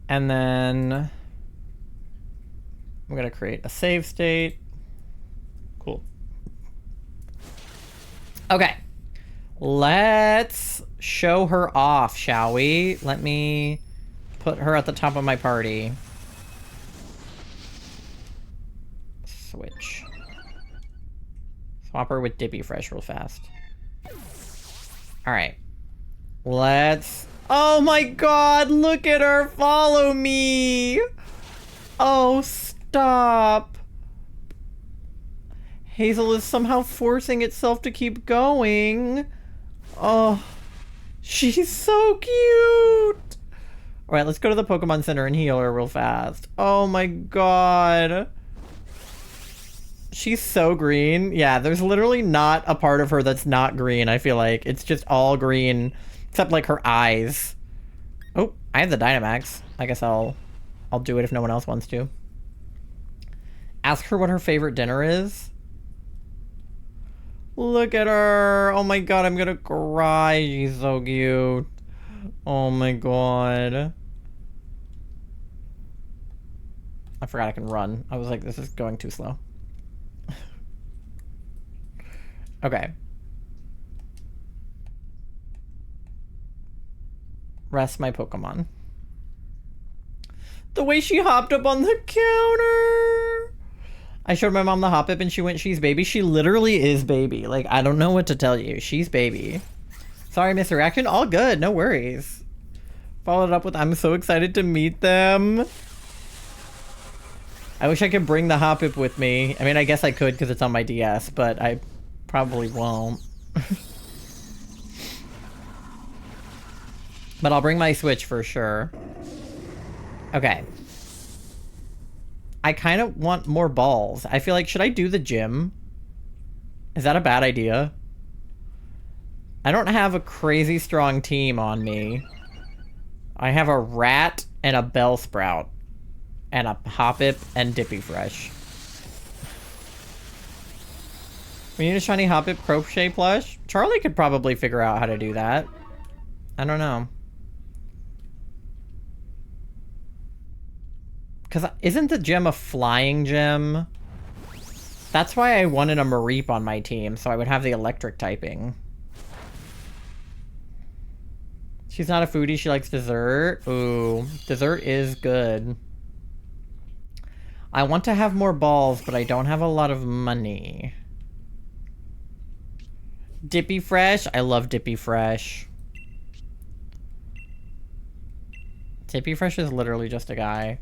Speaker 1: And then I'm gonna create a save state. Cool. Okay. Let's show her off, shall we? Let me put her at the top of my party. Switch. Swap her with Dippy Fresh real fast. Alright. Let's... Oh my god, look at her! Follow me! Oh, stop. Hazel is somehow forcing itself to keep going. Oh, she's so cute. All right, let's go to the Pokemon Center and heal her real fast. Oh my god. She's so green. Yeah, there's literally not a part of her that's not green, I feel like. It's just all green, except like her eyes. Oh, I have the Dynamax. I guess I'll do it if no one else wants to. Ask her what her favorite dinner is. Look at her. Oh my god, I'm gonna cry. She's so cute. Oh my god. I forgot I can run. I was like, this is going too slow. Okay. Rest my Pokemon. The way she hopped up on the counter. I showed my mom the Hoppip and she went, she's baby. She literally is baby. Like, I don't know what to tell you. She's baby. Sorry, misdirection. All good. No worries. Followed up with, I'm so excited to meet them. I wish I could bring the Hoppip with me. I mean, I guess I could because it's on my DS, but I probably won't. But I'll bring my Switch for sure. Okay. I kind of want more balls. I feel like, should I do the gym? Is that a bad idea? I don't have a crazy strong team on me. I have a Rat and a Bellsprout. And a Hoppip and Dippy Fresh. We need a shiny Hoppip crochet plush? Charlie could probably figure out how to do that. I don't know. Because isn't the gym a flying gym? That's why I wanted a Mareep on my team, so I would have the electric typing. She's not a foodie, she likes dessert. Ooh, dessert is good. I want to have more balls, but I don't have a lot of money. Dippy Fresh? I love Dippy Fresh. Dippy Fresh is literally just a guy.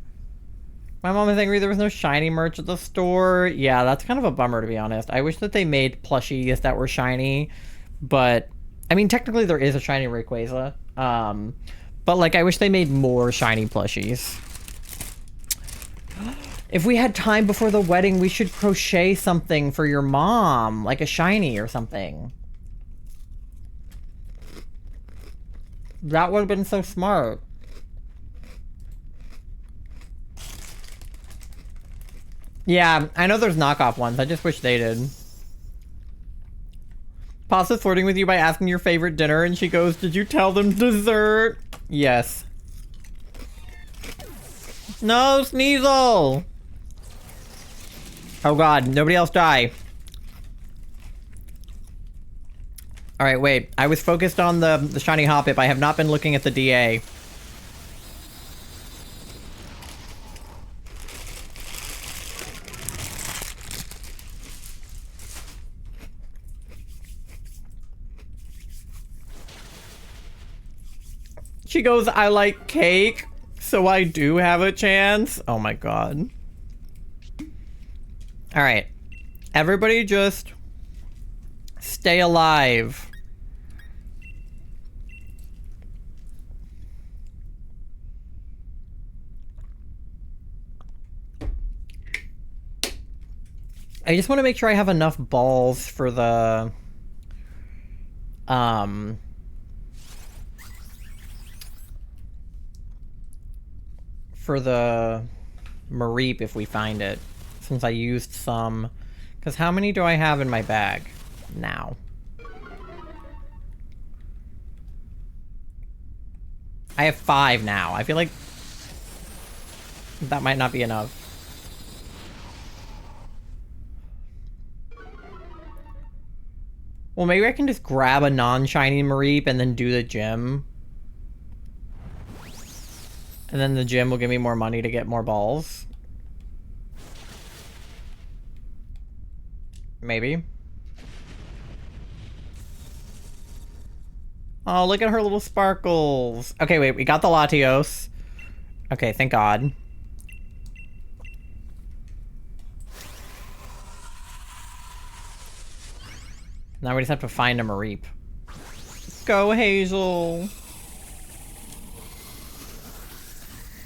Speaker 1: My mom is angry there was no shiny merch at the store. Yeah, that's kind of a bummer, to be honest. I wish that they made plushies that were shiny, but... I mean, technically there is a shiny Rayquaza. But, like, I wish they made more shiny plushies. If we had time before the wedding, we should crochet something for your mom. Like a shiny or something. That would have been so smart. Yeah, I know there's knockoff ones. I just wish they did. Pasta's flirting with you by asking your favorite dinner, and she goes, did you tell them dessert? Yes. No, Sneasel! Oh god, nobody else die. Alright, wait. I was focused on the shiny Hoppip. I have not been looking at the DA. She goes, I like cake, so I do have a chance. Oh my god. Alright. Everybody just stay alive. I just want to make sure I have enough balls for the Mareep if we find it, since I used some. Because how many do I have in my bag now? I have 5 now. I feel like That might not be enough. Well, maybe I can just grab a non-shiny Mareep and then do the gym. And then the gym will give me more money to get more balls. Maybe. Oh, look at her little sparkles. Okay, wait, we got the Latios. Okay, thank God. Now we just have to find a Mareep. Go, Hazel.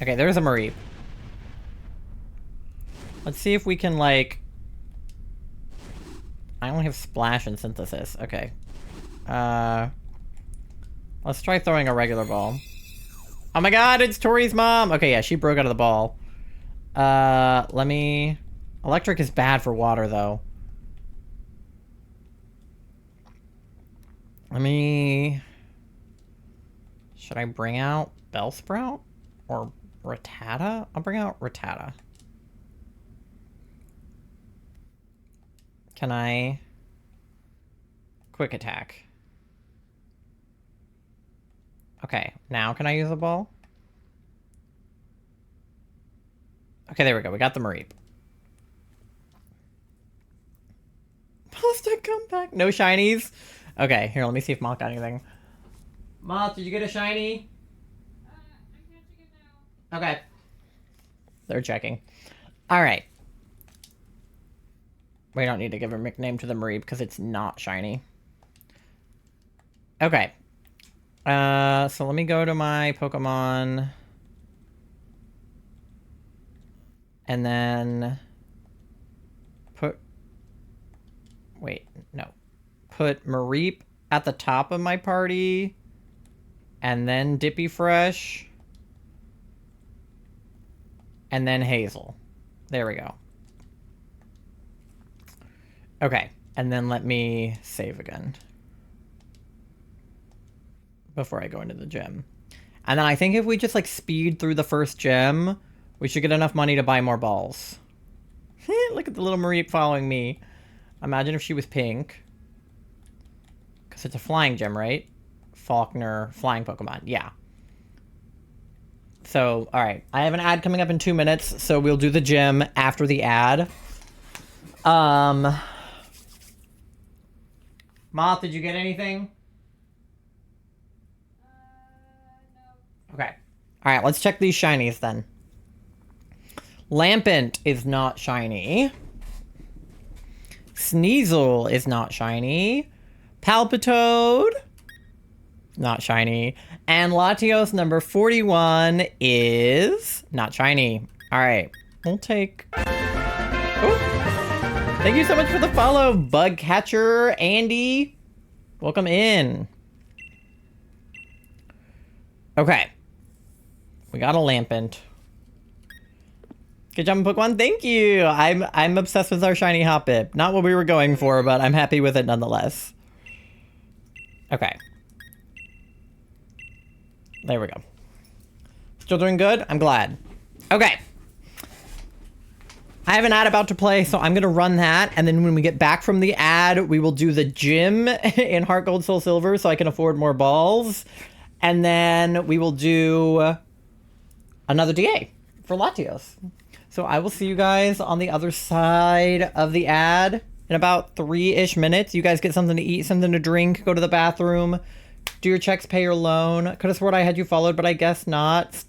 Speaker 1: Okay, there's a Mareep. Let's see if we can, like... I only have Splash and Synthesis. Okay. Let's try throwing a regular ball. Oh my god, it's Tori's mom! Okay, yeah, she broke out of the ball. Let me... Electric is bad for water, though. Let me... Should I bring out Bellsprout? Or Rattata? I'll bring out Rattata. Can I... Quick attack. Okay, now can I use the ball? Okay, there we go. We got the Mareep. Pasta comeback. No shinies? Okay, here, let me see if Moth got anything. Moth, did you get a shiny?
Speaker 4: I'm catching it now.
Speaker 1: Okay. They're checking. Alright. We don't need to give a nickname to the Mareep because it's not shiny. Okay. So let me go to my Pokemon. And then... Put... Wait, no. Put Mareep at the top of my party. And then Dippy Fresh. And then Hazel. There we go. Okay, and then let me save again. Before I go into the gym. And then I think if we just, like, speed through the first gym, we should get enough money to buy more balls. Look at the little Mareep following me. Imagine if she was pink. Because it's a flying gym, right? Faulkner, flying Pokemon. Yeah. So, alright. I have an ad coming up in 2 minutes, so we'll do the gym after the ad. Moth, did you get anything?
Speaker 4: No.
Speaker 1: Okay. Alright, let's check these shinies then. Lampent is not shiny. Sneasel is not shiny. Palpitoad, not shiny. And Latios number 41 is not shiny. Alright, we'll take... Oh. Thank you so much for the follow, Bugcatcher Andy. Welcome in. Okay. We got a Lampent. Good job, Pokemon. Thank you. I'm obsessed with our shiny Hoppip. Not what we were going for, but I'm happy with it nonetheless. Okay. There we go. Still doing good? I'm glad. Okay. I have an ad about to play, so I'm going to run that. And then when we get back from the ad, we will do the gym in Heart Gold Soul Silver so I can afford more balls. And then we will do another DA for Latios. So I will see you guys on the other side of the ad in about 3-ish minutes. You guys get something to eat, something to drink, go to the bathroom, do your checks, pay your loan. Could have sworn I had you followed, but I guess not.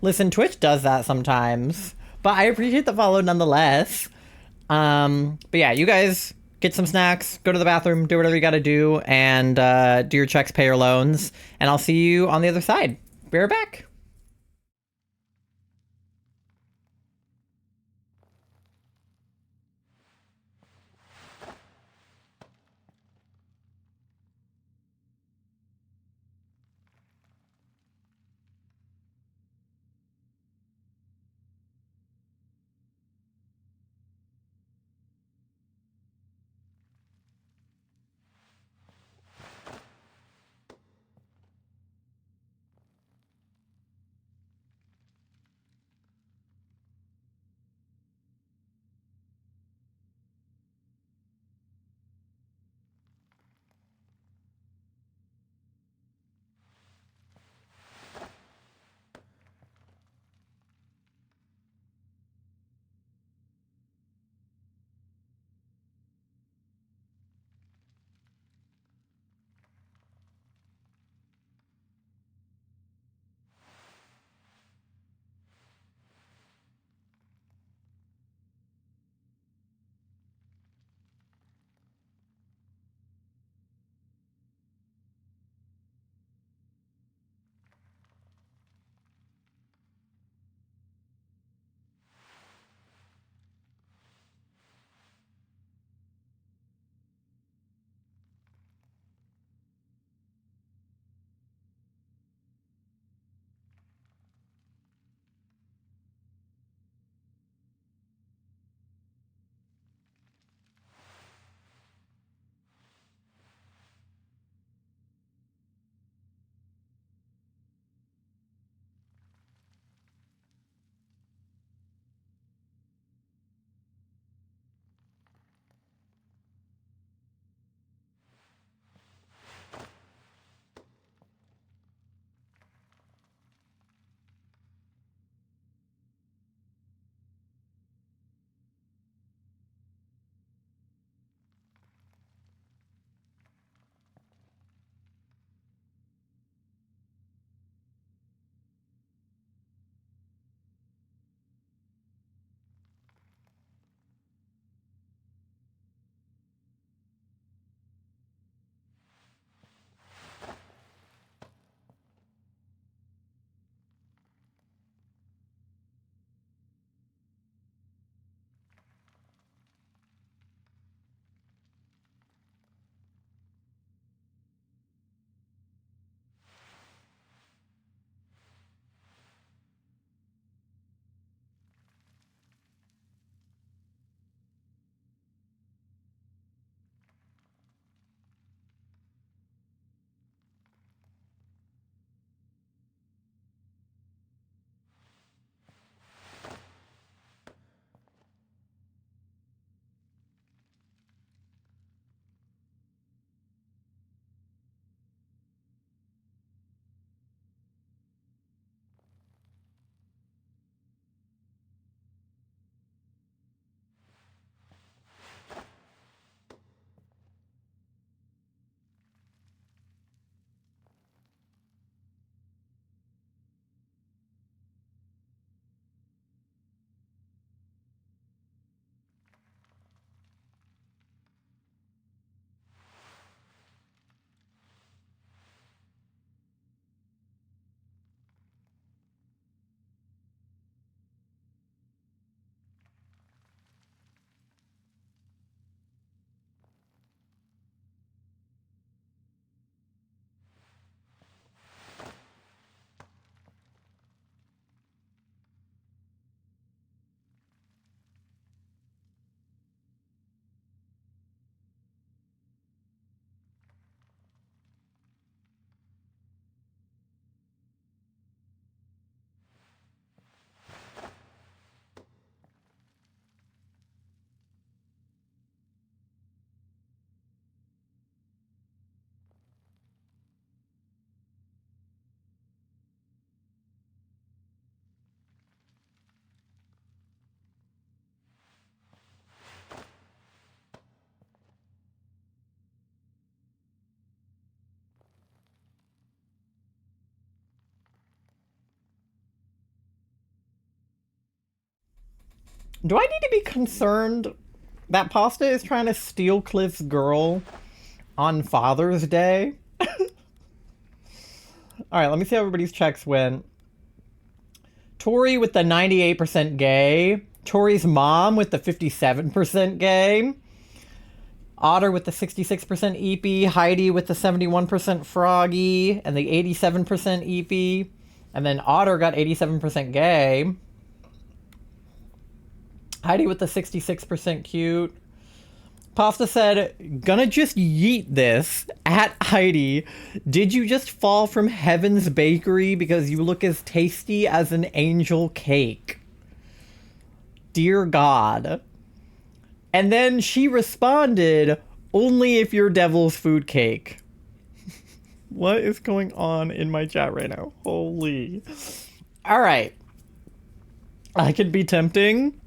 Speaker 1: Listen, Twitch does that sometimes. But I appreciate the follow nonetheless. But yeah, you guys get some snacks, go to the bathroom, do whatever you gotta do, and do your checks, pay your loans. And I'll see you on the other side. Be right back. Do I need to be concerned that Pasta is trying to steal Cliff's girl on Father's Day? Alright, let me see how everybody's checks went. Tori with the 98% gay. Tori's mom with the 57% gay. Otter with the 66% EP. Heidi with the 71% froggy. And the 87% EP. And then Otter got 87% gay. Heidi with the 66% cute. Pasta said, gonna just yeet this at Heidi. Did you just fall from Heaven's Bakery because you look as tasty as an angel cake? Dear God. And then she responded, only if you're Devil's Food Cake. What is going on in my chat right now? Holy. Alright. I could be tempting.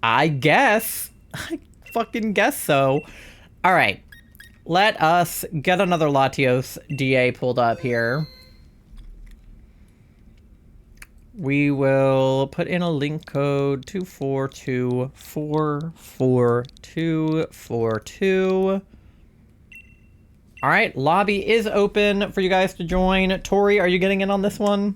Speaker 1: I guess. I fucking guess so. Alright. Let us get another Latios DA pulled up here. We will put in a link code 242444242. Alright, lobby is open for you guys to join. Tori, are you getting in on this one?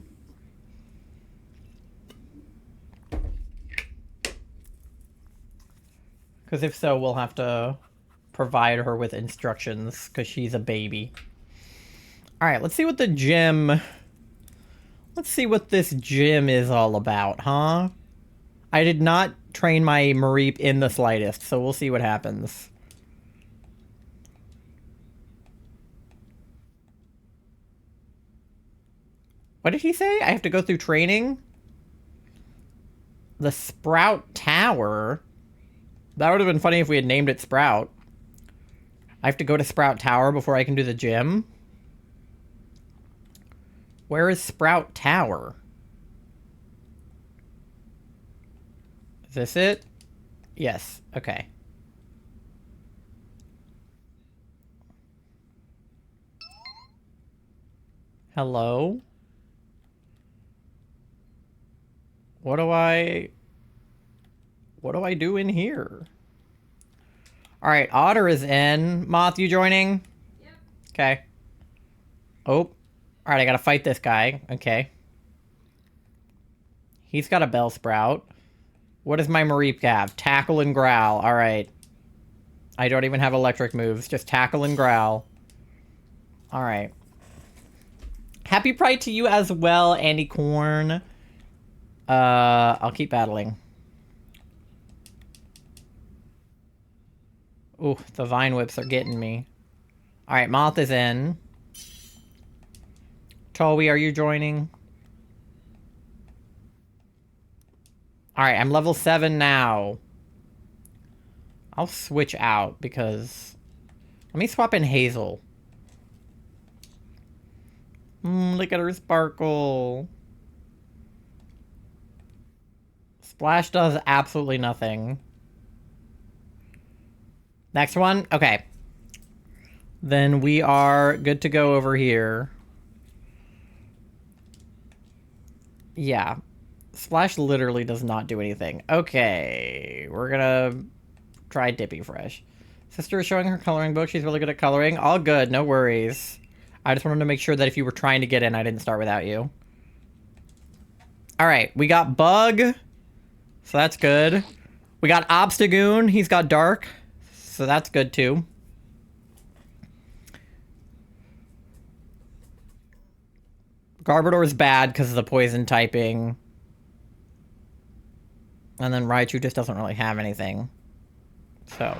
Speaker 1: Because if so, we'll have to provide her with instructions, because she's a baby. Alright, let's see what the gym... Let's see what this gym is all about, huh? I did not train my Mareep in the slightest, so we'll see what happens. What did he say? I have to go through training? The Sprout Tower? That would have been funny if we had named it Sprout. I have to go to Sprout Tower before I can do the gym? Where is Sprout Tower? Is this it? Yes. Okay. Hello? What do I do in here? Alright, Otter is in. Moth, you joining?
Speaker 4: Yep.
Speaker 1: Okay. Oh. Alright, I gotta fight this guy. Okay. He's got a Bell Sprout. What does my Mareep have? Tackle and Growl. Alright. I don't even have electric moves. Just Tackle and Growl. Alright. Happy Pride to you as well, Andy Corn. I'll keep battling. Ooh, the Vine Whips are getting me. Alright, Moth is in. Tolwe, are you joining? Alright, I'm level 7 now. I'll switch out because... Let me swap in Hazel. Look at her sparkle. Splash does absolutely nothing. Next one? Okay. Then we are good to go over here. Yeah. Splash literally does not do anything. Okay. We're gonna try Dippy Fresh. Sister is showing her coloring book. She's really good at coloring. All good. No worries. I just wanted to make sure that if you were trying to get in, I didn't start without you. Alright. We got Bug. So that's good. We got Obstagoon. He's got Dark. So that's good too. Garbodor is bad because of the poison typing. And then Raichu just doesn't really have anything. So.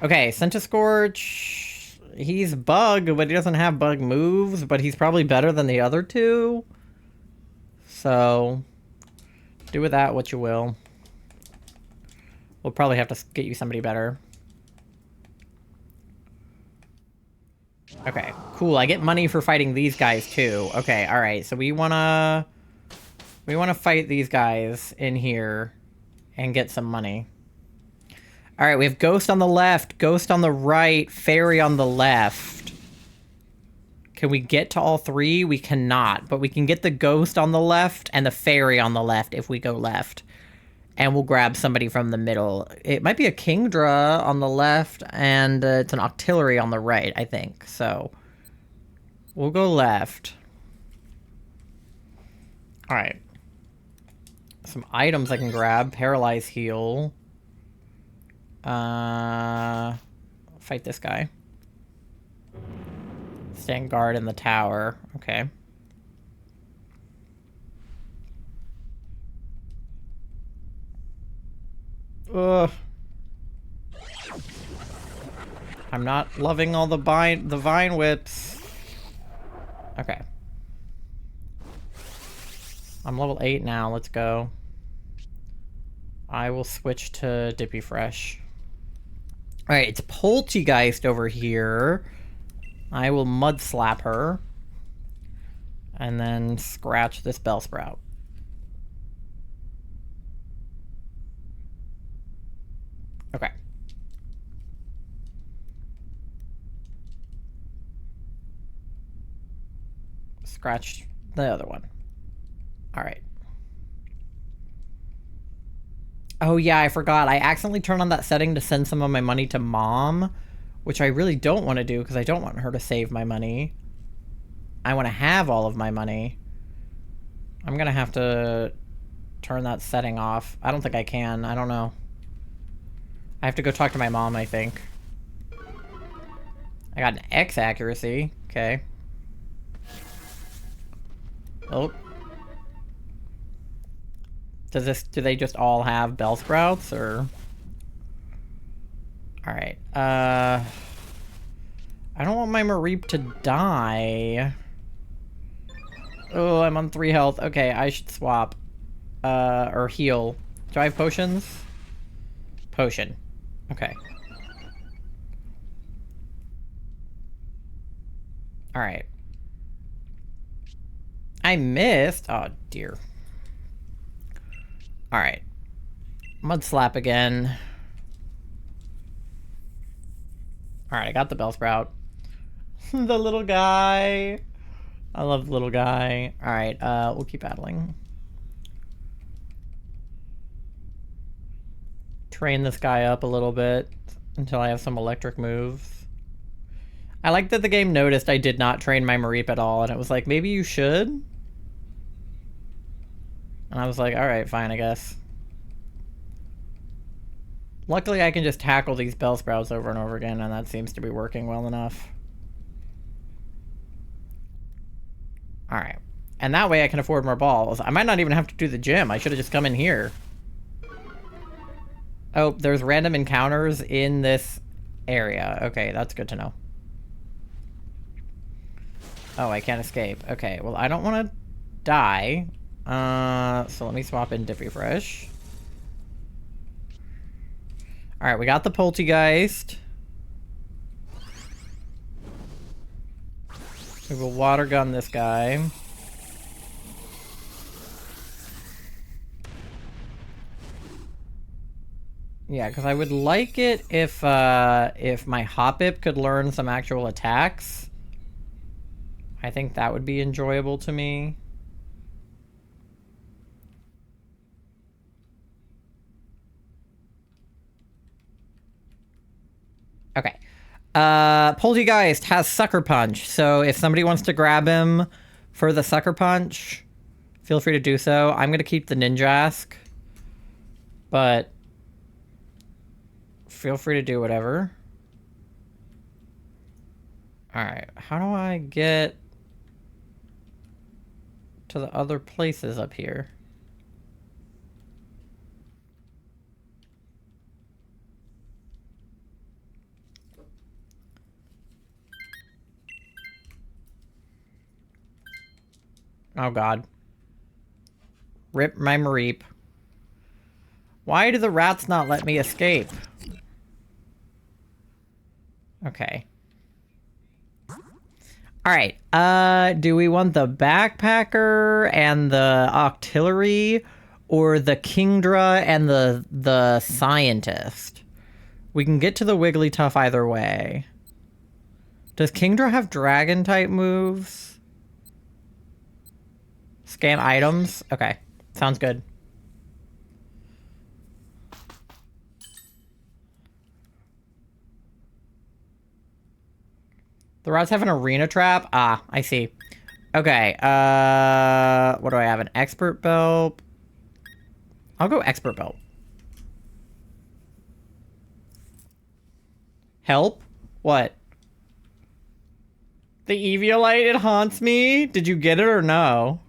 Speaker 1: Okay, Centiskorch. He's Bug, but he doesn't have Bug moves. But he's probably better than the other two. So. Do with that what you will. We'll probably have to get you somebody better. Okay, cool. I get money for fighting these guys too. Okay, alright. So we wanna fight these guys in here and get some money. Alright, we have Ghost on the left, Ghost on the right, Fairy on the left. Can we get to all three? We cannot, but we can get the Ghost on the left and the Fairy on the left if we go left. And we'll grab somebody from the middle. It might be a Kingdra on the left, and it's an Octillery on the right, I think. So we'll go left. All right. Some items I can grab. Paralyze heal. Fight this guy. Stand guard in the tower. Okay. Ugh. I'm not loving all the vine whips. Okay. I'm level 8 now. Let's go. I will switch to Dippy Fresh. Alright, it's Poltegeist over here. I will Mud Slap her. And then scratch this Bellsprout. Okay. Scratch the other one. Alright. Oh yeah, I forgot. I accidentally turned on that setting to send some of my money to Mom, which I really don't want to do because I don't want her to save my money. I want to have all of my money. I'm going to have to turn that setting off. I don't think I can. I don't know. I have to go talk to my mom, I think. I got an X accuracy. Okay. Oh. Do they just all have Bellsprouts, or? Alright, I don't want my Mareep to die. Oh, I'm on 3 health. Okay, I should swap. Or heal. Do I have potions? Potion. Okay. Alright. I missed. Oh, dear. Alright. Mud Slap again. Alright, I got the Bellsprout. The little guy. I love the little guy. Alright, we'll keep battling. Train this guy up a little bit until I have some electric moves. I like that the game noticed I did not train my Mareep at all, and it was like, maybe you should? And I was like, alright, fine, I guess. Luckily, I can just tackle these Bellsprouts over and over again, and that seems to be working well enough. Alright. And that way I can afford more balls. I might not even have to do the gym. I should have just come in here. Oh, there's random encounters in this area. Okay, that's good to know. Oh, I can't escape. Okay, well, I don't want to die. So let me swap in Dippy Fresh. Alright, we got the Poltegeist. We will water gun this guy. Yeah, because I would like it if my Hoppip could learn some actual attacks. I think that would be enjoyable to me. Okay. Poltegeist has Sucker Punch, so if somebody wants to grab him for the Sucker Punch, feel free to do so. I'm going to keep the Ninjask, but feel free to do whatever. Alright, how do I get to the other places up here? Oh god. Rip my Mareep. Why do the rats not let me escape? Okay. Alright, do we want the Backpacker and the Octillery, or the Kingdra and the Scientist? We can get to the Wigglytuff either way. Does Kingdra have Dragon-type moves? Scan items? Okay, sounds good. The rods have an arena trap? Ah, I see. Okay, what do I have? An expert belt? I'll go expert belt. Help? What? The Eviolite, it haunts me? Did you get it or no?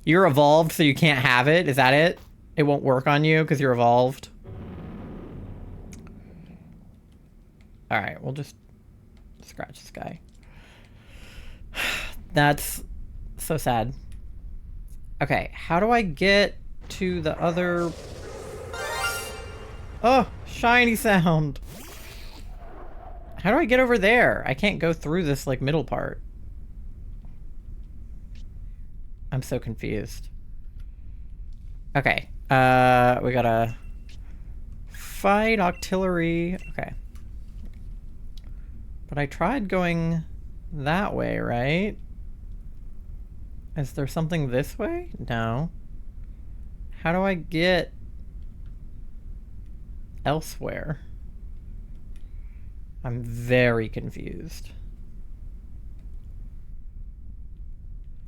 Speaker 1: You're evolved, so you can't have it? Is that it? It won't work on you because you're evolved? Alright, we'll just scratch this guy. That's so sad. Okay, how do I get to the other... Oh, shiny sound. How do I get over there? I can't go through this, like, middle part. I'm so confused. Okay, we gotta fight artillery. Okay. But I tried going that way, right? Is there something this way? No. How do I get elsewhere? I'm very confused.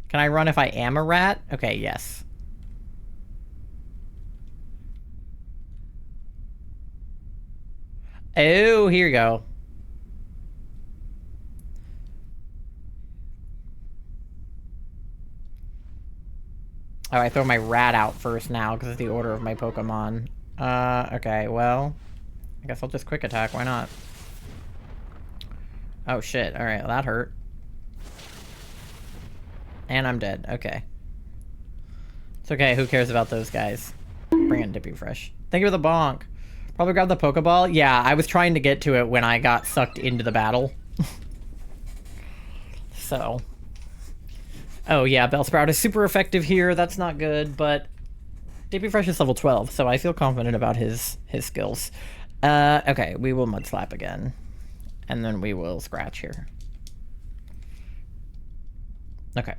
Speaker 1: Can I run if I am a rat? Okay, yes. Oh, here you go. Oh, I throw my rat out first now because of the order of my Pokemon. Okay, well, I guess I'll just quick attack. Why not? Oh, shit. Alright, well, that hurt. And I'm dead. Okay. It's okay. Who cares about those guys? Bring in Dippy Fresh. Thank you for the bonk. Probably grab the Pokeball. Yeah, I was trying to get to it when I got sucked into the battle. So... Oh yeah, Bellsprout is super effective here. That's not good, but Dippy Fresh is level 12, so I feel confident about his skills. Okay, we will Mud Slap again. And then we will Scratch here. Okay.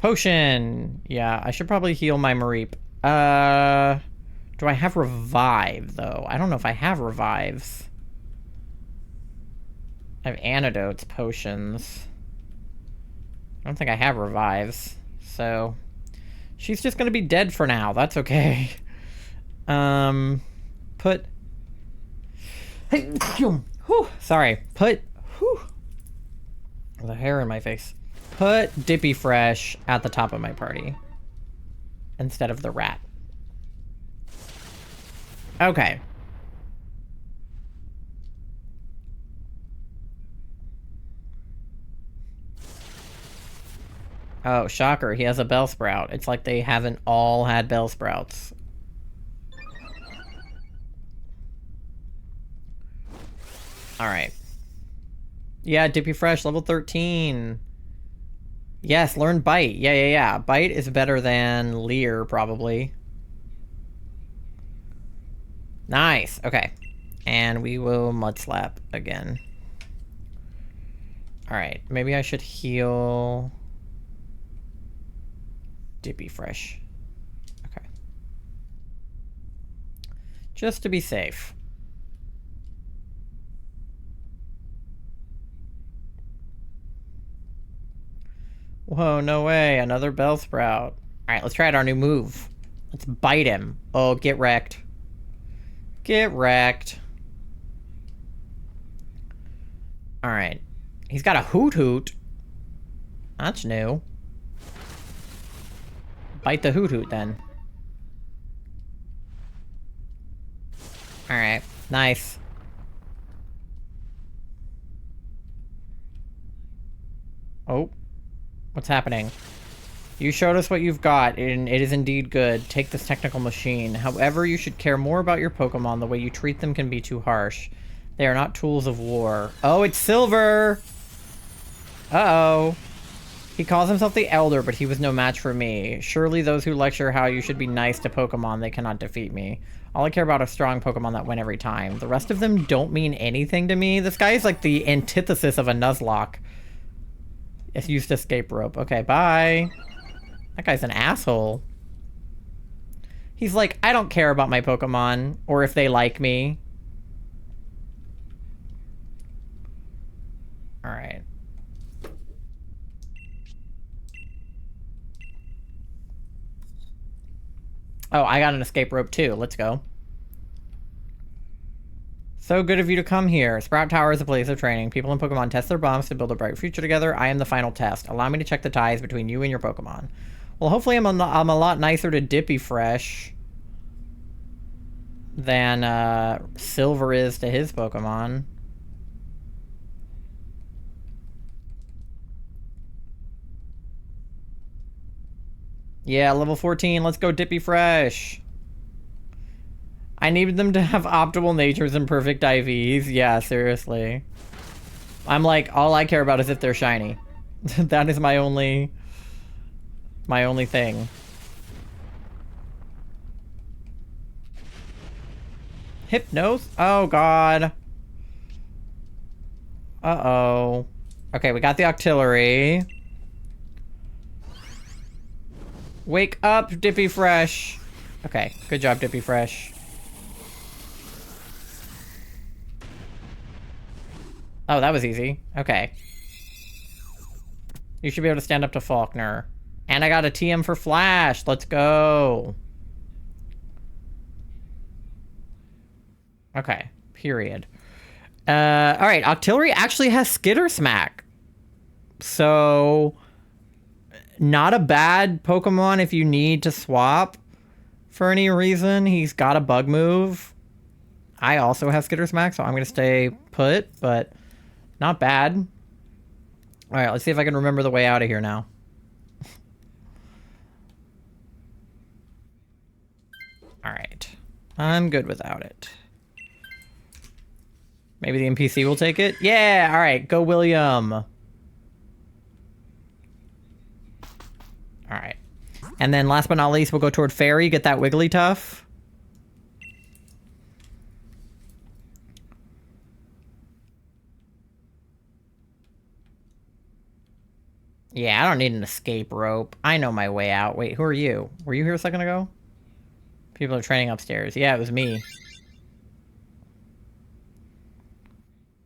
Speaker 1: Potion! Yeah, I should probably heal my Mareep. Do I have Revive, though? I don't know if I have Revives. I have antidotes, potions. I don't think I have revives, so she's just gonna be dead for now. That's okay. Put. Sorry. Put. The hair in my face. Put Dippy Fresh at the top of my party instead of the rat. Okay. Oh, shocker, he has a Bellsprout. It's like they haven't all had Bellsprouts. Alright. Yeah, Dippy Fresh, level 13. Yes, learn Bite. Yeah. Bite is better than Leer, probably. Nice, okay. And we will Mud Slap again. Alright, maybe I should heal... Dippy Fresh. Okay. Just to be safe. Whoa, no way. Another Bellsprout. Alright, let's try out our new move. Let's bite him. Oh, get wrecked. Get wrecked. Alright. He's got a Hoot Hoot. That's new. Bite the Hoot Hoot, then. Alright. Nice. Oh. What's happening? You showed us what you've got, and it is indeed good. Take this technical machine. However, you should care more about your Pokemon. The way you treat them can be too harsh. They are not tools of war. Oh, it's Silver! Uh-oh. He calls himself the Elder, but he was no match for me. Surely those who lecture how you should be nice to Pokemon, they cannot defeat me. All I care about are strong Pokemon that win every time. The rest of them don't mean anything to me. This guy is like the antithesis of a Nuzlocke. It's used escape rope. Okay, bye. That guy's an asshole. He's like, I don't care about my Pokemon or if they like me. All right. Oh, I got an escape rope too. Let's go. So good of you to come here. Sprout Tower is a place of training. People in Pokemon test their bombs to build a bright future together. I am the final test. Allow me to check the ties between you and your Pokemon. Well, hopefully I'm a lot nicer to Dippy Fresh than Silver is to his Pokemon. Yeah, level 14. Let's go Dippy Fresh. I needed them to have optimal natures and perfect IVs. Yeah, seriously. I'm like, all I care about is if they're shiny. That is my only thing. Hypnos? Oh, God. Uh-oh. Okay, we got the Octillery. Wake up, Dippy Fresh. Okay, good job, Dippy Fresh. Oh, that was easy. Okay. You should be able to stand up to Faulkner. And I got a TM for Flash. Let's go. Okay, period. Alright, Octillery actually has Skitter Smack. So, not a bad Pokemon if you need to swap for any reason. He's got a bug move. I also have Skitter Smack, so I'm going to stay put, but not bad. Alright, let's see if I can remember the way out of here now. Alright. I'm good without it. Maybe the NPC will take it? Yeah! Alright, go William! Alright. And then last but not least, we'll go toward Fairy, get that Wigglytuff. Yeah, I don't need an escape rope. I know my way out. Wait, who are you? Were you here a second ago? People are training upstairs. Yeah, it was me.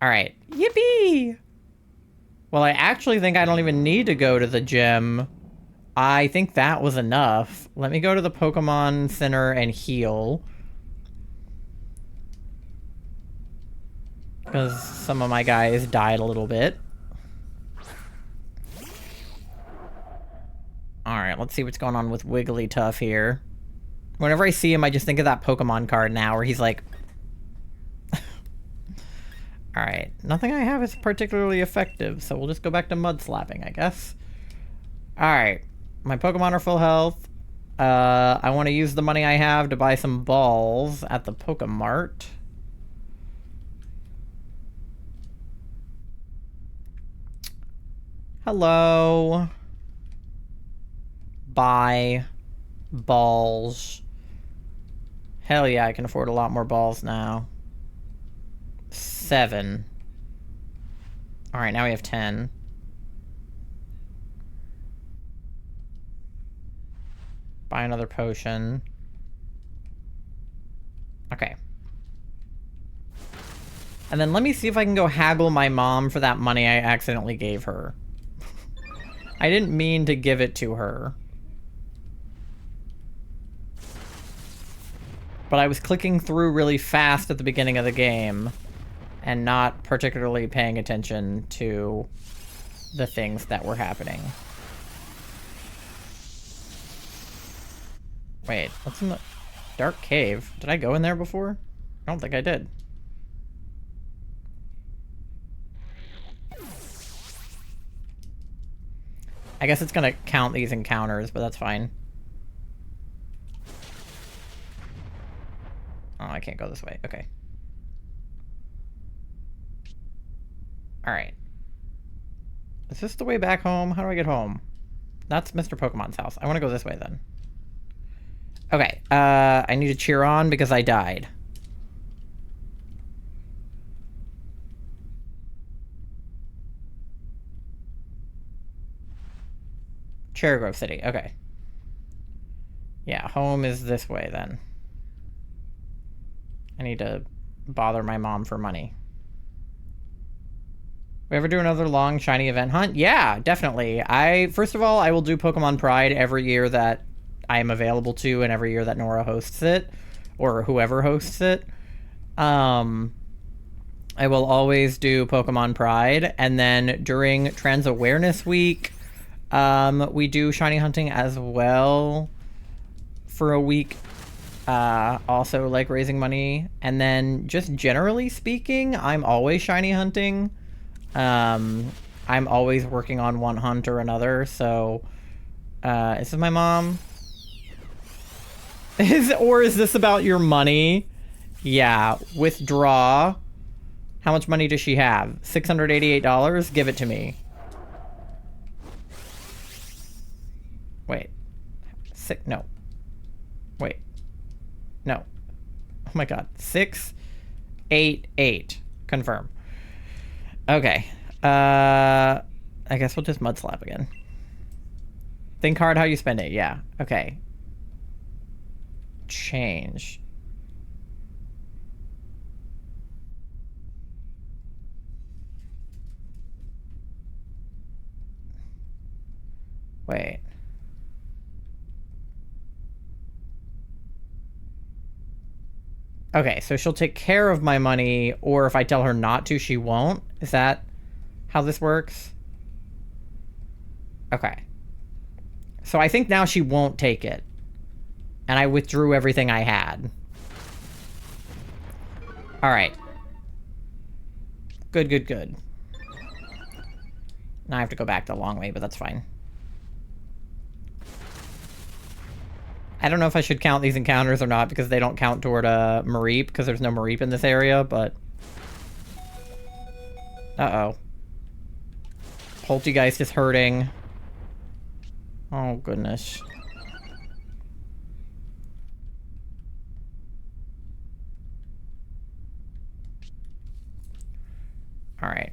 Speaker 1: Alright. Yippee! Well, I actually think I don't even need to go to the gym. I think that was enough. Let me go to the Pokemon Center and heal. Because some of my guys died a little bit. Alright, let's see what's going on with Wigglytuff here. Whenever I see him, I just think of that Pokemon card now where he's like... Alright, nothing I have is particularly effective, so we'll just go back to mud slapping, I guess. Alright, my Pokemon are full health. I want to use the money I have to buy some balls at the Pokemart. Hello. Buy balls. Hell yeah, I can afford a lot more balls now. 7. Alright, now we have 10. Buy another potion. Okay. And then let me see if I can go haggle my mom for that money I accidentally gave her. I didn't mean to give it to her. But I was clicking through really fast at the beginning of the game and not particularly paying attention to the things that were happening. Wait, what's in the dark cave? Did I go in there before? I don't think I did. I guess it's gonna count these encounters, but that's fine. Oh, I can't go this way. Okay. Alright. Is this the way back home? How do I get home? That's Mr. Pokemon's house. I want to go this way then. Okay. I need to cheer on because I died. Cherry Grove City. Okay. Yeah, home is this way then. I need to bother my mom for money. We ever do another long shiny event hunt? Yeah, definitely. First of all, I will do Pokemon Pride every year that I am available to, and every year that Nora hosts it, or whoever hosts it. I will always do Pokemon Pride, and then during Trans Awareness Week, we do shiny hunting as well for a week. Also, like, raising money. And then, just generally speaking, I'm always shiny hunting. I'm always working on one hunt or another, so... is this my mom? Or is this about your money? Yeah, withdraw. How much money does she have? $688? Give it to me. Wait. No. Wait. No. Oh my god. 688. Confirm. Okay. I guess we'll just mud slap again. Think hard how you spend it. Yeah. Okay. Change. Wait. Okay, so she'll take care of my money, or if I tell her not to, she won't? Is that how this works? Okay. So I think now she won't take it. And I withdrew everything I had. Alright. Good, good, good. Now I have to go back the long way, but that's fine. I don't know if I should count these encounters or not, because they don't count toward Mareep, because there's no Mareep in this area, but... Uh-oh. Poltegeist is hurting. Oh, goodness. Alright.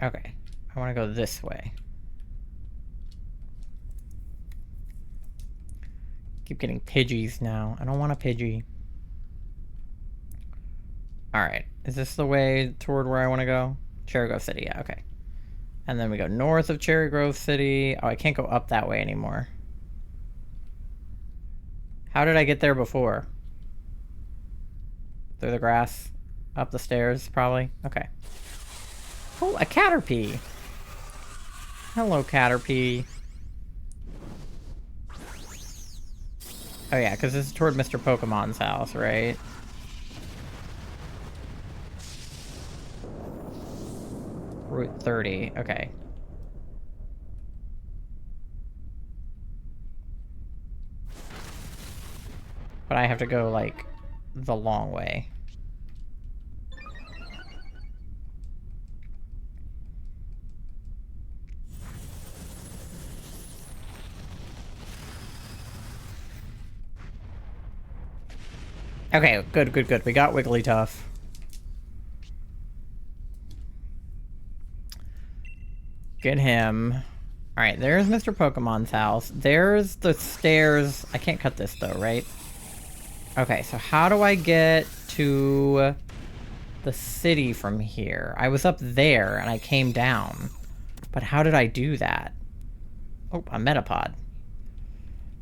Speaker 1: Okay. I want to go this way. Keep getting Pidgeys now. I don't want a Pidgey. Alright. Is this the way toward where I want to go? Cherry Grove City, yeah, okay. And then we go north of Cherry Grove City. Oh, I can't go up that way anymore. How did I get there before? Through the grass? Up the stairs, probably? Okay. Oh, a Caterpie! Hello, Caterpie. Oh yeah, because this is toward Mr. Pokemon's house, right? Route 30, okay. But I have to go, like, the long way. Okay, good, good, good. We got Wigglytuff. Get him. Alright, there's Mr. Pokemon's house. There's the stairs. I can't cut this, though, right? Okay, so how do I get to the city from here? I was up there, and I came down. But how did I do that? Oh, a Metapod.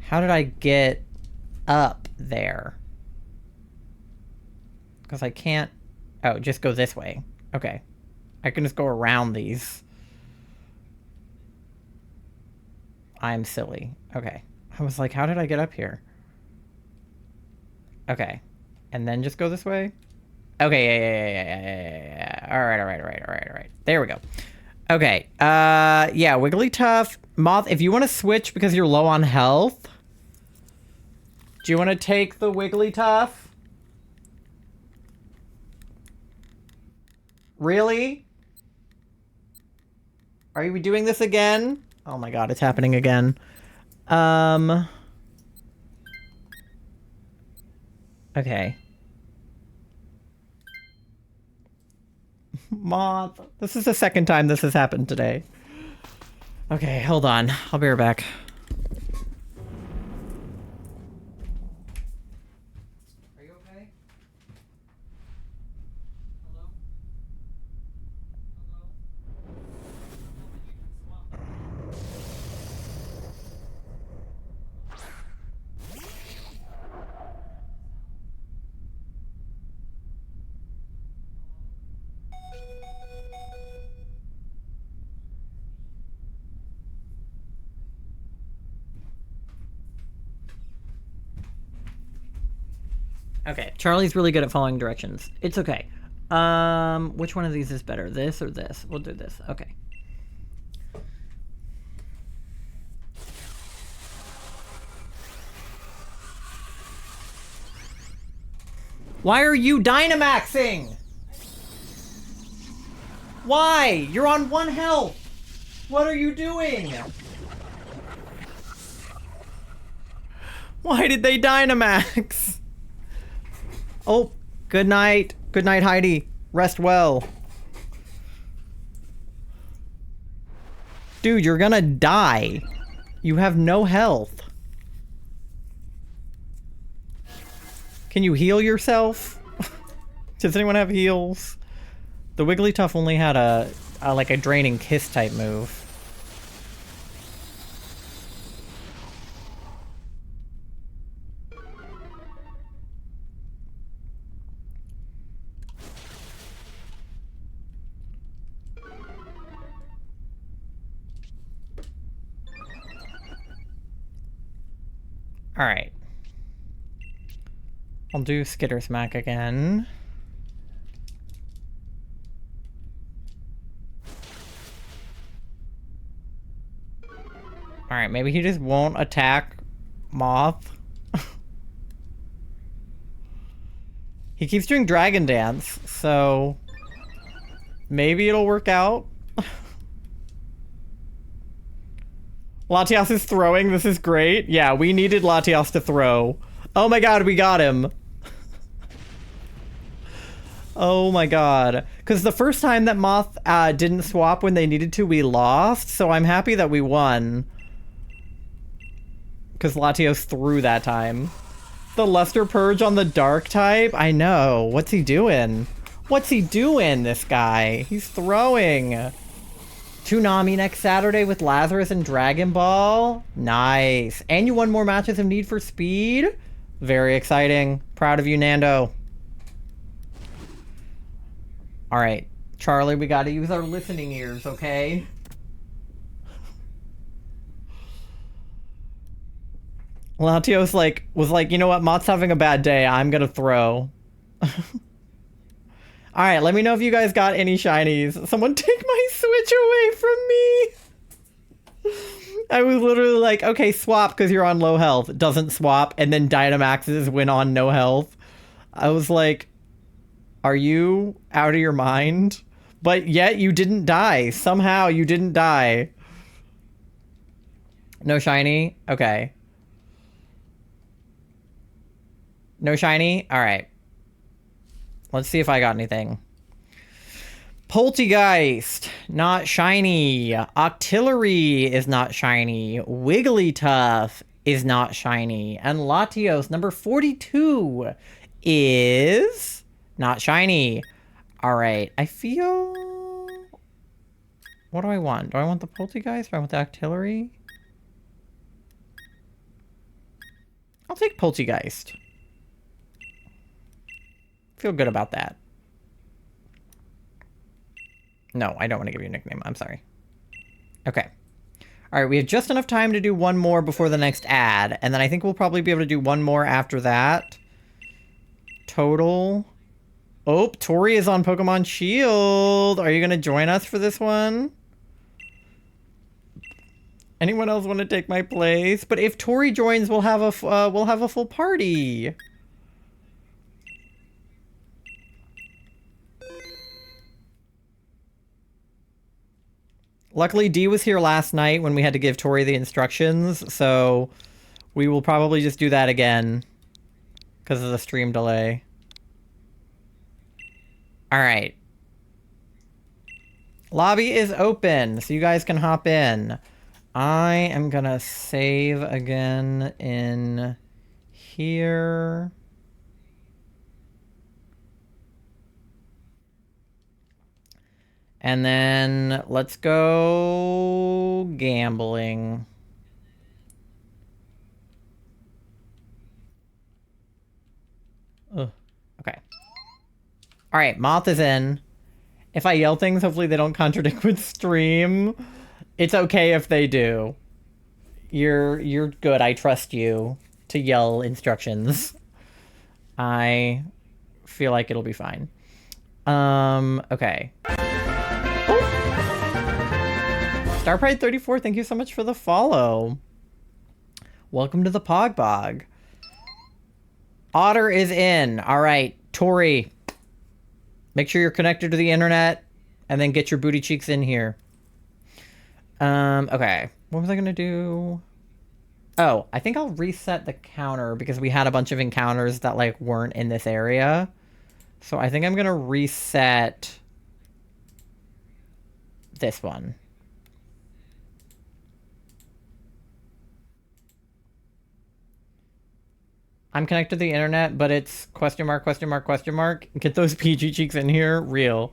Speaker 1: How did I get up there? Because I can't... Oh, just go this way. Okay. I can just go around these. I'm silly. Okay. I was like, how did I get up here? Okay. And then just go this way? Okay, yeah. Alright. There we go. Okay. Yeah, Wigglytuff. Moth, if you want to switch because you're low on health... Do you want to take the Wigglytuff? Really? Are we doing this again? Oh my god, it's happening again. Okay. Moth. This is the second time this has happened today. Okay, hold on. I'll be right back. Are you okay? Hello? Okay, Charlie's really good at following directions. It's okay. Which one of these is better? This or this? We'll do this. Okay. Why are you Dynamaxing? Why? You're on 1 health. What are you doing? Why did they Dynamax? Oh, good night. Good night, Heidi. Rest well. Dude, you're gonna die. You have no health. Can you heal yourself? Does anyone have heals? The Wigglytuff only had a like a draining kiss type move. All right. I'll do Skitter Smack again. All right, maybe he just won't attack Moth. He keeps doing Dragon Dance, so maybe it'll work out. Latios is throwing. This is great. Yeah, we needed Latios to throw. Oh my god, we got him. Oh my god. Because the first time that Moth didn't swap when they needed to, we lost. So I'm happy that we won. Because Latios threw that time. The Luster Purge on the Dark type? I know. What's he doing? What's he doing, this guy? He's throwing. Toonami next Saturday with Lazarus and Dragon Ball. Nice. And you won more matches of Need for Speed. Very exciting. Proud of you, Nando. All right, Charlie, we got to use our listening ears, okay? Latios was like, you know what? Mott's having a bad day. I'm gonna throw. All right, let me know if you guys got any shinies. Someone take my Switch away from me. I was literally like, okay, swap because you're on low health. Doesn't swap, and then Dynamaxes when on no health. I was like, are you out of your mind? But yet you didn't die. Somehow you didn't die. No shiny? Okay. No shiny? Alright. Let's see if I got anything. Poltegeist, not shiny. Octillery is not shiny. Wigglytuff is not shiny. And Latios, number 42, is not shiny. Alright, I feel... What do I want? Do I want the Poltegeist or I want the Octillery? I'll take Poltegeist. Feel good about that. No, I don't want to give you a nickname. I'm sorry. Okay. All right, we have just enough time to do one more before the next ad, and then I think we'll probably be able to do one more after that. Total. Oh, Tori is on Pokemon Shield. Are you going to join us for this one? Anyone else want to take my place? But if Tori joins, we'll have a full party. Luckily, Dee was here last night when we had to give Tori the instructions, so we will probably just do that again because of the stream delay. All right. Lobby is open, so you guys can hop in. I am gonna save again in here. And then let's go gambling. Ugh. Okay. All right, Moth is in. If I yell things, hopefully they don't contradict with stream. It's okay if they do. You're good. I trust you to yell instructions. I feel like it'll be fine. Okay. Starpride34, thank you so much for the follow. Welcome to the Pogbog. Otter is in. All right, Tori. Make sure you're connected to the internet, and then get your booty cheeks in here. Okay. What was I gonna do? Oh, I think I'll reset the counter because we had a bunch of encounters that like weren't in this area. So I think I'm gonna reset this one. I'm connected to the internet, but it's question mark, question mark, question mark. Get those PG cheeks in here. Real.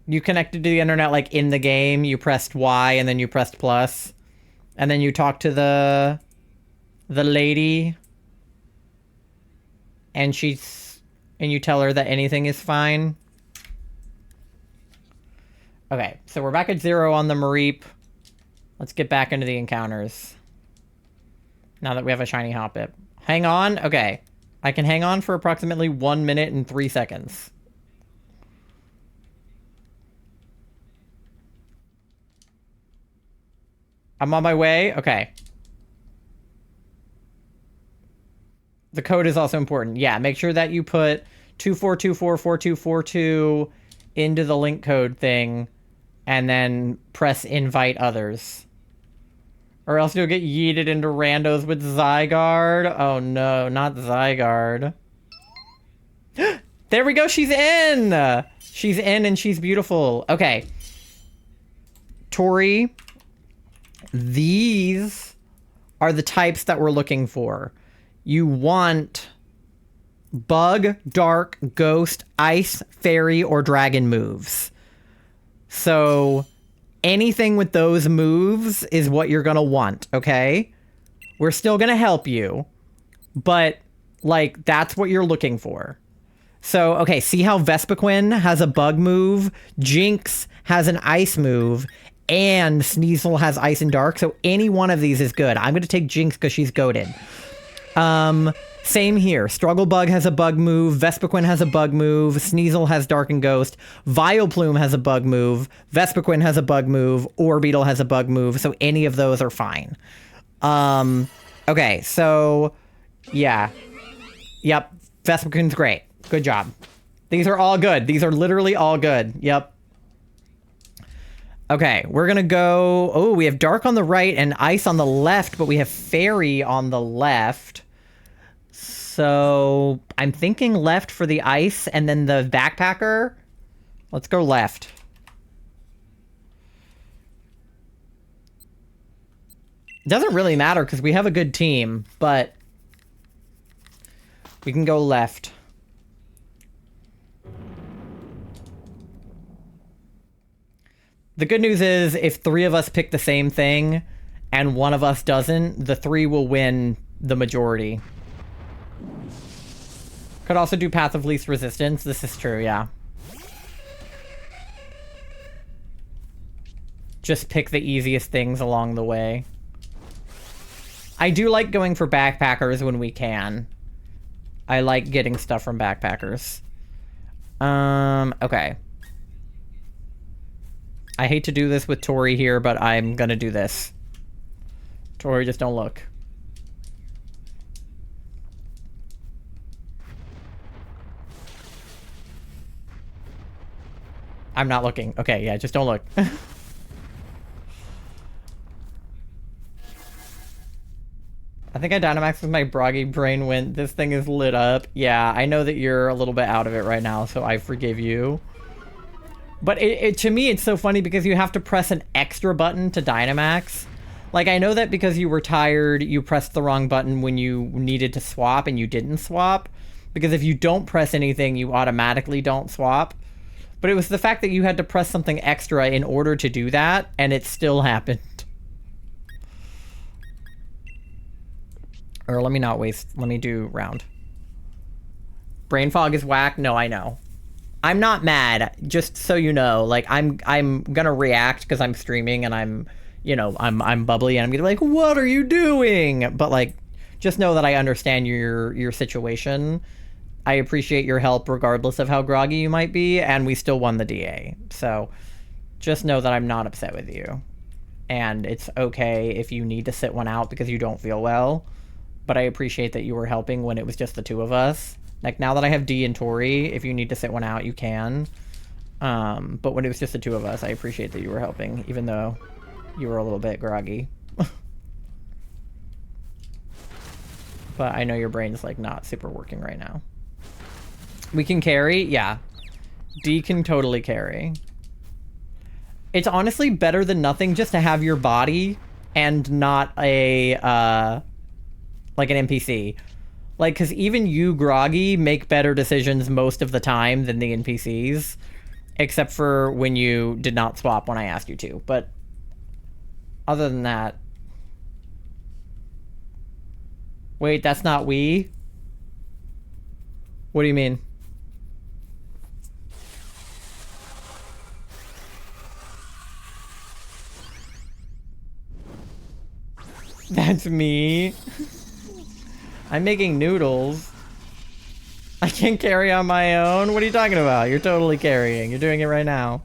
Speaker 1: You connected to the internet like in the game. You pressed Y and then you pressed plus. And then you talk to the lady. And you tell her that anything is fine. Okay, so we're back at 0 on the Mareep. Let's get back into the encounters. Now that we have a shiny Hoppip. Hang on? Okay. I can hang on for approximately 1 minute and 3 seconds. I'm on my way? Okay. The code is also important. Yeah, make sure that you put 24244242 into the link code thing and then press invite others. Or else you'll get yeeted into randos with Zygarde. Oh no, not Zygarde. There we go, she's in! She's in and she's beautiful. Okay. Tori, these are the types that we're looking for. You want bug, dark, ghost, ice, fairy, or dragon moves. So anything with those moves is what you're gonna want, okay? We're still gonna help you, but, like, that's what you're looking for. So, okay, see how Vespiquen has a bug move, Jinx has an ice move, and Sneasel has ice and dark, so any one of these is good. I'm gonna take Jinx because she's goated. Same here. Struggle Bug has a bug move. Vespiquen has a bug move. Sneasel has Dark and Ghost. Vileplume has a bug move. Vespiquen has a bug move. Orbeetle has a bug move. So any of those are fine. Okay, so yeah. Yep. Vespiquen's great. Good job. These are all good. These are literally all good. Yep. Okay, we're gonna go... Oh, we have Dark on the right and Ice on the left, but we have Fairy on the left. So I'm thinking left for the ice and then the backpacker. Let's go left. Doesn't really matter because we have a good team, but we can go left. The good news is if 3 of us pick the same thing and 1 of us doesn't, the 3 will win the majority. Could also do Path of Least Resistance. This is true, yeah. Just pick the easiest things along the way. I do like going for backpackers when we can. I like getting stuff from backpackers. Okay. I hate to do this with Tori here, but I'm gonna do this. Tori, just don't look. I'm not looking. Okay, yeah, just don't look. I think I Dynamaxed with my Broggy brain when this thing is lit up. Yeah, I know that you're a little bit out of it right now, so I forgive you. But to me, it's so funny because you have to press an extra button to Dynamax. Like, I know that because you were tired, you pressed the wrong button when you needed to swap and you didn't swap. Because if you don't press anything, you automatically don't swap. But it was the fact that you had to press something extra in order to do that, and it still happened. Or let me not waste, let me do round. Brain fog is whack? No, I know. I'm not mad, just so you know. Like, I'm gonna react because I'm streaming and I'm, you know, I'm bubbly and I'm gonna be like, what are you doing? But like, just know that I understand your situation. I appreciate your help regardless of how groggy you might be, and we still won the DA. So just know that I'm not upset with you. And it's okay if you need to sit one out because you don't feel well. But I appreciate that you were helping when it was just the two of us. Like, now that I have D and Tori, if you need to sit one out, you can. But when it was just the two of us, I appreciate that you were helping, even though you were a little bit groggy. But I know your brain's, like, not super working right now. We can carry? Yeah. D can totally carry. It's honestly better than nothing just to have your body and not a, like an NPC. Like, because even you, groggy, make better decisions most of the time than the NPCs. Except for when you did not swap when I asked you to. But other than that... Wait, that's not we? What do you mean? That's me. I'm making noodles. I can't carry on my own? What are you talking about? You're totally carrying. You're doing it right now.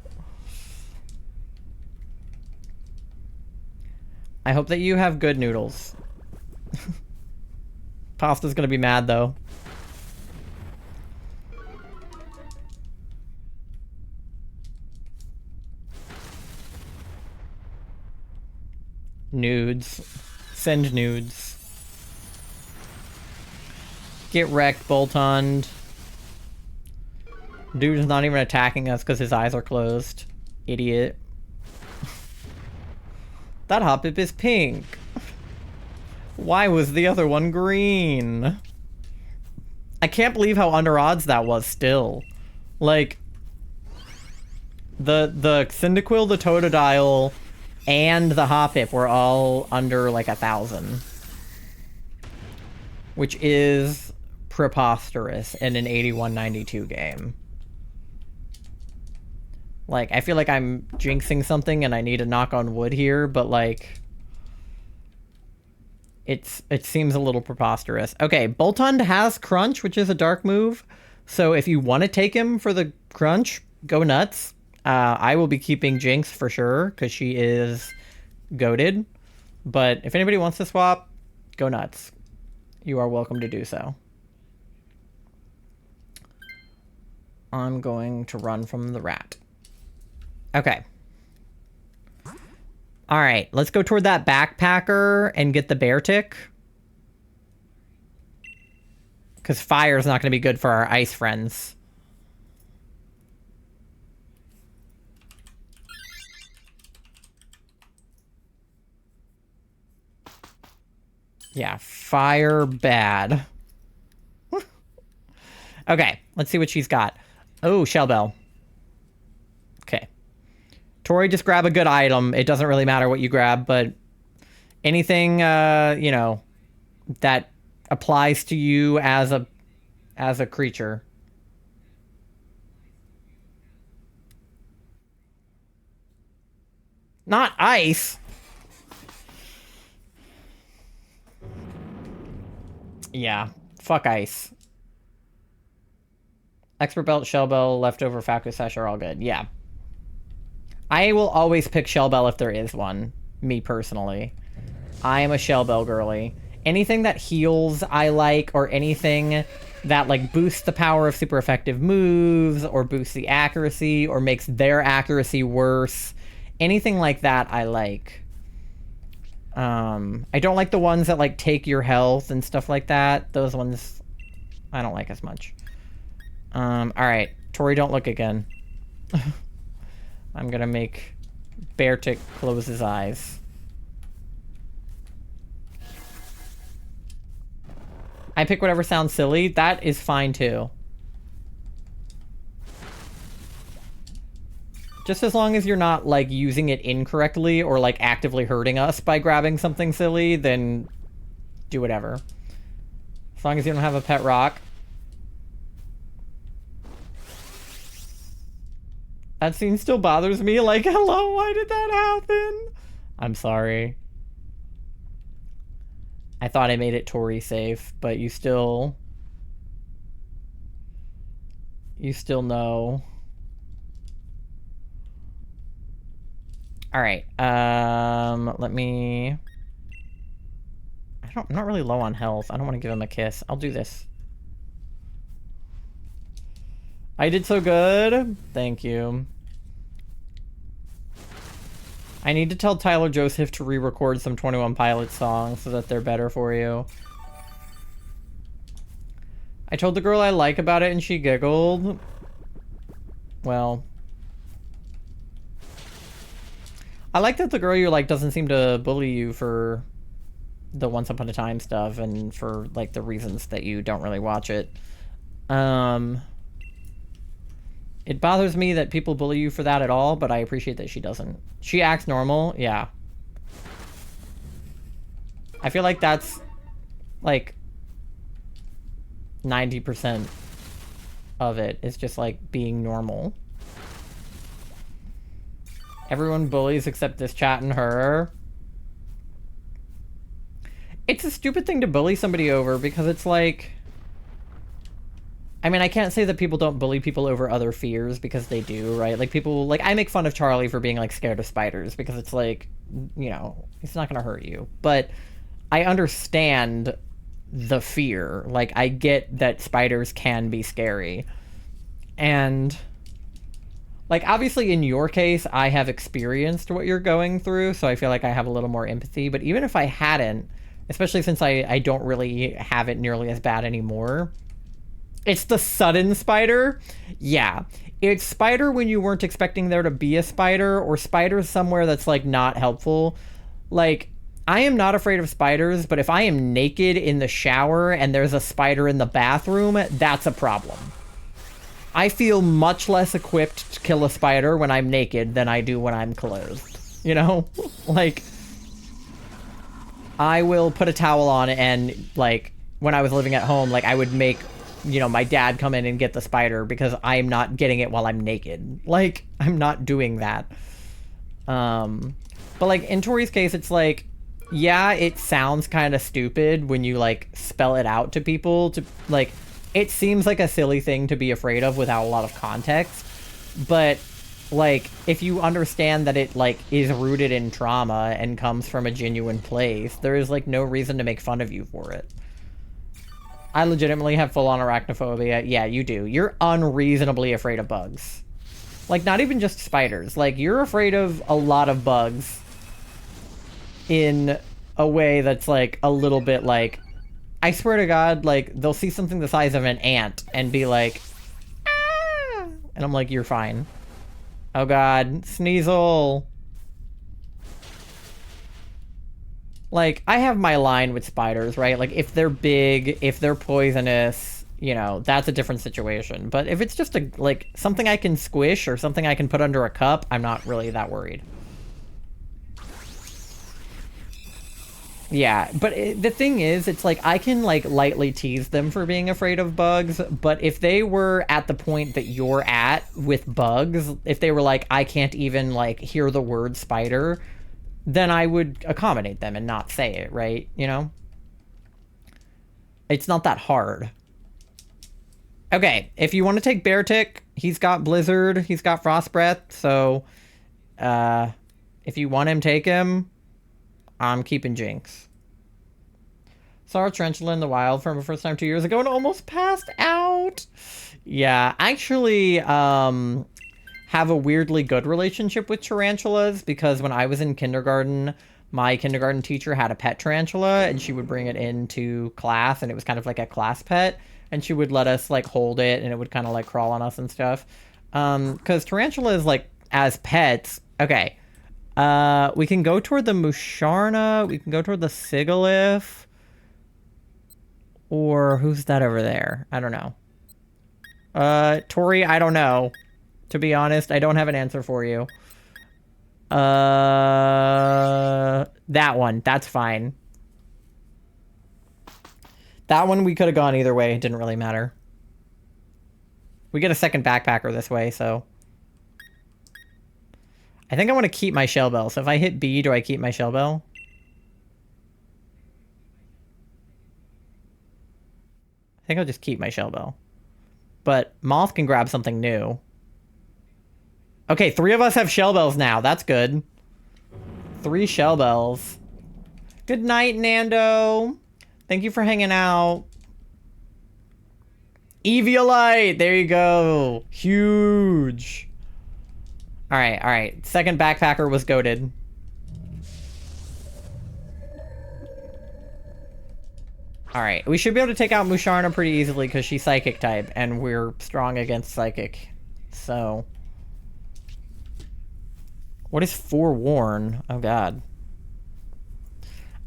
Speaker 1: I hope that you have good noodles. Pasta's gonna be mad, though. Nudes. Send nudes. Get wrecked, Boltund. Dude is not even attacking us because his eyes are closed. Idiot. That Hoppip is pink. Why was the other one green? I can't believe how under odds that was still. Like, the Cyndaquil, the Totodile, and the Hoppip were all under like 1,000. Which is preposterous in an 81-92 game. Like, I feel like I'm jinxing something and I need to knock on wood here, but like... It seems a little preposterous. Okay, Boltund has Crunch, which is a dark move. So if you want to take him for the Crunch, go nuts. I will be keeping Jinx for sure, because she is goated. But if anybody wants to swap, go nuts. You are welcome to do so. I'm going to run from the rat. Okay. Alright, let's go toward that backpacker and get the bear tick. Because fire's not going to be good for our ice friends. Yeah, fire bad. Okay, let's see what she's got. Oh, Shell Bell. Okay. Tori, just grab a good item. It doesn't really matter what you grab, but anything, you know, that applies to you as a creature. Not ice. Yeah, fuck ice. Expert Belt, Shell Bell, Leftover, Falco Sash are all good. Yeah. I will always pick Shell Bell if there is one. Me, personally. I am a Shell Bell girly. Anything that heals I like, or anything that like boosts the power of super effective moves or boosts the accuracy or makes their accuracy worse. Anything like that I like. I don't like the ones that like take your health and stuff like that. Those ones I don't like as much. All right, Tori, don't look again. I'm gonna make Beartic close his eyes. I pick whatever sounds silly. That is fine too. Just as long as you're not like using it incorrectly or like actively hurting us by grabbing something silly, then do whatever. As long as you don't have a pet rock. That scene still bothers me. Like, hello, why did that happen? I'm sorry. I thought I made it Tori safe, but you still know. All right. Let me. I'm not really low on health. I don't want to give him a kiss. I'll do this. I did so good. Thank you. I need to tell Tyler Joseph to re-record some 21 Pilots songs so that they're better for you. I told the girl I like about it and she giggled. Well. I like that the girl you like doesn't seem to bully you for the Once Upon a Time stuff and for like the reasons that you don't really watch it. It bothers me that people bully you for that at all, but I appreciate that she doesn't. She acts normal, yeah. I feel like that's like 90% of it is just like being normal. Everyone bullies except this chat and her. It's a stupid thing to bully somebody over because it's like... I mean, I can't say that people don't bully people over other fears because they do, right? Like people, like I make fun of Charlie for being like scared of spiders because it's like, you know, it's not gonna hurt you. But I understand the fear. Like I get that spiders can be scary. And like obviously in your case, I have experienced what you're going through, so I feel like I have a little more empathy. But even if I hadn't, especially since I don't really have it nearly as bad anymore, it's the sudden spider. Yeah. It's spider when you weren't expecting there to be a spider, or spiders somewhere that's like not helpful. Like, I am not afraid of spiders, but if I am naked in the shower and there's a spider in the bathroom, that's a problem. I feel much less equipped to kill a spider when I'm naked than I do when I'm clothed. You know? Like, I will put a towel on and, like, when I was living at home, like, I would make, you know, my dad come in and get the spider because I'm not getting it while I'm naked. Like, I'm not doing that. But, like, in Tori's case, it's like, yeah, it sounds kind of stupid when you, like, spell it out to people. To like, it seems like a silly thing to be afraid of without a lot of context. But, like, if you understand that it, like, is rooted in trauma and comes from a genuine place, there is, like, no reason to make fun of you for it. I legitimately have full-on arachnophobia. Yeah, you do. You're unreasonably afraid of bugs. Like, not even just spiders. Like, you're afraid of a lot of bugs in a way that's, like, a little bit, like... I swear to God, like, they'll see something the size of an ant and be like, ah! And I'm like, you're fine. Oh, God. Sneasel. Like, I have my line with spiders, right? Like, if they're big, if they're poisonous, you know, that's a different situation. But if it's just, a like, something I can squish or something I can put under a cup, I'm not really that worried. Yeah, but the thing is, it's like, I can, like, lightly tease them for being afraid of bugs, but if they were at the point that you're at with bugs, if they were like, I can't even, like, hear the word spider, then I would accommodate them and not say it, right? You know? It's not that hard. Okay, if you want to take Beartic, he's got Blizzard, he's got Frost Breath, so, if you want him, take him. I'm keeping Jinx. Saw a tarantula in the wild for the first time 2 years ago and almost passed out. Yeah, I actually have a weirdly good relationship with tarantulas because when I was in kindergarten, my kindergarten teacher had a pet tarantula and she would bring it into class and it was kind of like a class pet and she would let us like hold it and it would kind of like crawl on us and stuff. Because tarantulas like as pets, okay. We can go toward the Musharna, we can go toward the Sigalith. Or who's that over there? I don't know. Tori, I don't know. To be honest, I don't have an answer for you. That one. That's fine. That one we could have gone either way. It didn't really matter. We get a second backpacker this way, so... I think I want to keep my shell bell. So if I hit B, do I keep my shell bell? I think I'll just keep my shell bell. But Moth can grab something new. Okay, 3 of us have shell bells now. That's good. 3 shell bells. Good night, Nando. Thank you for hanging out. Eviolite! There you go. Huge. Alright, alright. Second backpacker was goated. Alright, we should be able to take out Musharna pretty easily because she's psychic type, and we're strong against psychic. So... What is forewarn? Oh god.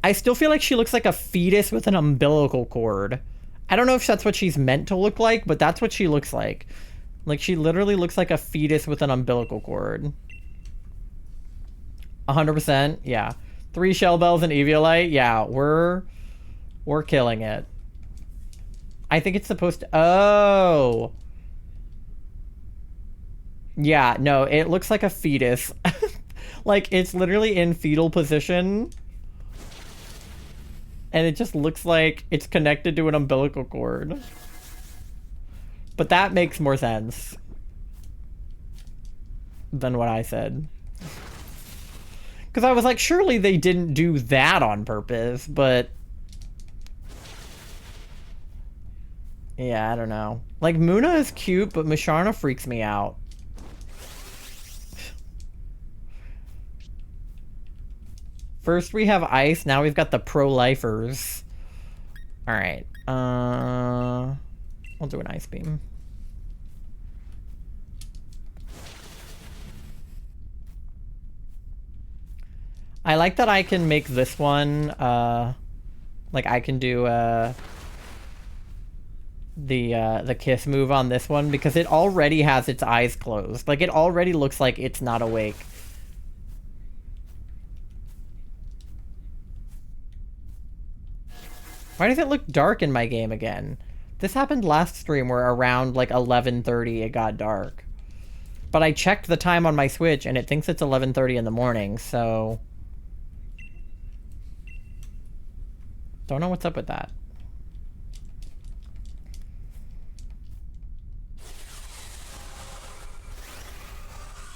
Speaker 1: I still feel like she looks like a fetus with an umbilical cord. I don't know if that's what she's meant to look like, but that's what she looks like. Like, she literally looks like a fetus with an umbilical cord. 100%? Yeah. 3 shell bells and Eviolite? Yeah, we're killing it. I think it's supposed to... Oh! Yeah, no, it looks like a fetus. Like, it's literally in fetal position. And it just looks like it's connected to an umbilical cord. But that makes more sense than what I said. Because I was like, surely they didn't do that on purpose, but... Yeah, I don't know. Like, Muna is cute, but Musharna freaks me out. First we have ice, now we've got the pro-lifers. Alright, we'll do an ice beam. I like that I can make this one, like I can do, the kiss move on this one because it already has its eyes closed. Like, it already looks like it's not awake. Why does it look dark in my game again? This happened last stream where around like 11:30 it got dark. But I checked the time on my Switch and it thinks it's 11:30 in the morning, so... Don't know what's up with that.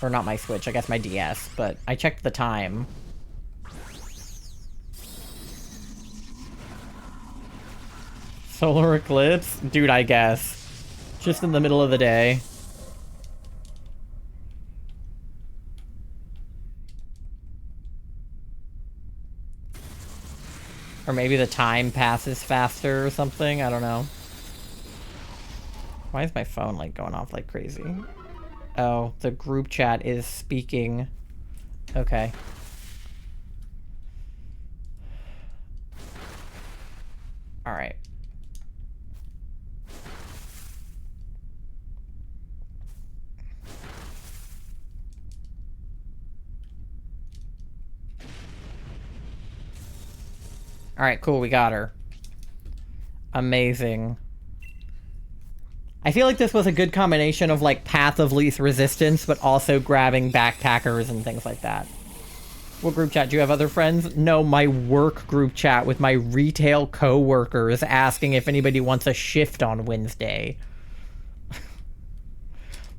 Speaker 1: Or not my Switch, I guess my DS, but I checked the time. Solar eclipse? Dude, I guess. Just in the middle of the day. Or maybe the time passes faster or something, I don't know. Why is my phone like going off like crazy? Oh, the group chat is speaking. Okay. Alright. Alright, cool, we got her. Amazing. I feel like this was a good combination of, like, path of least resistance, but also grabbing backpackers and things like that. What group chat? Do you have other friends? No, my work group chat with my retail co-workers asking if anybody wants a shift on Wednesday.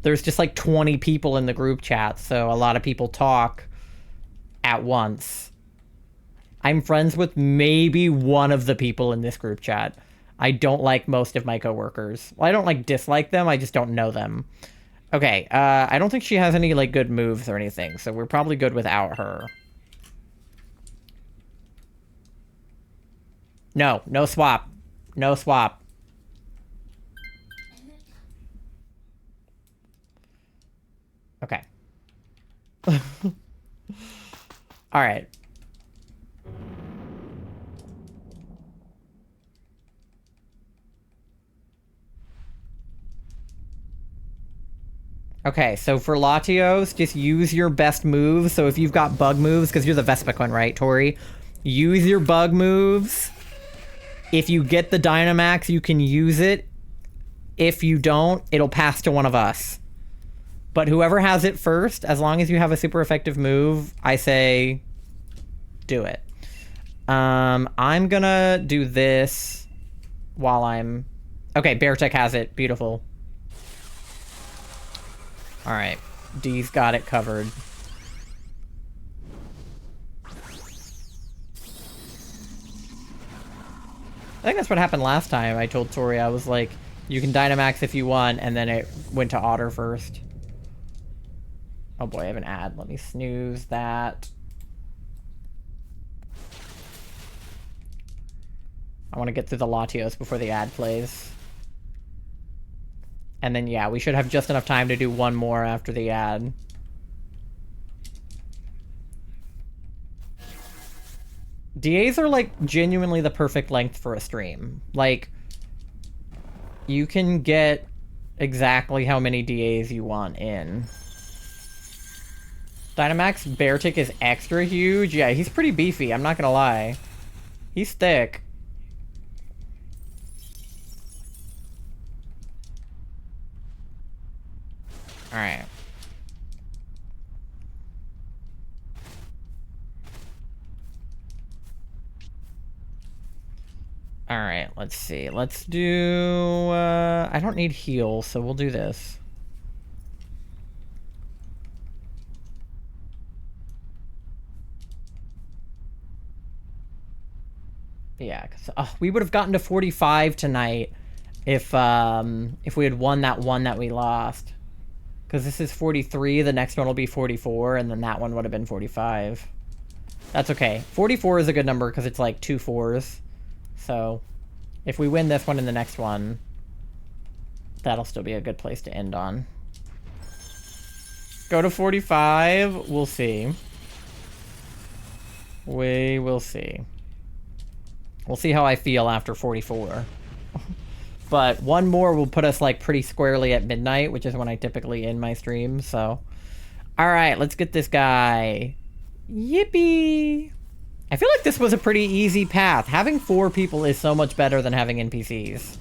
Speaker 1: There's just, like, 20 people in the group chat, so a lot of people talk at once. I'm friends with maybe one of the people in this group chat. I don't like most of my coworkers. Well, I don't like dislike them, I just don't know them. Okay, I don't think she has any like good moves or anything, so we're probably good without her. No, no swap. No swap. Okay. All right. Okay, so for Latios, just use your best moves. So if you've got bug moves, because you're the Vespiquen, right, Tori? Use your bug moves. If you get the Dynamax, you can use it. If you don't, it'll pass to one of us. But whoever has it first, as long as you have a super effective move, I say do it. I'm gonna do this while I'm... Okay, Beartech has it. Beautiful. Alright. D's got it covered. I think that's what happened last time. I told Tori, I was like, you can Dynamax if you want, and then it went to Otter first. Oh boy, I have an ad. Let me snooze that. I want to get through the Latios before the ad plays. And then, yeah, we should have just enough time to do one more after the ad. DAs are, like, genuinely the perfect length for a stream. Like, you can get exactly how many DAs you want in. Dynamax Beartic is extra huge. Yeah, he's pretty beefy, I'm not gonna lie. He's thick. Alright. Alright, let's see. Let's do... I don't need heal, so we'll do this. Yeah, because we would have gotten to 45 tonight if we had won that one that we lost. Because this is 43, the next one will be 44, and then that one would have been 45. That's okay. 44 is a good number because it's like 2 4s. So, if we win this one and the next one, that'll still be a good place to end on. Go to 45, we'll see. We will see. We'll see how I feel after 44. But one more will put us like pretty squarely at midnight, which is when I typically end my stream, so. Alright, let's get this guy. Yippee! I feel like this was a pretty easy path. Having 4 people is so much better than having NPCs.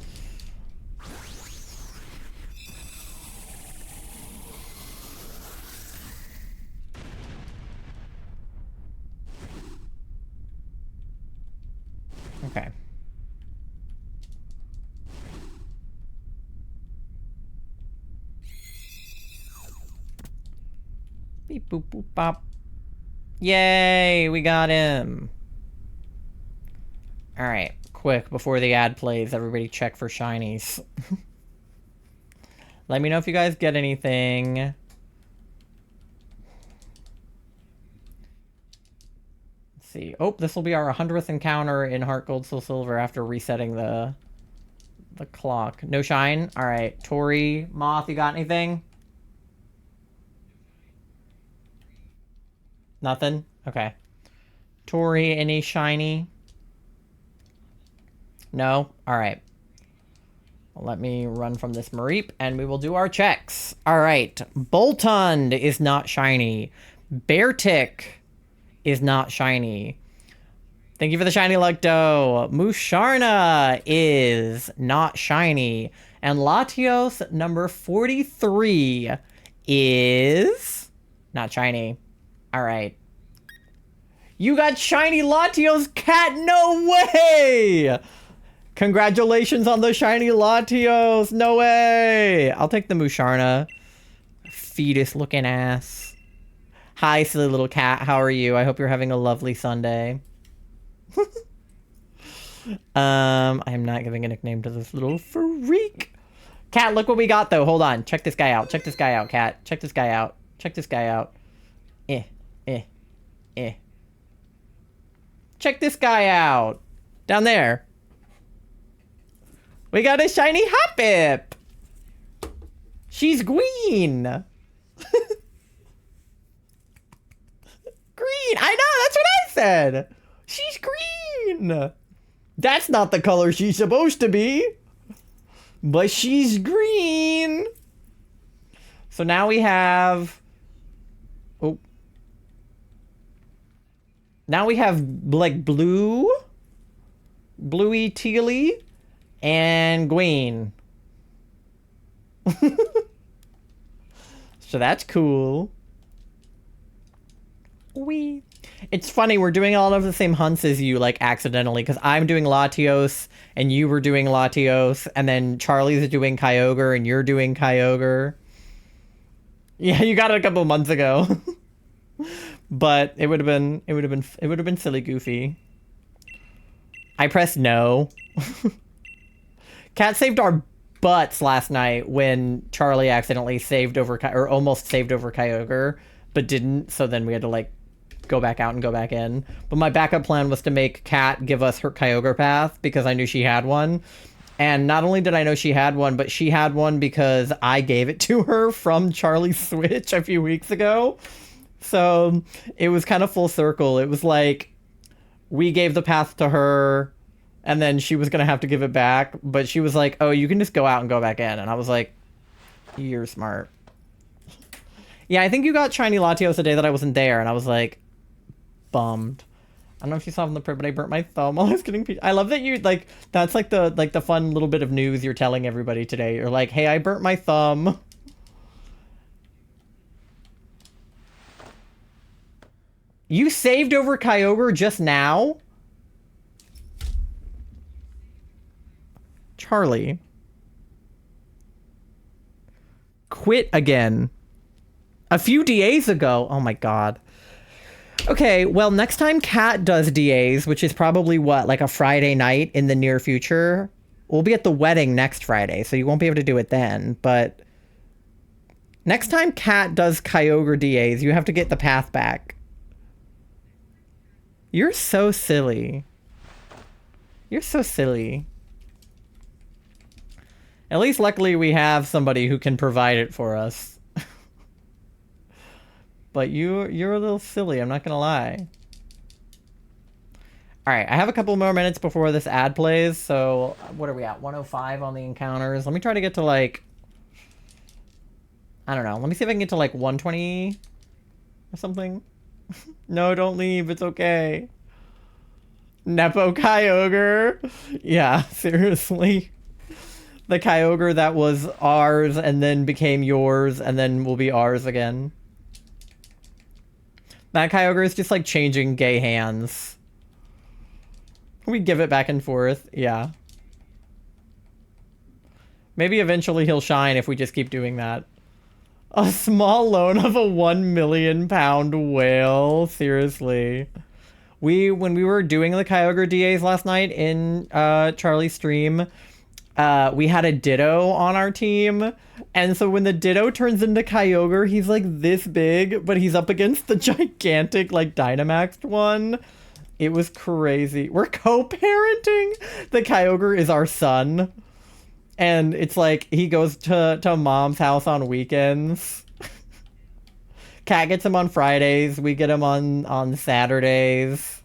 Speaker 1: Okay. Beep boop boop bop. Yay, we got him. Alright, quick, before the ad plays, everybody check for shinies. Let me know if you guys get anything. Let's see. Oh, this will be our 100th encounter in Heart Gold Soul Silver after resetting the clock. No shine? Alright, Tori, Moth, you got anything? Nothing? Okay. Tori, any shiny? No? Alright. Well, let me run from this Mareep, and we will do our checks. Alright. Boltund is not shiny. Beartic is not shiny. Thank you for the shiny Lucto. Musharna is not shiny. And Latios number 43 is not shiny. Alright. You got shiny Latios, cat? No way! Congratulations on the shiny Latios. No way! I'll take the Musharna. Fetus looking ass. Hi, silly little cat. How are you? I hope you're having a lovely Sunday. I am not giving a nickname to this little freak. Cat, look what we got though. Hold on. Check this guy out. Check this guy out, Cat. Check this guy out. Check this guy out. Eh. Check this guy out. Down there. We got a shiny Hoppip. She's green. Green. I know. That's what I said. She's green. That's not the color she's supposed to be. But she's green. So now we have... Oh. Now we have, like, blue, bluey tealy, and green. So that's cool. Wee. It's funny, we're doing all of the same hunts as you, like, accidentally, because I'm doing Latios, and you were doing Latios, and then Charlie's doing Kyogre, and you're doing Kyogre. Yeah, you got it a couple months ago. But it would have been silly goofy. I pressed no. Cat saved our butts last night when Charlie accidentally saved over or almost saved over Kyogre, but didn't. So then we had to like go back out and go back in. But my backup plan was to make Cat give us her Kyogre path because I knew she had one. And not only did I know she had one, but she had one because I gave it to her from Charlie's Switch a few weeks ago. So it was kind of full circle. It was like we gave the path to her and then she was going to have to give it back. But she was like, oh, you can just go out and go back in. And I was like, you're smart. Yeah, I think you got shiny Latios the day that I wasn't there. And I was like, bummed. I don't know if you saw from the print, but I burnt my thumb while I was getting... I love that you, like, that's like the fun little bit of news you're telling everybody today. You're like, hey, I burnt my thumb. You saved over Kyogre just now? Charlie. Quit again. A few DAs ago. Oh my god. Okay, well, next time Kat does DAs, which is probably what, like a Friday night in the near future, we'll be at the wedding next Friday, so you won't be able to do it then, but next time Kat does Kyogre DAs, you have to get the path back. You're so silly. You're so silly. At least luckily we have somebody who can provide it for us. But you're a little silly, I'm not gonna lie. Alright, I have a couple more minutes before this ad plays, so what are we at? 105 on the encounters. Let me try to get to like... I don't know. Let me see if I can get to like 120 or something. No, don't leave. It's okay. Nepo Kyogre. Yeah, seriously. The Kyogre that was ours and then became yours and then will be ours again. That Kyogre is just like changing gay hands. We give it back and forth. Yeah. Maybe eventually he'll shine if we just keep doing that. A small loan of a 1 million pound whale. Seriously. When we were doing the Kyogre DAs last night in Charlie's stream, we had a Ditto on our team. And so when the Ditto turns into Kyogre, he's like this big, but he's up against the gigantic like Dynamaxed one. It was crazy. We're co-parenting. The Kyogre is our son. And it's like, he goes to mom's house on weekends. Cat gets him on Fridays. We get him on Saturdays.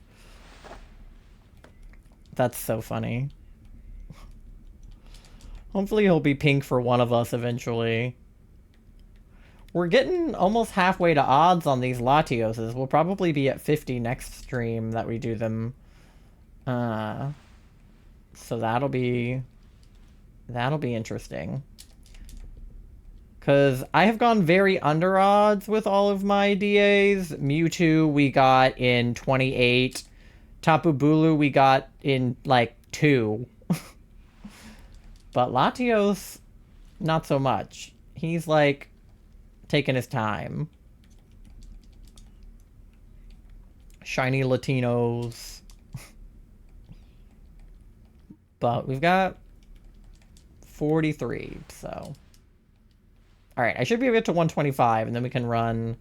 Speaker 1: That's so funny. Hopefully he'll be pink for one of us eventually. We're getting almost halfway to odds on these Latioses. We'll probably be at 50 next stream that we do them. So that'll be interesting. Because I have gone very under odds with all of my DAs. Mewtwo we got in 28. Tapu Bulu we got in like 2. But Latios, not so much. He's like taking his time. Shiny Latinos. But we've got 43, so. All right, I should be able to get to 125, and then we can run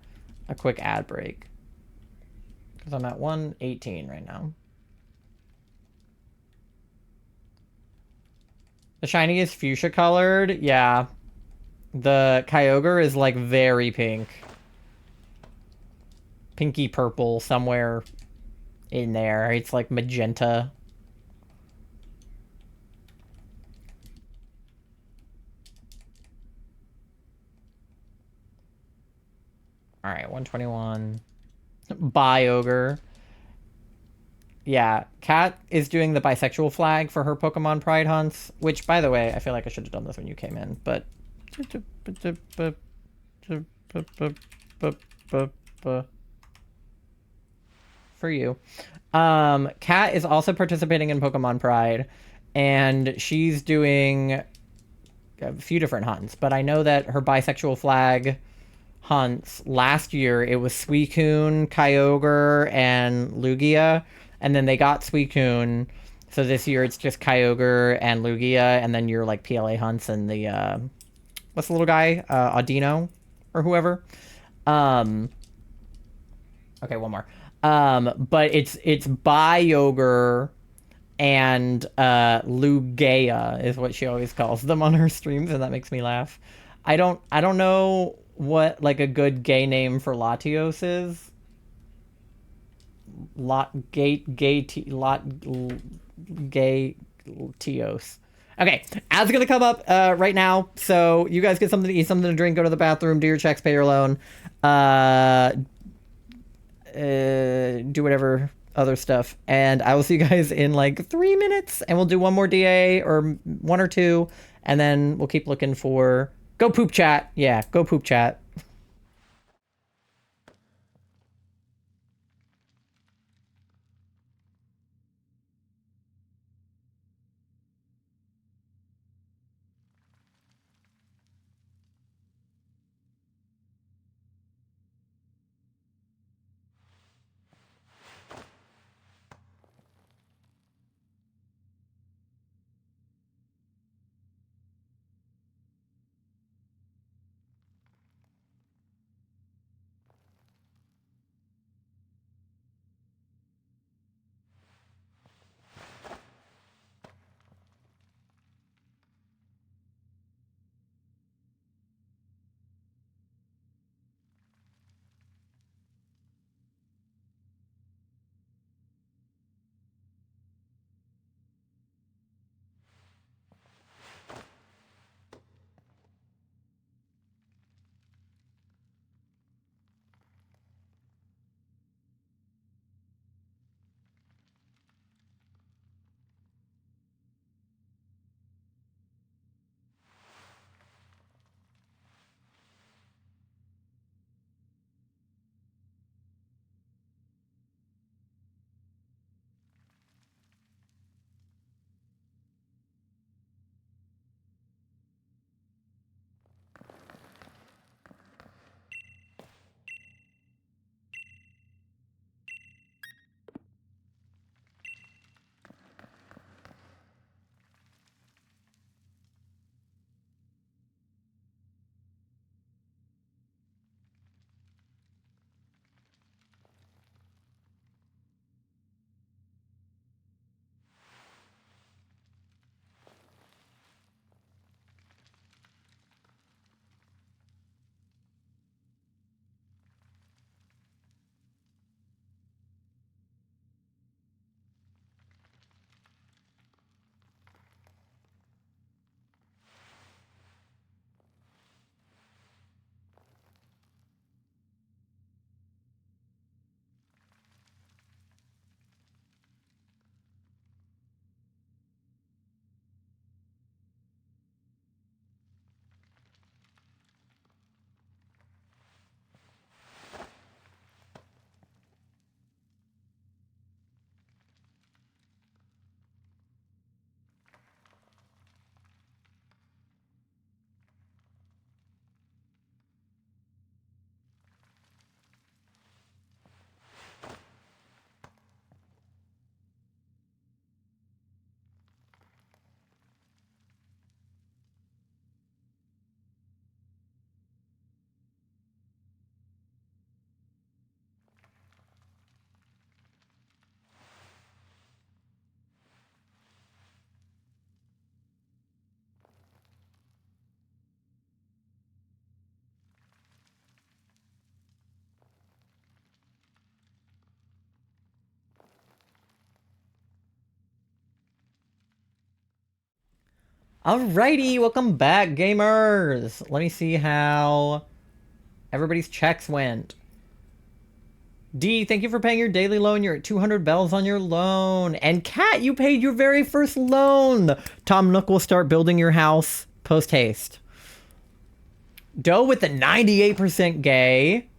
Speaker 1: a quick ad break. Because I'm at 118 right now. The shiny is fuchsia colored. Yeah. The Kyogre is like very pink. Pinky purple somewhere in there. It's like magenta. All right, 121. Biogre. Yeah, Kat is doing the bisexual flag for her Pokemon Pride hunts, which, by the way, I feel like I should have done this when you came in, but... For you. Kat is also participating in Pokemon Pride, and she's doing a few different hunts, but I know that her bisexual flag hunts last year, it was Suicune, Kyogre, and Lugia, and then they got Suicune, so this year it's just Kyogre and Lugia, and then your like PLA hunts and the what's the little guy, Audino or whoever. Okay, one more. But it's Kyogre and Lugia is what she always calls them on her streams, and that makes me laugh. I don't know what like a good gay name for Latios is. Gay Tios. Okay, ads gonna come up right now, so you guys get something to eat, something to drink, go to the bathroom, do your checks, pay your loan, do whatever other stuff, and I will see you guys in like 3 minutes, and we'll do one more DA or one or two, and then we'll keep looking for go poop chat. Yeah, go poop chat. Alrighty, welcome back, gamers. Let me see how everybody's checks went. D, thank you for paying your daily loan. You're at 200 bells on your loan. And Kat, you paid your very first loan. Tom Nook will start building your house post haste. Doe with the 98% gay.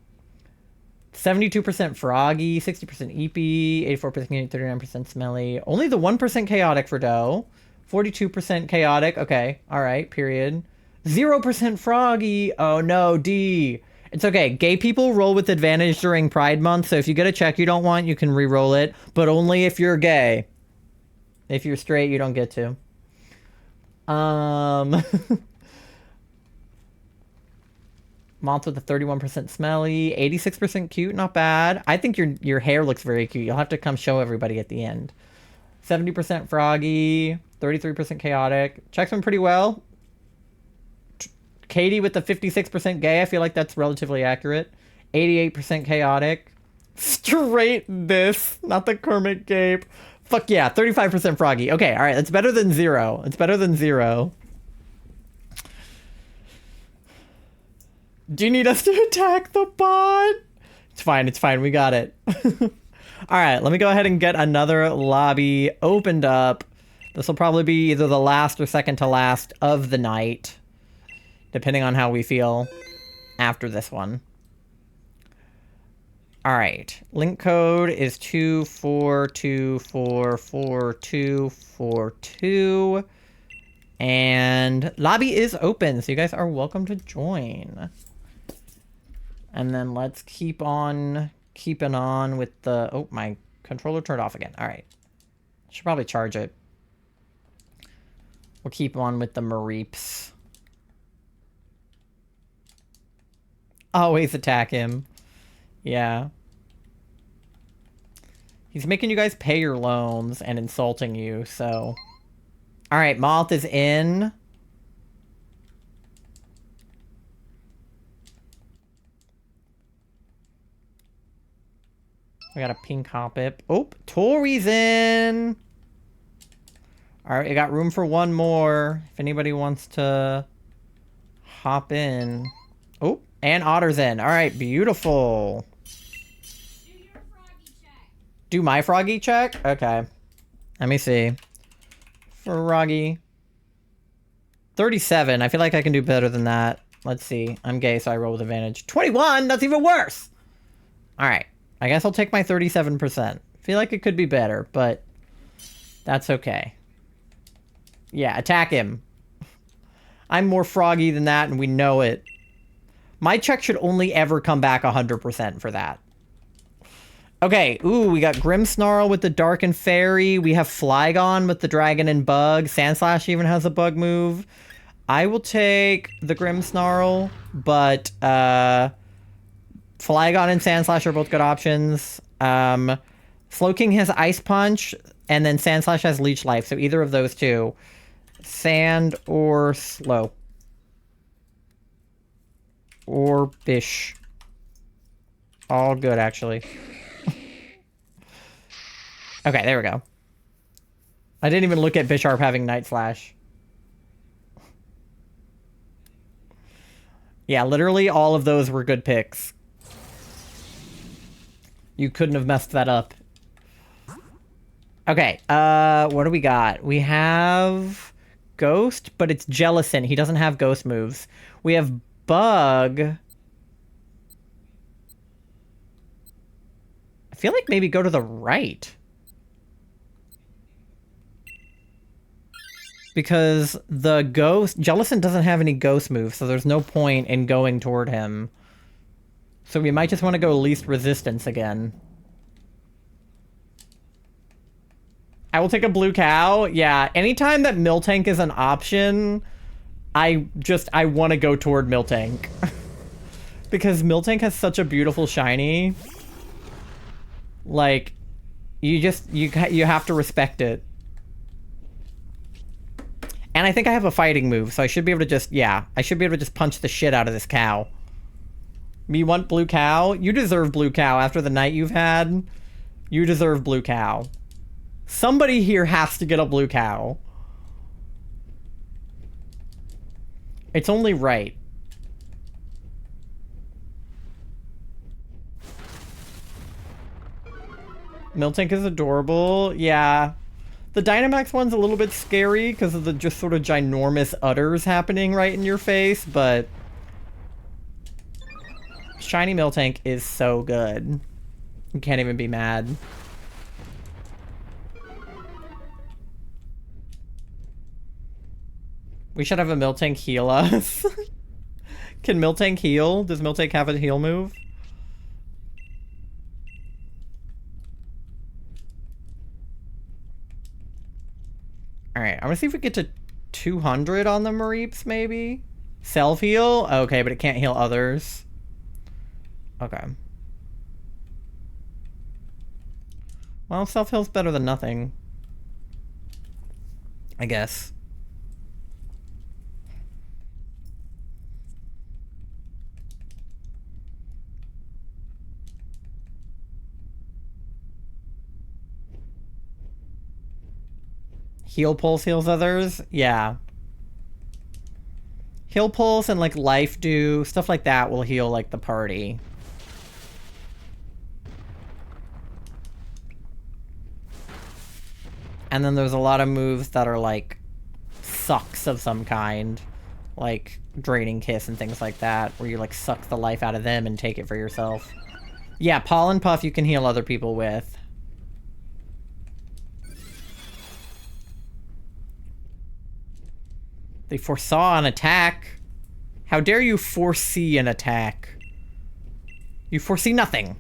Speaker 1: 72% froggy, 60% eepy, 84% 39% smelly. Only the 1% chaotic for Doe. 42% chaotic. Okay. All right. Period. 0% froggy. Oh no, D. It's okay. Gay people roll with advantage during Pride Month, so if you get a check you don't want, you can re-roll it, but only if you're gay. If you're straight, you don't get to. Moth with a 31% smelly, 86% cute, not bad. I think your hair looks very cute. You'll have to come show everybody at the end. 70% froggy, 33% chaotic. Checks went pretty well. Katie with the 56% gay. I feel like that's relatively accurate. 88% chaotic. Straight this, not the Kermit Gape. Fuck yeah, 35% froggy. Okay, all right, that's better than 0. It's better than 0. Do you need us to attack the bot? It's fine, we got it. Alright, let me go ahead and get another lobby opened up. This will probably be either the last or second to last of the night, depending on how we feel after this one. Alright, link code is 24244242, and lobby is open, so you guys are welcome to join. And then let's keep on keeping on with the... Oh, my controller turned off again. All right. Should probably charge it. We'll keep on with the Mareeps. Always attack him. Yeah. He's making you guys pay your loans and insulting you, so... All right, Moth is in. We got a pink hop-ip. Oh, Tori's in. All right, we got room for one more. If anybody wants to hop in. Oh, and Otter's in. All right, beautiful.
Speaker 4: Do your froggy check.
Speaker 1: Do my froggy check? Okay. Let me see. Froggy. 37. I feel like I can do better than that. Let's see. I'm gay, so I roll with advantage. 21? That's even worse. All right. I guess I'll take my 37%. Feel like it could be better, but that's okay. Yeah, attack him. I'm more froggy than that, and we know it. My check should only ever come back 100% for that. Okay, ooh, we got Grimmsnarl with the Dark and Fairy. We have Flygon with the Dragon and Bug. Sandslash even has a bug move. I will take the Grimmsnarl, but, Flygon and Sandslash are both good options. Slowking has Ice Punch, and then Sandslash has Leech Life, so either of those two. Sand or Slow. Or Bish. All good, actually. Okay, there we go. I didn't even look at Bisharp having Night Slash. Yeah, literally all of those were good picks. You couldn't have messed that up. Okay, what do we got? We have Ghost, but it's Jellison. He doesn't have Ghost moves. We have Bug. I feel like maybe go to the right. Because the Ghost... Jellison doesn't have any Ghost moves, so there's no point in going toward him. So we might just want to go least resistance again. I will take a blue cow. Yeah, anytime that Miltank is an option, I want to go toward Miltank. Because Miltank has such a beautiful shiny. Like, you have to respect it. And I think I have a fighting move, so I should be able to just, yeah, I should be able to just punch the shit out of this cow. You want blue cow? You deserve blue cow after the night you've had. You deserve blue cow. Somebody here has to get a blue cow. It's only right. Miltank is adorable. Yeah. The Dynamax one's a little bit scary because of the just sort of ginormous udders happening right in your face, but Shiny Miltank is so good. You can't even be mad. We should have a Miltank heal us. Can Miltank heal? Does Miltank have a heal move? Alright, I'm gonna see if we get to 200 on the Mareeps, maybe? Self-heal? Okay, but it can't heal others. Okay. Well, self-heal's better than nothing. I guess. Heal Pulse heals others? Yeah. Heal Pulse and like Life Dew, stuff like that will heal like the party. And then there's a lot of moves that are like sucks of some kind. Like Draining Kiss and things like that, where you like suck the life out of them and take it for yourself. Yeah, Pollen Puff you can heal other people with. They foresaw an attack. How dare you foresee an attack? You foresee nothing.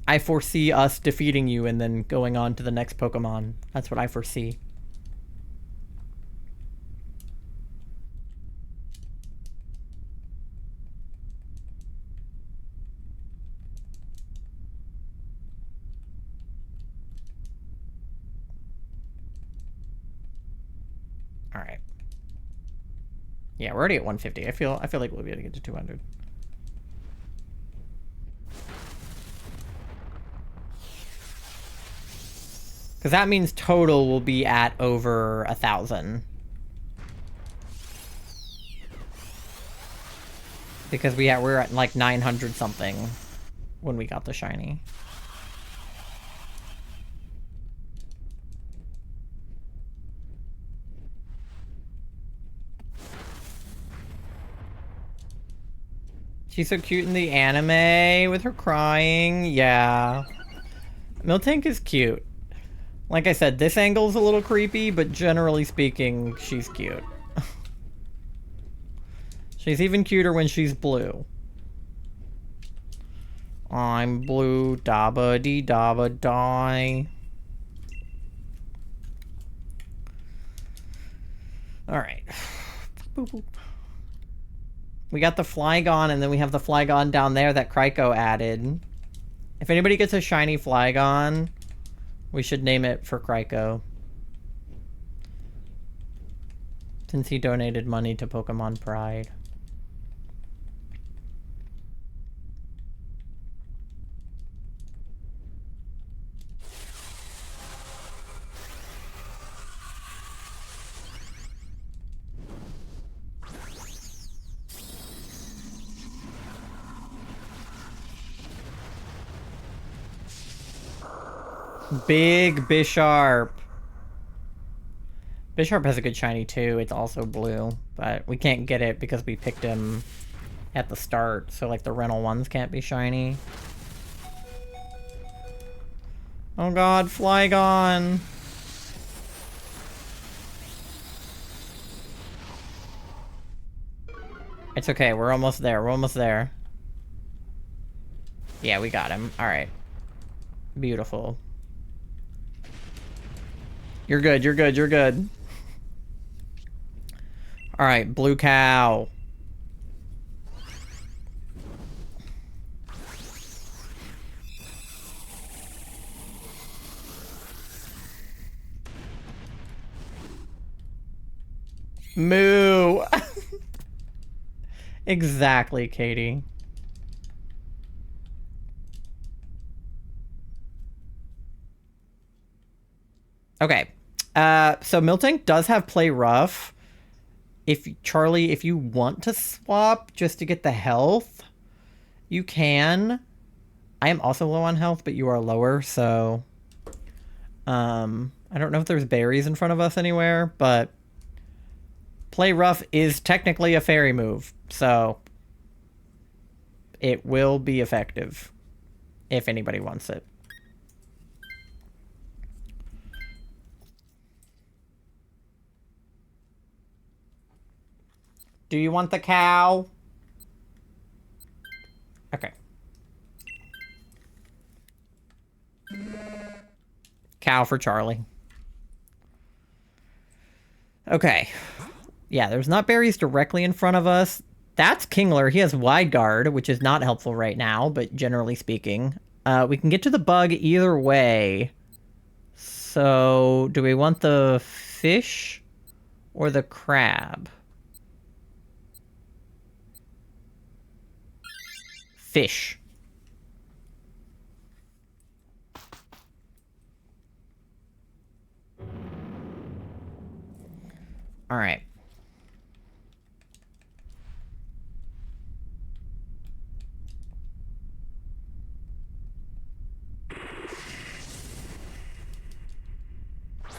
Speaker 1: I foresee us defeating you and then going on to the next Pokemon. That's what I foresee. Alright. Yeah, we're already at 150. I feel like we'll be able to get to 200. Because that means total will be at over 1,000. Because we're at like 900 something when we got the shiny. She's so cute in the anime with her crying. Yeah. Miltank is cute. Like I said, this angle's a little creepy, but generally speaking, she's cute. She's even cuter when she's blue. I'm blue, dabba dee dabba die. Alright. Boop, boop. We got the Flygon, and then we have the Flygon down there that Kryko added. If anybody gets a shiny Flygon, we should name it for Kryko. Since he donated money to Pokemon Pride. Big Bisharp. Bisharp has a good shiny too. It's also blue, but we can't get it because we picked him at the start. So like the rental ones can't be shiny. Oh god, Flygon. It's okay, we're almost there. We're almost there. Yeah, we got him. Alright. Beautiful. You're good, you're good, you're good. Alright, Blue Cow. Moo! Exactly, Katie. Okay. So Miltank does have play rough. If Charlie, if you want to swap just to get the health, you can. I am also low on health, but you are lower, so I don't know if there's berries in front of us anywhere, but play rough is technically a fairy move, so it will be effective if anybody wants it. Do you want the cow? Okay. Cow for Charlie. Okay. Yeah, there's not berries directly in front of us. That's Kingler. He has Wide Guard, which is not helpful right now, but generally speaking. We can get to the bug either way. So, do we want the fish or the crab? Fish. All right.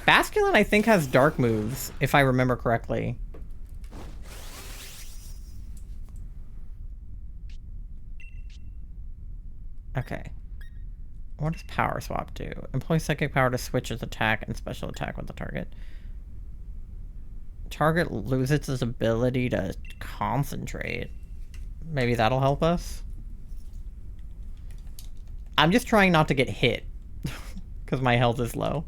Speaker 1: Basculin, I think, has dark moves, if I remember correctly. Okay. What does Power Swap do? Employ Psychic Power to switch its attack and special attack with the target. Target loses its ability to concentrate. Maybe that'll help us? I'm just trying not to get hit. Because my health is low.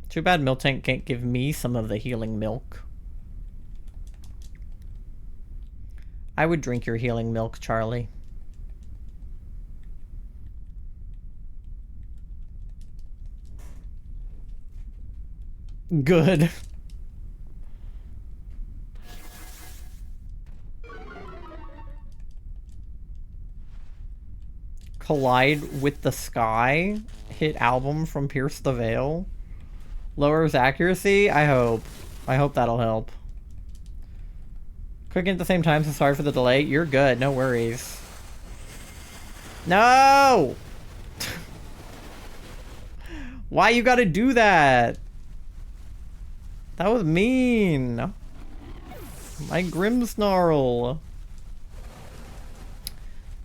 Speaker 1: Too bad Miltank can't give me some of the healing milk. I would drink your healing milk, Charlie. Good. Collide with the Sky? Hit album from Pierce the Veil? Lowers accuracy? I hope. I hope that'll help. Clicking at the same time, so sorry for the delay. You're good, no worries. No! Why you gotta do that? That was mean. My Grimmsnarl.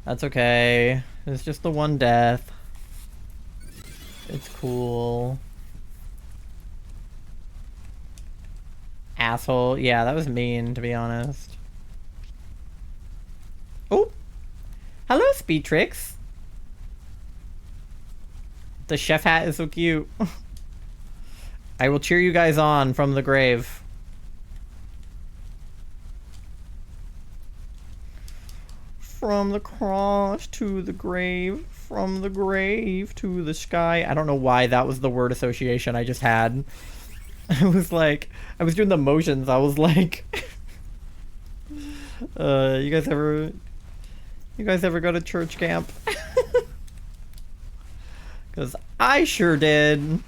Speaker 1: That's okay. It's just the one death. It's cool. Asshole. Yeah, that was mean, to be honest. Oh! Hello, Speedtrix. The chef hat is so cute. I will cheer you guys on from the grave. From the cross to the grave, from the grave to the sky. I don't know why that was the word association I just had. I was like, I was doing the motions. I was like, you guys ever go to church camp? Because I sure did.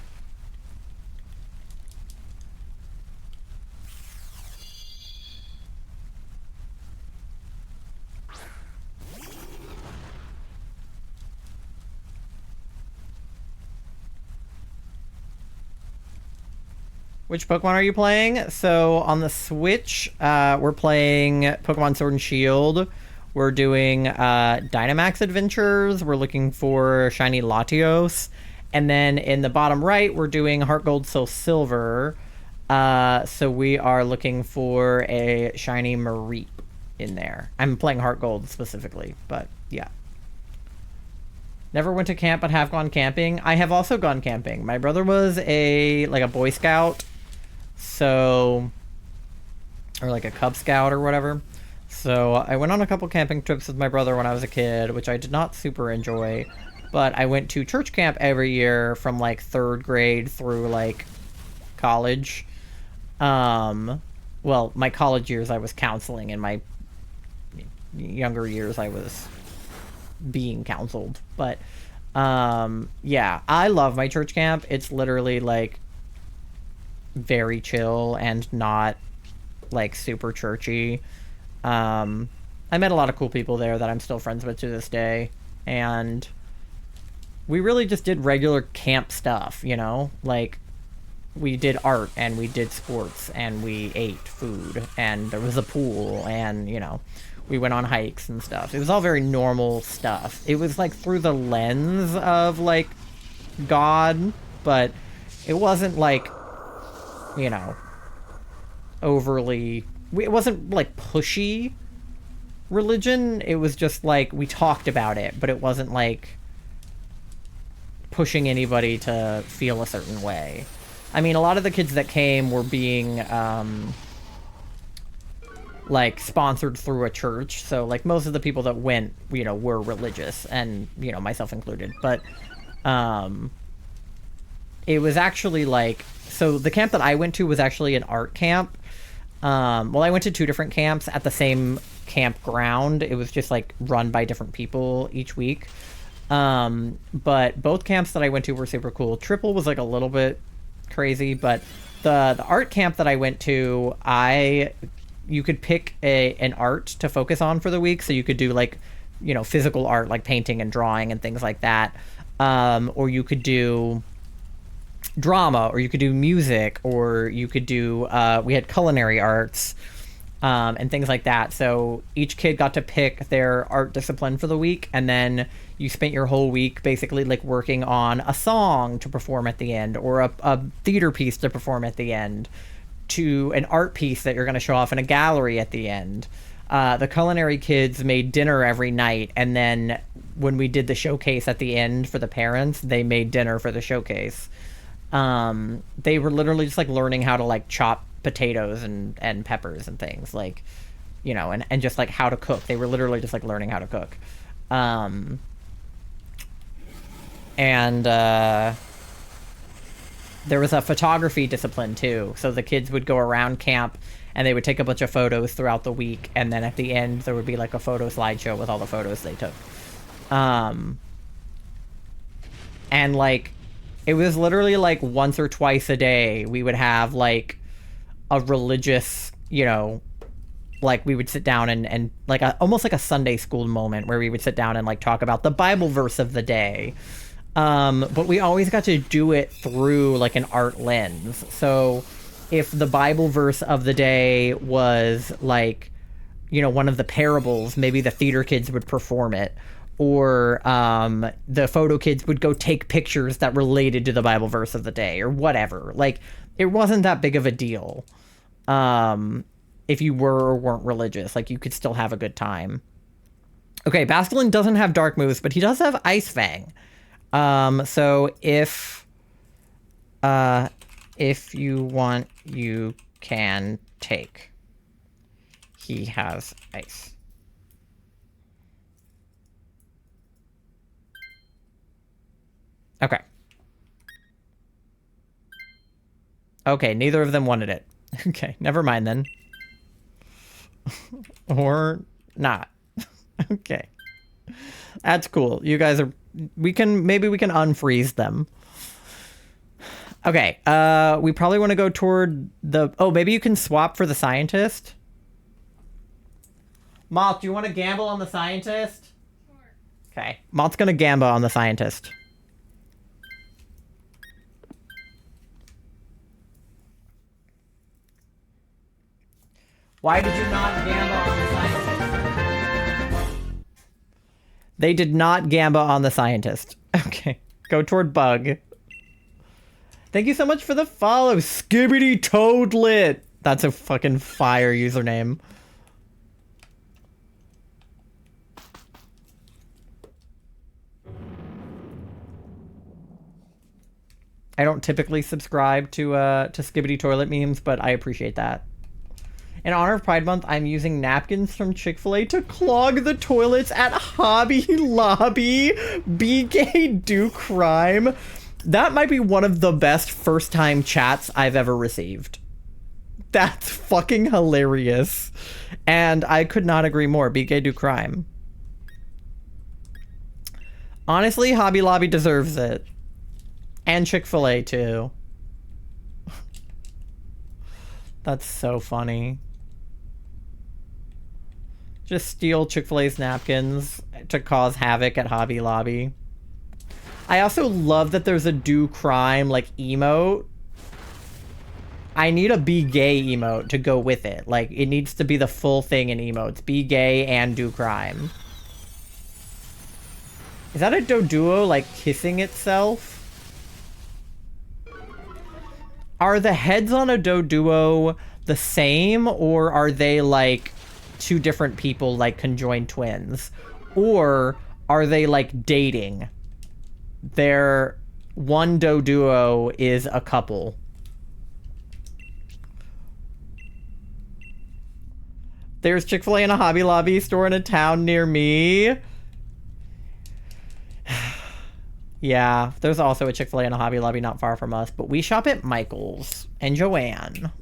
Speaker 1: Which Pokemon are you playing? So on the Switch, we're playing Pokemon Sword and Shield. We're doing Dynamax Adventures. We're looking for Shiny Latios. And then in the bottom right, we're doing Heart Gold, Soul Silver. So we are looking for a Shiny Mareep in there. I'm playing Heart Gold specifically, but yeah. Never went to camp, but have gone camping. I have also gone camping. My brother was a Boy Scout. So, or like a Cub Scout or whatever. So I went on a couple camping trips with my brother when I was a kid, which I did not super enjoy. But I went to church camp every year from like 3rd grade through like college. Well, my college years I was counseling. In my younger years I was being counseled. But yeah, I love my church camp. It's literally like very chill and not like super churchy. I met a lot of cool people there that I'm still friends with to this day, and we really just did regular camp stuff, you know? Like, we did art, and we did sports, and we ate food, and there was a pool, and, you know, we went on hikes and stuff. It was all very normal stuff. It was, like, through the lens of, like, God, but it wasn't, like, you know, overly... It wasn't, like, pushy religion. It was just, like, we talked about it, but it wasn't, like, pushing anybody to feel a certain way. I mean, a lot of the kids that came were being, like, sponsored through a church. So, like, most of the people that went, you know, were religious, and, you know, myself included. But, it was actually, like... So, the camp that I went to was actually an art camp. Well, I went to 2 different camps at the same campground. It was just, like, run by different people each week. But both camps that I went to were super cool. Triple was, like, a little bit crazy, but the art camp that I went to, you could pick an art to focus on for the week. So you could do, like, you know, physical art, like painting and drawing and things like that. Or you could do drama, or you could do music, or you could do, we had culinary arts, and things like that. So each kid got to pick their art discipline for the week, and then you spent your whole week basically like working on a song to perform at the end, or a theater piece to perform at the end, to an art piece that you're going to show off in a gallery at the end. The culinary kids made dinner every night, and then when we did the showcase at the end for the parents, they made dinner for the showcase. They were literally just like learning how to like chop potatoes and peppers and things, like, you know, and just like how to cook. They were literally just like learning how to cook. And there was a photography discipline too. So the kids would go around camp and they would take a bunch of photos throughout the week, and then at the end there would be like a photo slideshow with all the photos they took. And like, it was literally like once or twice a day we would have like a religious, you know, like we would sit down and like almost like a Sunday school moment where we would sit down and like talk about the Bible verse of the day. But we always got to do it through like an art lens. So if the Bible verse of the day was like, you know, one of the parables, maybe the theater kids would perform it, or the photo kids would go take pictures that related to the Bible verse of the day, or whatever. Like, it wasn't that big of a deal. If you were or weren't religious, like, you could still have a good time. Okay, Basculin doesn't have dark moves, but he does have Ice Fang. So if you want, you can take. He has ice. Okay. Okay, neither of them wanted it. Okay, never mind then. Or not. Okay. That's cool. You guys are... maybe we can unfreeze them. Okay, we probably want to go toward the... Oh, maybe you can swap for the scientist? Moth, do you want to gamble on the scientist?
Speaker 4: Sure.
Speaker 1: Okay, Moth's gonna gamble on the scientist. Why did you not gamble on the scientist? They did not gamble on the scientist. Okay, go toward Bug. Thank you so much for the follow, Skibbity Toadlet. That's a fucking fire username. I don't typically subscribe to Skibbity Toilet memes, but I appreciate that. In honor of Pride Month, I'm using napkins from Chick-fil-A to clog the toilets at Hobby Lobby. BK do crime. That might be one of the best first-time chats I've ever received. That's fucking hilarious. And I could not agree more. BK do crime. Honestly, Hobby Lobby deserves it. And Chick-fil-A too. That's so funny. Just steal Chick-fil-A's napkins to cause havoc at Hobby Lobby. I also love that there's a do crime like emote. I need a be gay emote to go with it. Like, it needs to be the full thing in emotes. Be gay and do crime. Is that a Doduo, like, kissing itself? Are the heads on a Doduo the same, or are they, like, two different people, like, conjoined twins? Or are they, like, dating? Their one Doduo is a couple. There's Chick-fil-A in a Hobby Lobby store in a town near me. Yeah, there's also a Chick-fil-A in a Hobby Lobby not far from us, but we shop at Michael's and Joanne.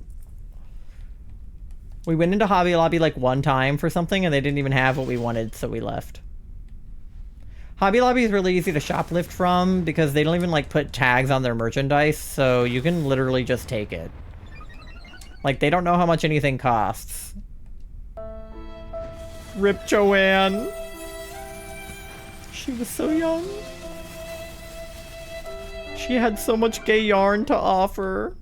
Speaker 1: We went into Hobby Lobby like one time for something and they didn't even have what we wanted, so we left. Hobby Lobby is really easy to shoplift from because they don't even like put tags on their merchandise, so you can literally just take it. Like, they don't know how much anything costs. Rip Joanne. She was so young. She had so much gay yarn to offer.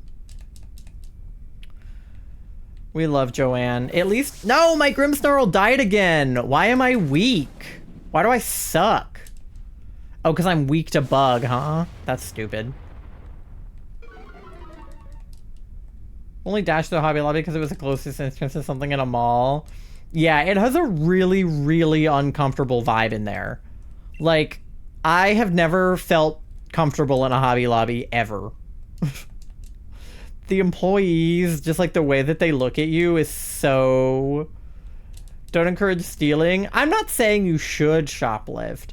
Speaker 1: We love Joanne. At least... No, my Grimmsnarl died again. Why am I weak? Why do I suck? Oh, because I'm weak to bug, huh? That's stupid. Only dashed to Hobby Lobby because it was the closest instance to something in a mall. Yeah, it has a really, really uncomfortable vibe in there. Like, I have never felt comfortable in a Hobby Lobby ever. The employees, just like the way that they look at you is so... Don't encourage stealing. I'm not saying you should shoplift.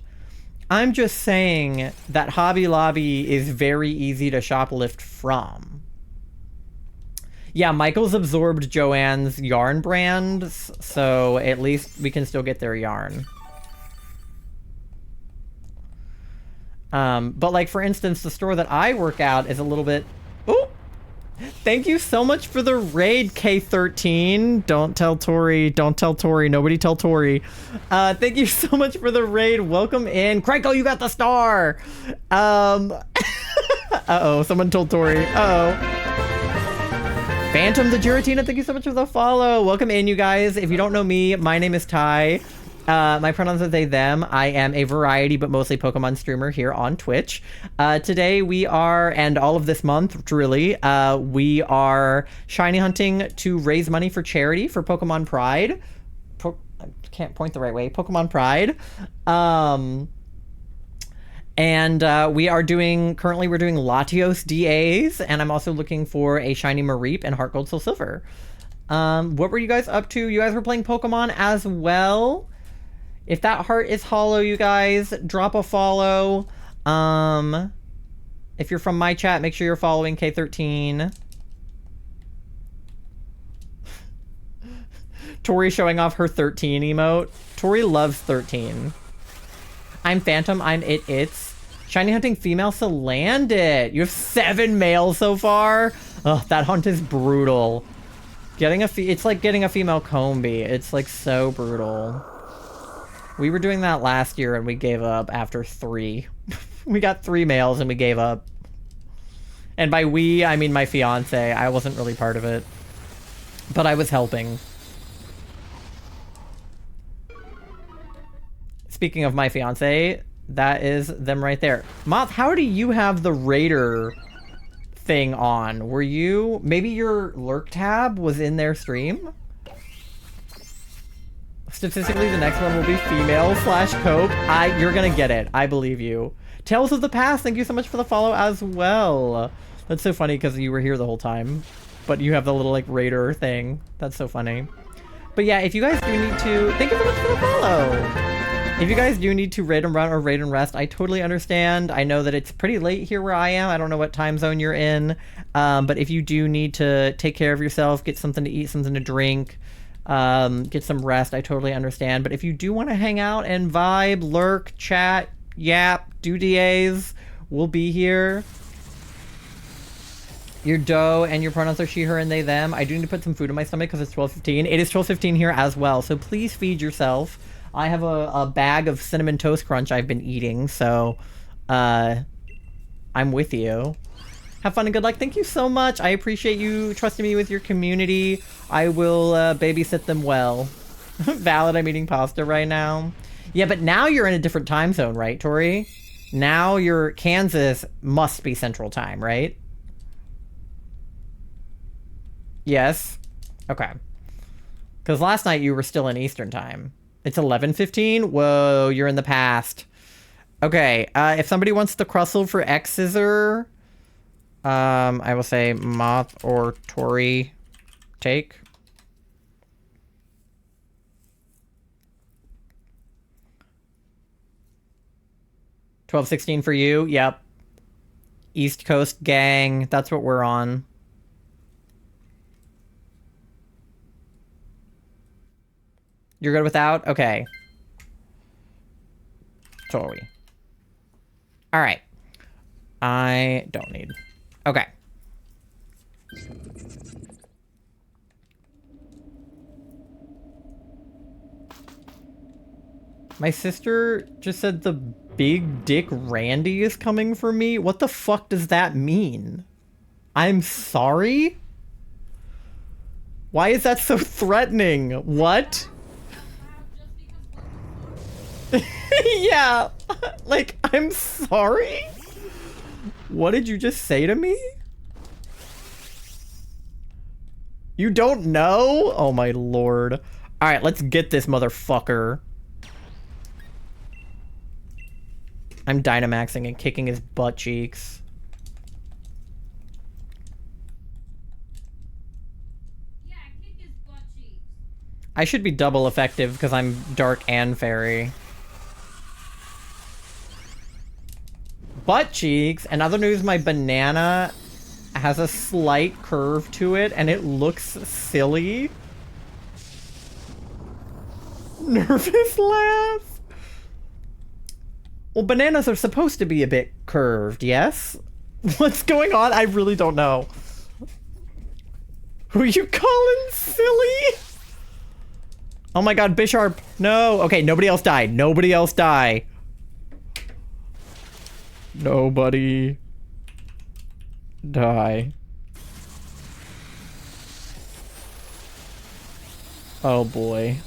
Speaker 1: I'm just saying that Hobby Lobby is very easy to shoplift from. Yeah, Michael's absorbed Joanne's yarn brand, so at least we can still get their yarn. But like, for instance, the store that I work at is a little bit... Ooh! Thank you so much for the raid, K13. Don't tell Tori. Don't tell Tori. Nobody tell Tori. Thank you so much for the raid. Welcome in. Cranko, you got the star! Uh-oh, someone told Tori. Uh-oh. Phantom the Giratina, thank you so much for the follow. Welcome in, you guys. If you don't know me, my name is Ty. My pronouns are they, them. I am a variety, but mostly Pokemon streamer here on Twitch. Today we are, and all of this month, really, we are shiny hunting to raise money for charity for Pokemon Pride. I can't point the right way. Pokemon Pride. And currently we're doing Latios DAs, and I'm also looking for a shiny Mareep and Heart Gold Soul Silver. What were you guys up to? You guys were playing Pokemon as well? If that heart is hollow, you guys, drop a follow. If you're from my chat, make sure you're following K13. Tori showing off her 13 emote. Tori loves 13. I'm Phantom, I'm It's. Shiny hunting female Salandit. You have 7 males so far? Ugh, that hunt is brutal. It's like getting a female Combi. It's like so brutal. We were doing that last year and we gave up after 3. We got 3 males and we gave up. And by we, I mean my fiance. I wasn't really part of it. But I was helping. Speaking of my fiance, that is them right there. Moth, how do you have the Raider thing on? Were you... Maybe your lurk tab was in their stream? Statistically, the next one will be female/cope. You're gonna get it. I believe you. Tales of the Past, thank you so much for the follow as well. That's so funny because you were here the whole time. But you have the little, like, Raider thing. That's so funny. But yeah, if you guys do need to... Thank you so much for the follow! If you guys do need to raid and run or raid and rest, I totally understand. I know that it's pretty late here where I am. I don't know what time zone you're in. But if you do need to take care of yourself, get something to eat, something to drink, get some rest, I totally understand. But if you do want to hang out and vibe, lurk, chat, Yap. Dudies will be here. Your dough and your pronouns are she, her, and they, them. I do need to put some food in my stomach because it's 12:15. It is 12:15 here as well, so please feed yourself. I have a bag of Cinnamon Toast Crunch I've been eating, so I'm with you. Have fun and good luck. Thank you so much. I appreciate you trusting me with your community. I will babysit them well. Valid, I'm eating pasta right now. Yeah, but now you're in a different time zone, right, Tori? Now your Kansas must be Central Time, right? Yes. Okay. Because last night you were still in Eastern Time. It's 11:15? Whoa, you're in the past. Okay, if somebody wants the Crustle for X Scissor, I will say Moth or Tori take. $12.16 for you. Yep. East Coast gang. That's what we're on. You're good without? Okay. Totally. All right. I don't need. Okay. My sister just said the big dick Randy is coming for me. What the fuck does that mean? I'm sorry? Why is that so threatening? What? Yeah, like, I'm sorry? What did you just say to me? You don't know? Oh my lord. Alright, let's get this motherfucker. I'm Dynamaxing and kicking his butt cheeks.
Speaker 4: Yeah, kick his butt cheeks.
Speaker 1: I should be double effective because I'm dark and fairy. Butt cheeks. And other news, my banana has a slight curve to it and it looks silly. Nervous laugh. Well, bananas are supposed to be a bit curved, yes? What's going on? I really don't know. Who you calling silly? Oh my god, Bisharp. No. Okay, nobody else died. Nobody else die. Nobody die. Oh boy.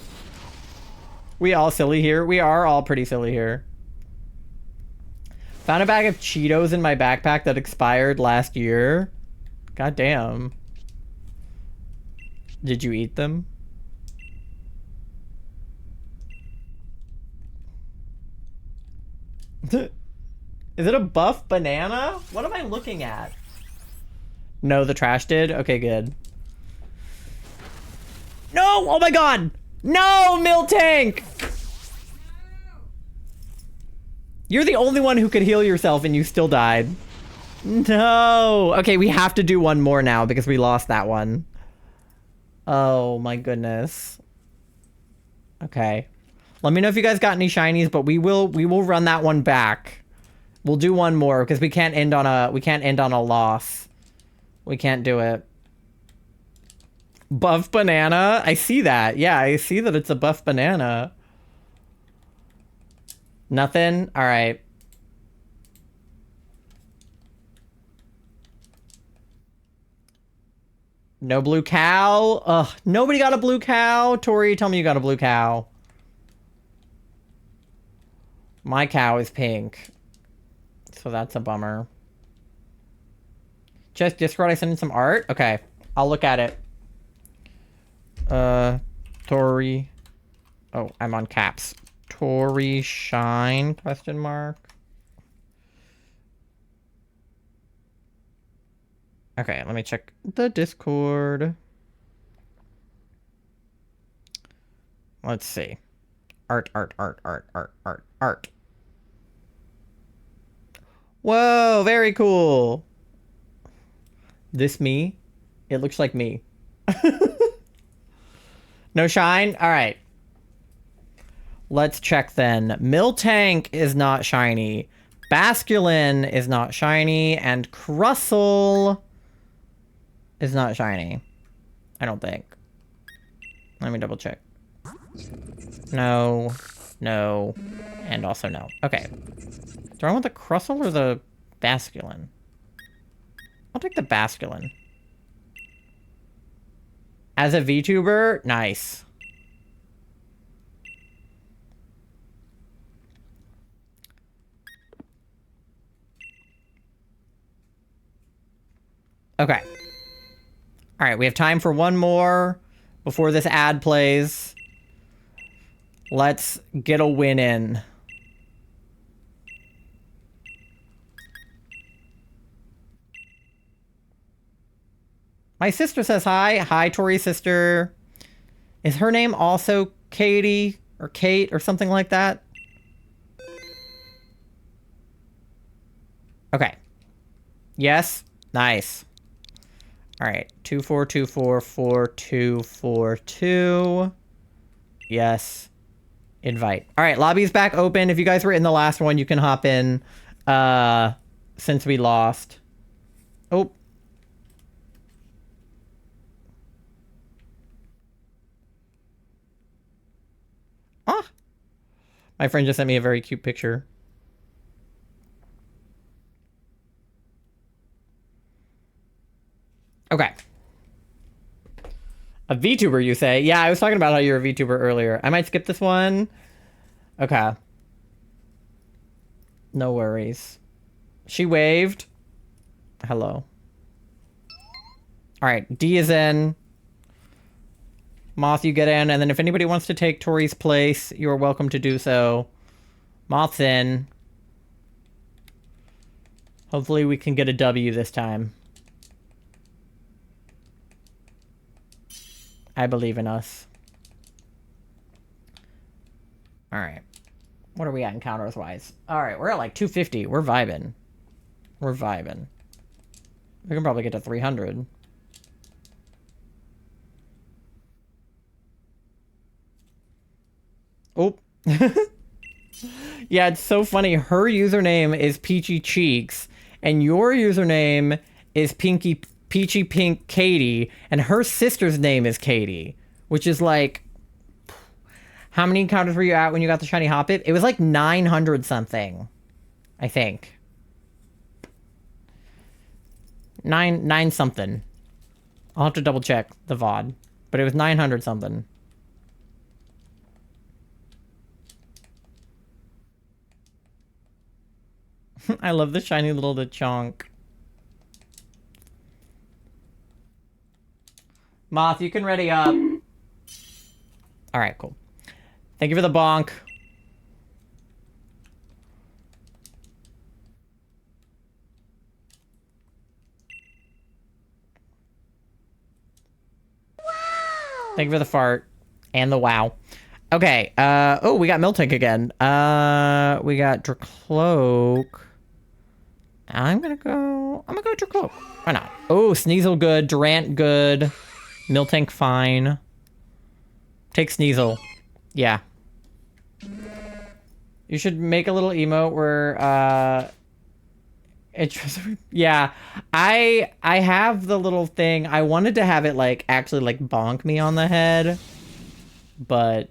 Speaker 1: We all silly here. We are all pretty silly here. Found a bag of Cheetos in my backpack that expired last year. God damn. Did you eat them? Is it a buff banana? What am I looking at? No, the trash did? Okay, good. No! Oh my god! No, Miltank! You're the only one who could heal yourself and you still died. No! Okay, we have to do one more now because we lost that one. Oh my goodness. Okay. Let me know if you guys got any shinies, but we will run that one back. We'll do one more because we can't end on a loss. We can't do it. Buff banana? I see that. Yeah, I see that it's a buff banana. Nothing? All right. No blue cow? Ugh, nobody got a blue cow? Tori, tell me you got a blue cow. My cow is pink. So that's a bummer. Just Discord, I sent in some art? Okay, I'll look at it. Tori. Oh, I'm on caps. Tori Shine, question mark. Okay, let me check the Discord. Let's see. Art. Whoa, very cool. This me? It looks like me. No shine? All right. let's check then. Miltank is not shiny. Basculin is not shiny. And Crustle is not shiny. I don't think. Let me double check. No. No. And also no. Okay. Do I want the Crustle or the Basculin? I'll take the Basculin. As a VTuber, nice. Okay. All right, we have time for one more before this ad plays. Let's get a win in. My sister says hi. Hi, Tori's sister. Is her name also Katie or Kate or something like that? Okay. Yes. Nice. All right. 24244242. Yes. Invite. All right. Lobby's back open. If you guys were in the last one, you can hop in. Since we lost. Oh. Ah. My friend just sent me a very cute picture. Okay. A VTuber, you say? Yeah, I was talking about how you're a VTuber earlier. I might skip this one. Okay. No worries. She waved. Hello. All right, D is in. Moth, you get in. And then if anybody wants to take Tori's place, you're welcome to do so. Moth's in. Hopefully we can get a W this time. I believe in us. All right. What are we at encounters wise? All right, we're at like 250. We're vibing. We're vibing. We can probably get to 300. Oh. Yeah, it's so funny. Her username is Peachy Cheeks, and your username is Peachy Pink Katie, and her sister's name is Katie, which is like, how many encounters were you at when you got the shiny Hoppip? It was like 900 something, I think. Nine something. I'll have to double check the VOD, but it was 900 something. I love the shiny little Chonk. Moth, you can ready up. All right, cool. Thank you for the bonk. Wow. Thank you for the fart and the wow. Okay. Oh, we got Miltank again. We got Dracloak. I'm gonna go Dracloak. Why not? Oh, Sneasel good. Durant good. Miltank fine. Take Sneasel. Yeah. You should make a little emote where yeah. I have the little thing. I wanted to have it like actually like bonk me on the head. But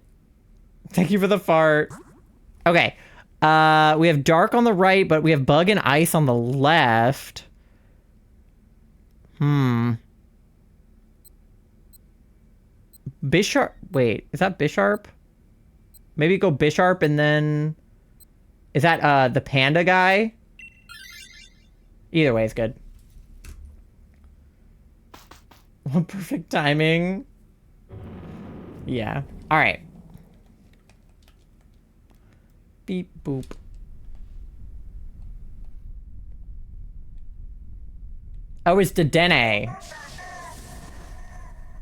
Speaker 1: thank you for the fart. Okay. We have dark on the right, but we have bug and ice on the left. Bisharp. Wait, is that Bisharp? Maybe go Bisharp and then... Is that the panda guy? Either way is good. What perfect timing. Yeah. Alright. Beep boop. Oh, it's Dedenne.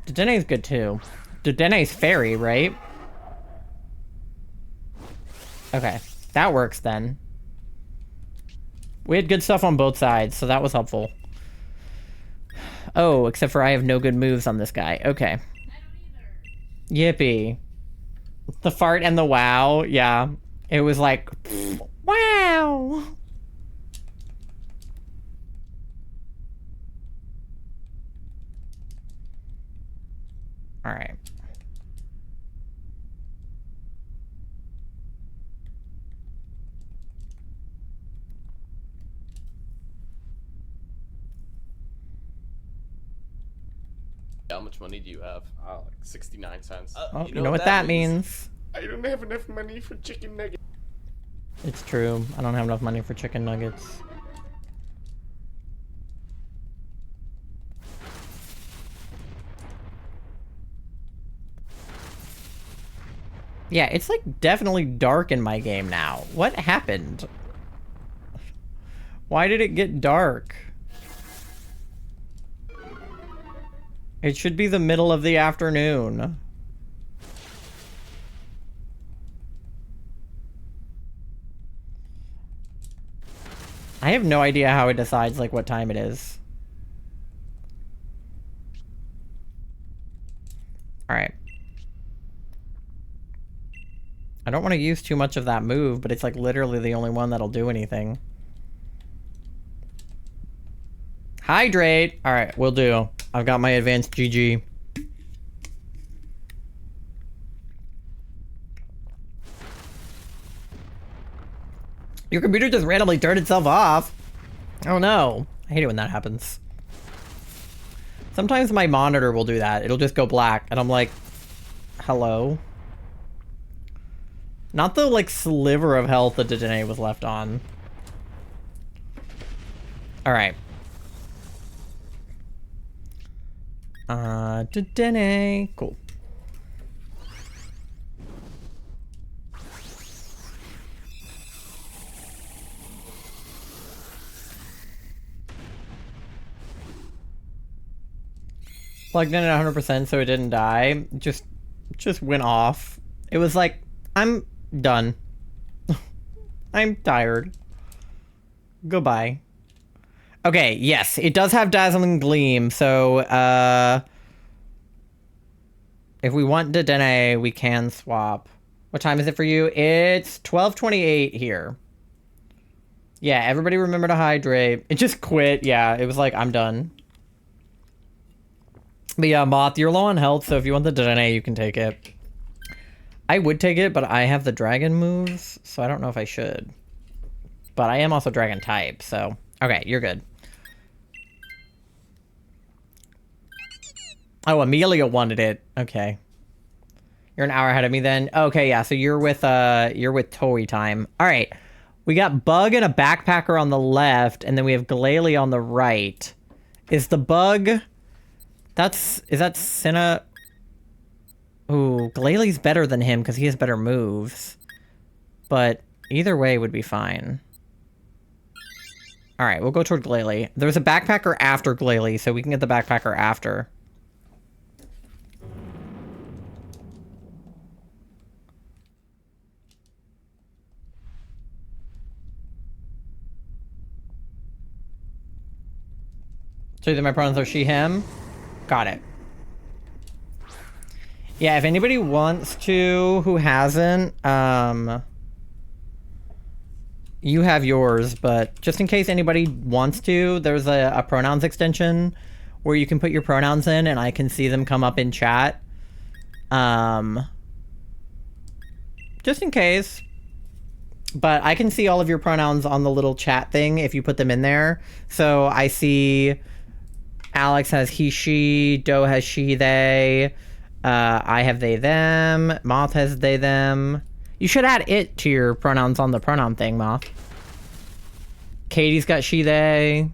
Speaker 1: Dedenne's good too. Dedenne's fairy, right? Okay, that works then. We had good stuff on both sides, so that was helpful. Oh, except for I have no good moves on this guy. Okay.
Speaker 4: I don't either.
Speaker 1: Yippee. The fart and the wow, yeah. It was like, wow. All right.
Speaker 5: How much money do you have? Like 69 cents.
Speaker 1: Oh, you know what that means?
Speaker 5: I don't have enough money for chicken nuggets.
Speaker 1: It's true. I don't have enough money for chicken nuggets. Yeah, it's like definitely dark in my game now. What happened? Why did it get dark? It should be the middle of the afternoon. I have no idea how it decides like what time it is. All right. I don't want to use too much of that move, but it's like literally the only one that'll do anything. Hydrate. All right, will do. I've got my advanced GG. Your computer just randomly turned itself off. Oh no. I hate it when that happens. Sometimes my monitor will do that. It'll just go black and I'm like, hello? Not the like sliver of health that Dedenne was left on. Alright. Dedenne. Cool. Plugged in at 100% so it didn't die. Just went off. It was like, I'm done. I'm tired. Goodbye. Okay, yes, it does have Dazzling Gleam, so, if we want Dedenne, we can swap. What time is it for you? It's 12:28 here. Yeah, everybody remember to hydrate. It just quit, yeah, it was like, I'm done. But yeah, Moth, you're low on health, so if you want the Dedenne, you can take it. I would take it, but I have the dragon moves, so I don't know if I should. But I am also dragon type, so... Okay, you're good. Oh, Amelia wanted it. Okay. You're an hour ahead of me then. Okay, yeah, so you're with Toy Time. Alright. We got Bug and a Backpacker on the left, and then we have Glalie on the right. Is the Bug... is that Cinna? Ooh, Glalie's better than him because he has better moves. But either way would be fine. Alright, we'll go toward Glalie. There's a Backpacker after Glalie, so we can get the Backpacker after. So either my pronouns are she, him. Got it. Yeah, if anybody wants to, who hasn't, you have yours, but just in case anybody wants to, there's a pronouns extension where you can put your pronouns in and I can see them come up in chat. Just in case. But I can see all of your pronouns on the little chat thing if you put them in there. So I see Alex has he, she, Doe has she, they, I have they, them, Moth has they, them. You should add it to your pronouns on the pronoun thing, Moth. Katie's got she, they.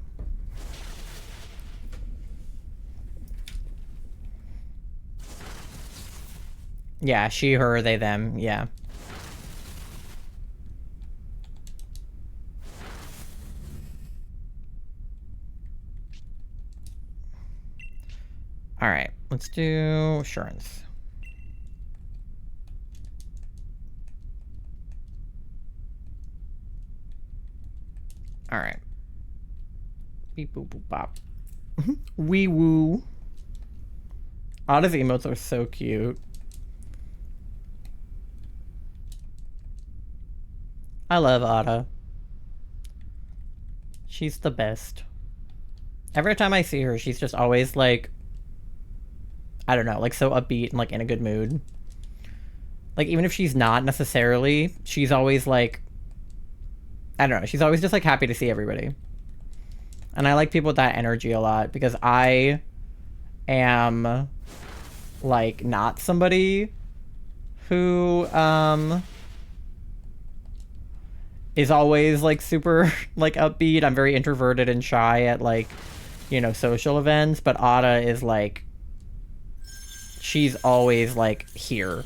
Speaker 1: Yeah, she, her, they, them, yeah. Alright, let's do assurance. Alright. Beep boop boop bop. Wee woo. Otta's emotes are so cute. I love Ada. She's the best. Every time I see her, she's just always like, I don't know, like so upbeat and like in a good mood. Like even if she's not necessarily, she's always like, I don't know, she's always just like happy to see everybody. And I like people with that energy a lot because I am like not somebody who is always like super like upbeat. I'm very introverted and shy at like, you know, social events, but Ada is like, she's always like here.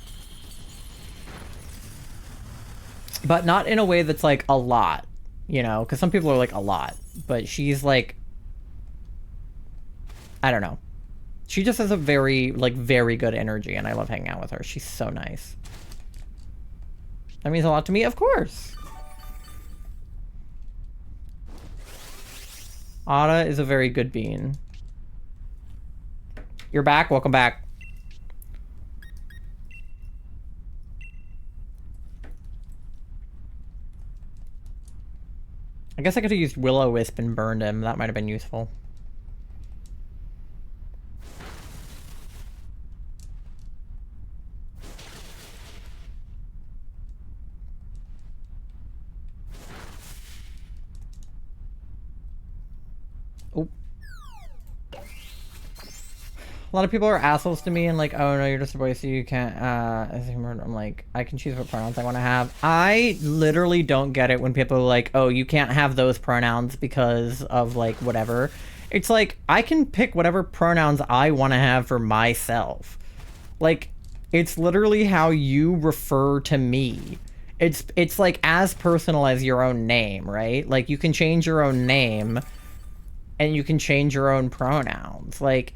Speaker 1: But not in a way that's like a lot, you know, because some people are like a lot, but she's like, I don't know. She just has a very, like, very good energy, and I love hanging out with her. She's so nice. That means a lot to me, of course. Ada is a very good bean. You're back? Welcome back. I guess I could have used Will-O-Wisp and burned him. That might have been useful. A lot of people are assholes to me and like, oh no, you're just a boy, so you can't, I'm like, I can choose what pronouns I want to have. I literally don't get it when people are like, oh, you can't have those pronouns because of like whatever. It's like, I can pick whatever pronouns I want to have for myself. Like, it's literally how you refer to me. It's like as personal as your own name, right? Like, you can change your own name and you can change your own pronouns. Like,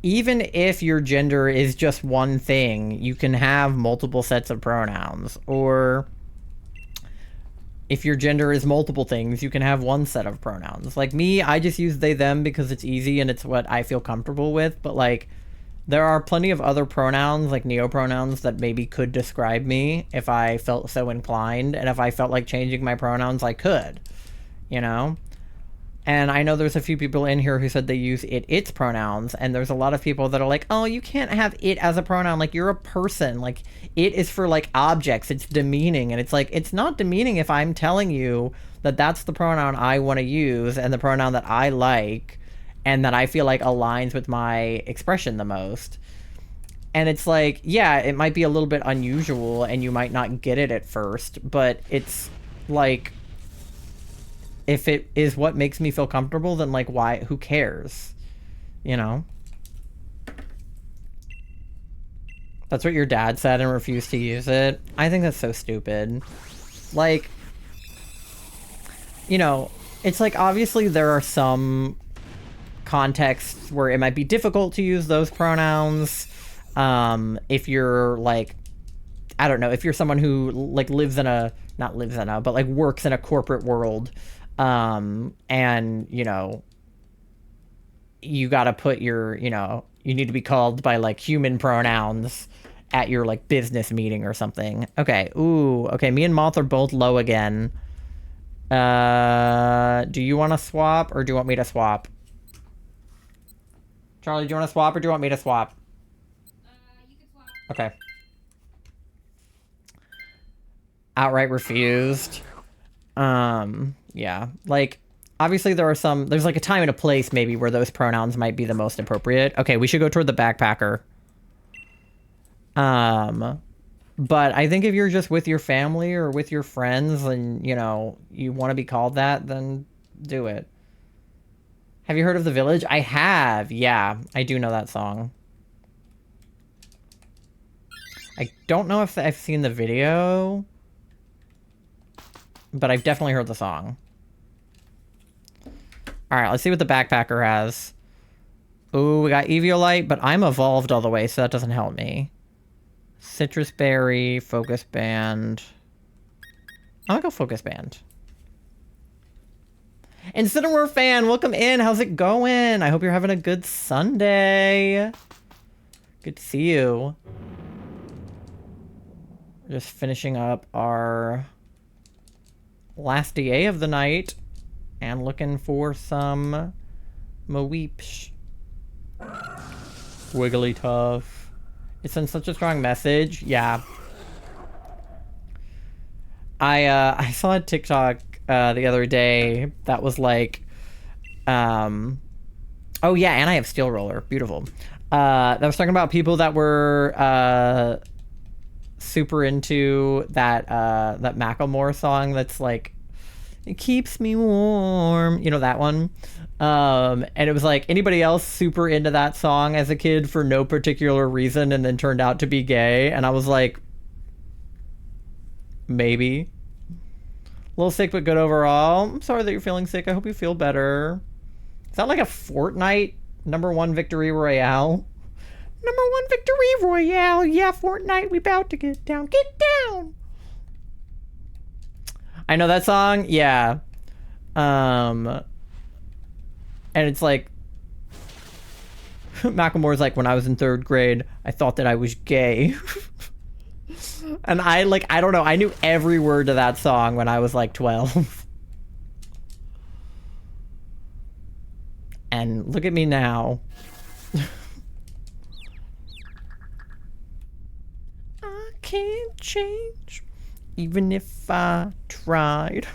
Speaker 1: even if your gender is just one thing, you can have multiple sets of pronouns. Or if your gender is multiple things, you can have one set of pronouns. Like me, I just use they, them because it's easy and it's what I feel comfortable with. But like, there are plenty of other pronouns, like neopronouns, that maybe could describe me if I felt so inclined. And if I felt like changing my pronouns, I could, you know? And I know there's a few people in here who said they use it, its pronouns, and there's a lot of people that are like, oh, you can't have it as a pronoun, like, you're a person, like, it is for, like, objects, it's demeaning, and it's like, it's not demeaning if I'm telling you that that's the pronoun I want to use, and the pronoun that I like, and that I feel like aligns with my expression the most. And it's like, yeah, it might be a little bit unusual, and you might not get it at first, but it's, like, if it is what makes me feel comfortable, then like, why, who cares? You know? That's what your dad said and refused to use it. I think that's so stupid. Like, you know, it's like, obviously there are some contexts where it might be difficult to use those pronouns. If you're like, I don't know, if you're someone who like lives in a, not lives in a, but like works in a corporate world, and, you know, you gotta put your, you know, you need to be called by, like, human pronouns at your, like, business meeting or something. Okay, ooh, okay, me and Moth are both low again. Do you want to swap, or do you want me to swap? Charlie, do you want to swap, or do you want me to swap?
Speaker 4: You can swap.
Speaker 1: Okay. Outright refused. Yeah, like, obviously there are some, there's like a time and a place maybe where those pronouns might be the most appropriate. Okay, we should go toward the backpacker. But I think if you're just with your family or with your friends and, you know, you want to be called that, then do it. Have you heard of The Village? I have, yeah, I do know that song. I don't know if I've seen the video, but I've definitely heard the song. Alright, let's see what the backpacker has. Ooh, we got Eviolite, but I'm evolved all the way, so that doesn't help me. Citrus Berry, Focus Band. I'm gonna go Focus Band. And Cinema Fan, welcome in. How's it going? I hope you're having a good Sunday. Good to see you. We're just finishing up our last DA of the night and looking for some Mareep. Wigglytuff. It sends such a strong message. Yeah. I saw a TikTok the other day that was like, oh yeah, and I have Steel Roller. Beautiful. That was talking about people that were super into that Macklemore song that's like, it keeps me warm. You know that one? And it was like, anybody else super into that song as a kid for no particular reason and then turned out to be gay? And I was like, maybe. A little sick but good overall. I'm sorry that you're feeling sick. I hope you feel better. Is that like a Fortnite #1 victory royale? #1 victory royale. Yeah, Fortnite, we about to get down. Get down! I know that song. Yeah. And it's like, Macklemore's like, when I was in 3rd grade, I thought that I was gay. And I don't know, I knew every word to that song when I was like 12. And look at me now. I can't change, even if I tried.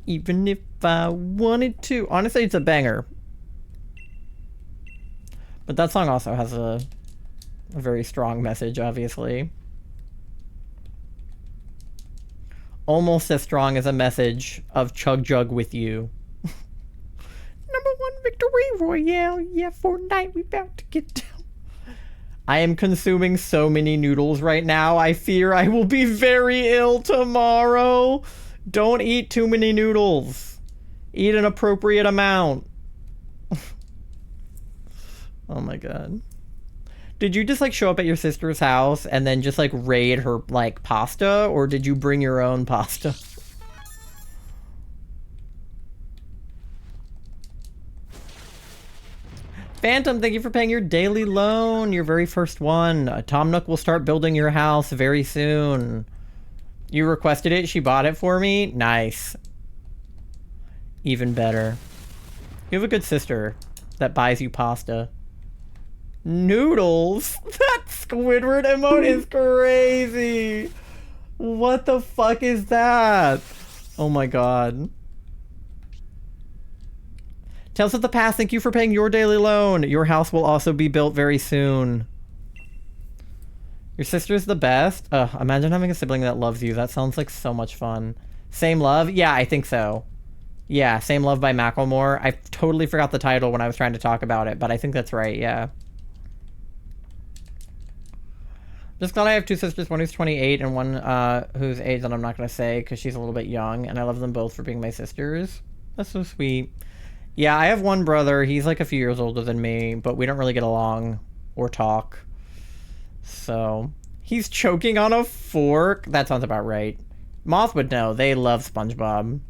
Speaker 1: Even if I wanted to. Honestly, it's a banger. But that song also has a very strong message, obviously. Almost as strong as a message of Chug Jug with you. #1 victory royale. Yeah, Fortnite, we about to get down. I am consuming so many noodles right now. I fear I will be very ill tomorrow. Don't eat too many noodles. Eat an appropriate amount. Oh my god. Did you just like show up at your sister's house and then just like raid her like pasta, or did you bring your own pasta? Phantom, thank you for paying your daily loan, your very first one. Tom Nook will start building your house very soon. You requested it, she bought it for me? Nice. Even better. You have a good sister that buys you pasta. Noodles? That Squidward emote is crazy. What the fuck is that? Oh my god. Tales of the Past, thank you for paying your daily loan. Your house will also be built very soon. Your sister's the best? Imagine having a sibling that loves you. That sounds like so much fun. Same Love? Yeah, I think so. Yeah, Same Love by Macklemore. I totally forgot the title when I was trying to talk about it, but I think that's right, yeah. Just glad I have 2 sisters, one who's 28 and one whose age that I'm not going to say because she's a little bit young, and I love them both for being my sisters. That's so sweet. Yeah, I have one brother. He's like a few years older than me, but we don't really get along or talk. So, he's choking on a fork? That sounds about right. Moth would know. They love SpongeBob.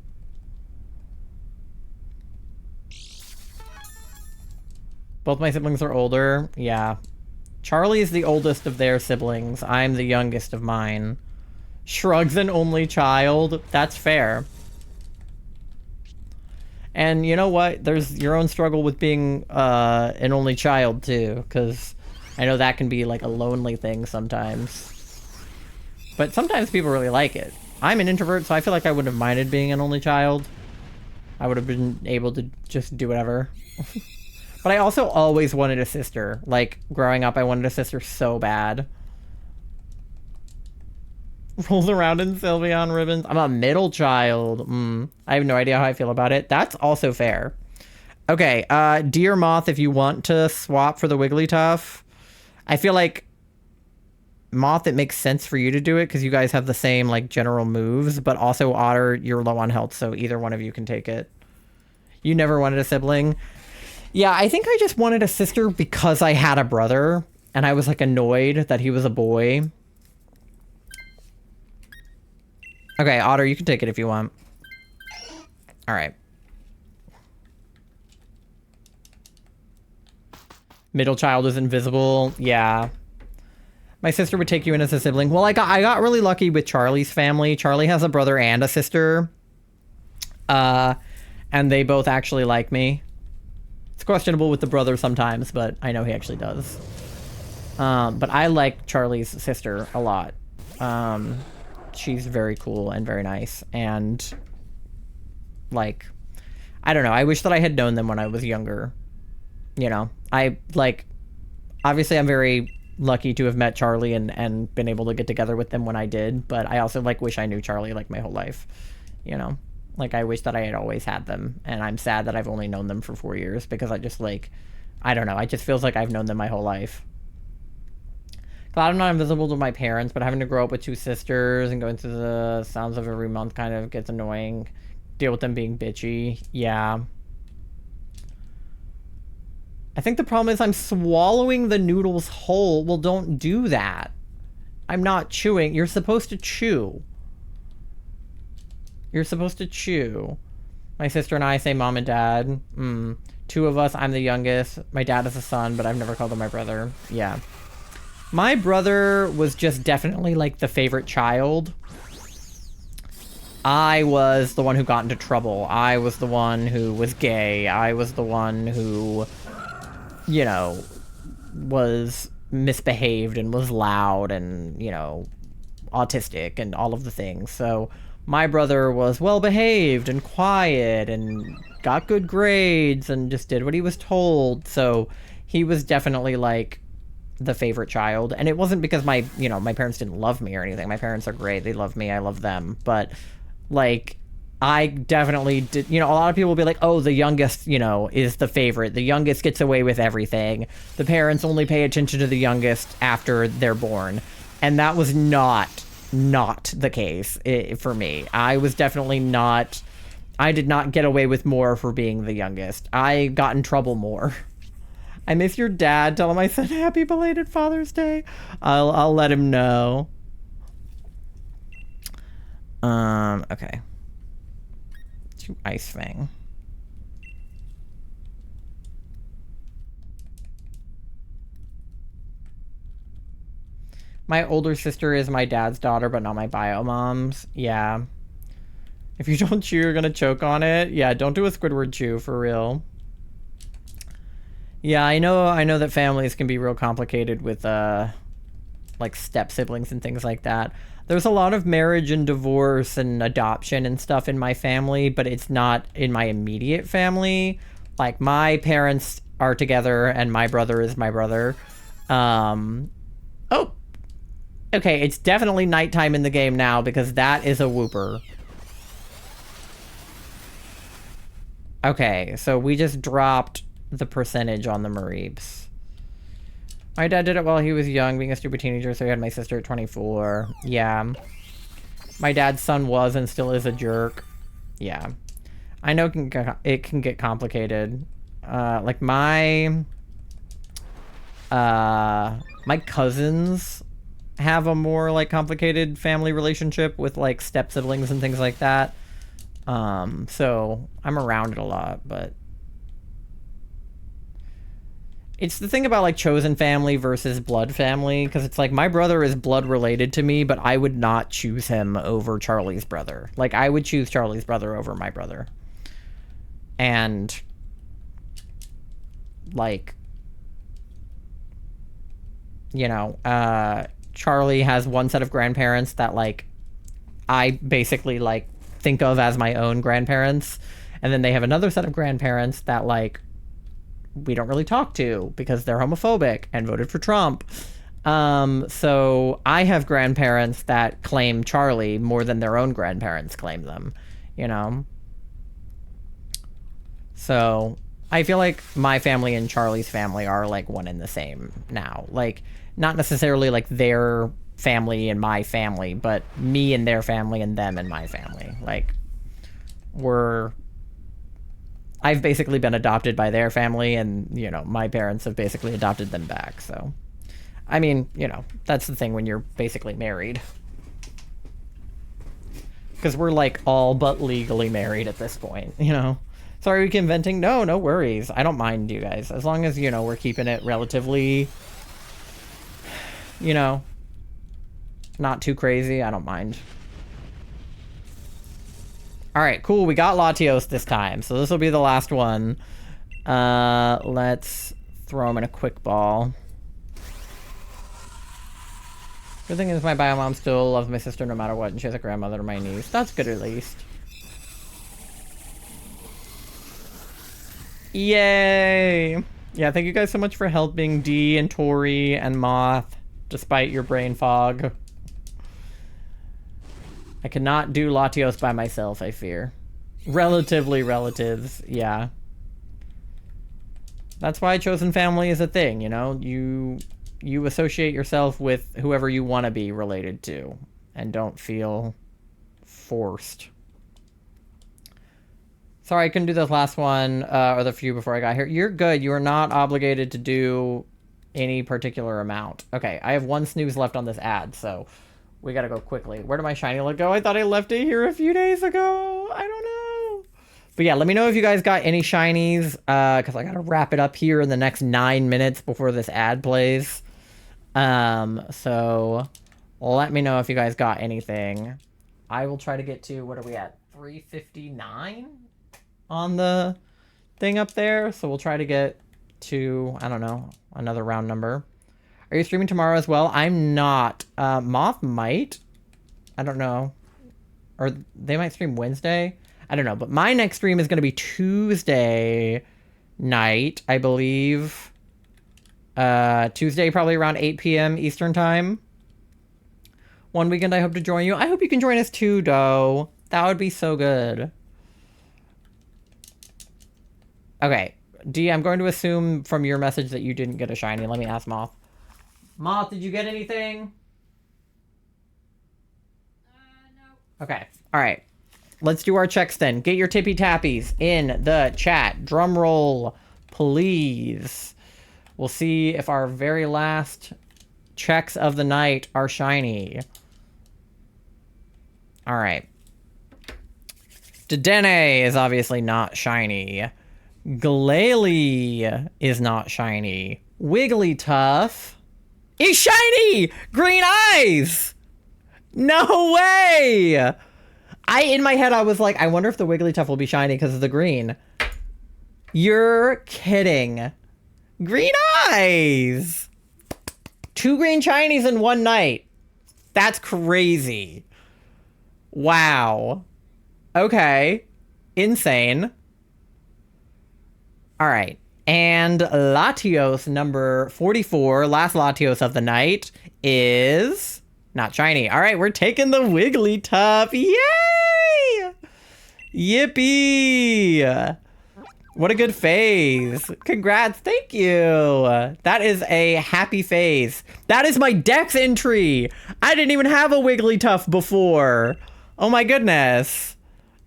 Speaker 1: Both my siblings are older. Yeah. Charlie is the oldest of their siblings. I'm the youngest of mine. Shrugs an only child. That's fair. And you know what? There's your own struggle with being an only child too, because I know that can be like a lonely thing sometimes. But sometimes people really like it. I'm an introvert, so I feel like I wouldn't have minded being an only child. I would have been able to just do whatever. But I also always wanted a sister. Like, growing up, I wanted a sister so bad. Rolls around in Sylveon ribbons. I'm a middle child. I have no idea how I feel about it. That's also fair. Okay, Dear Moth, if you want to swap for the Wigglytuff, I feel like, Moth, it makes sense for you to do it because you guys have the same, like, general moves, but also Otter, you're low on health, so either one of you can take it. You never wanted a sibling? Yeah, I think I just wanted a sister because I had a brother, and I was, like, annoyed that he was a boy. Okay, Otter, you can take it if you want. Alright. Middle child is invisible. Yeah. My sister would take you in as a sibling. Well, I got really lucky with Charlie's family. Charlie has a brother and a sister. And they both actually like me. It's questionable with the brother sometimes, but I know he actually does. But I like Charlie's sister a lot. She's very cool and very nice. And, like, I don't know. I wish that I had known them when I was younger. You know? Obviously I'm very lucky to have met Charlie and been able to get together with them when I did. But I also, like, wish I knew Charlie, like, my whole life. You know? Like, I wish that I had always had them. And I'm sad that I've only known them for 4 years because I just, like, I don't know. It just feels like I've known them my whole life. Glad I'm not invisible to my parents, but having to grow up with 2 sisters and going through the sounds of every month kind of gets annoying. Deal with them being bitchy. Yeah. I think the problem is I'm swallowing the noodles whole. Well, don't do that. I'm not chewing. You're supposed to chew. You're supposed to chew. My sister and I say mom and dad. 2 of us, I'm the youngest. My dad is a son, but I've never called him my brother. Yeah. My brother was just definitely, like, the favorite child. I was the one who got into trouble. I was the one who was gay. I was the one who, you know, was misbehaved and was loud and, you know, autistic and all of the things. So my brother was well-behaved and quiet and got good grades and just did what he was told. So he was definitely, like, the favorite child. And it wasn't because my parents didn't love me or anything. My parents are great. They love me. I love them. But, like, I definitely did, you know, a lot of people will be like, oh, the youngest, you know, is the favorite. The youngest gets away with everything. The parents only pay attention to the youngest after they're born. And that was not the case for me. I was definitely not, I did not get away with more for being the youngest. I got in trouble more. I miss your dad. Tell him I said happy belated Father's Day. I'll let him know. Okay. To Ice Fang. My older sister is my dad's daughter, but not my bio mom's. Yeah. If you don't chew, you're gonna choke on it. Yeah, don't do a Squidward chew, for real. Yeah, I know that families can be real complicated with, like, step siblings and things like that. There's a lot of marriage and divorce and adoption and stuff in my family, but it's not in my immediate family. Like, my parents are together and my brother is my brother. Oh. Okay, it's definitely nighttime in the game now because that is a whooper. Okay, so we just dropped the percentage on the Mareeps. My dad did it while he was young, being a stupid teenager, so he had my sister at 24. Yeah. My dad's son was and still is a jerk. Yeah. I know it can get complicated. Like, my cousins have a more, like, complicated family relationship with, like, step siblings and things like that. So I'm around it a lot, but it's the thing about, like, chosen family versus blood family, because it's like, my brother is blood related to me, but I would not choose him over Charlie's brother. Like, I would choose Charlie's brother over my brother. And, like, you know, Charlie has one set of grandparents that, like, I basically, like, think of as my own grandparents. And then they have another set of grandparents that, like, we don't really talk to because they're homophobic and voted for Trump. So I have grandparents that claim Charlie more than their own grandparents claim them, you know? So I feel like my family and Charlie's family are, like, one and the same now. Like, not necessarily, like, their family and my family, but me and their family and them and my family. Like, I've basically been adopted by their family, and, you know, my parents have basically adopted them back, so. I mean, you know, that's the thing when you're basically married. Because we're, like, all but legally married at this point, you know? Sorry we keep venting. No worries. I don't mind you guys. As long as, you know, we're keeping it relatively, you know, not too crazy, I don't mind. All right, cool. We got Latios this time, so this will be the last one. Let's throw him in a quick ball. Good thing is my bio mom still loves my sister no matter what, and she has a grandmother to my niece. That's good at least. Yay! Yeah, thank you guys so much for helping Dee and Tori and Moth, despite your brain fog. I cannot do Latios by myself, I fear. Relatively relatives, yeah. That's why chosen family is a thing, you know? You associate yourself with whoever you want to be related to, and don't feel forced. Sorry, I couldn't do this last one, or the few before I got here. You're good. You are not obligated to do any particular amount. Okay, I have one snooze left on this ad, so we gotta go quickly. Where did my shiny look go? I thought I left it here a few days ago. I don't know. But yeah, let me know if you guys got any shinies, because I gotta wrap it up here in the next 9 minutes before this ad plays. So let me know if you guys got anything. I will try to get to, what are we at? 359 on the thing up there. So we'll try to get to, I don't know, another round number. Are you streaming tomorrow as well? I'm not. Moth might. I don't know. Or they might stream Wednesday. I don't know. But my next stream is going to be Tuesday night, I believe. Tuesday, probably around 8 p.m. Eastern time. One weekend, I hope to join you. I hope you can join us too, though. That would be so good. Okay. Dee, I'm going to assume from your message that you didn't get a shiny. Let me ask Moth. Moth, did you get anything?
Speaker 4: No.
Speaker 1: Okay. All right. Let's do our checks then. Get your tippy tappies in the chat. Drum roll, please. We'll see if our very last checks of the night are shiny. All right. Dedenne is obviously not shiny. Glalie is not shiny. Wigglytuff is shiny! Green eyes! No way! In my head, I was like, I wonder if the Wigglytuff will be shiny because of the green. You're kidding. Green eyes! 2 green shinies in one night. That's crazy. Wow. Okay. Insane. All right. And Latios number 44, last Latios of the night, is not shiny. All right, we're taking the Wigglytuff. Yay! Yippee! What a good phase. Congrats. Thank you. That is a happy phase. That is my Dex entry. I didn't even have a Wigglytuff before. Oh my goodness.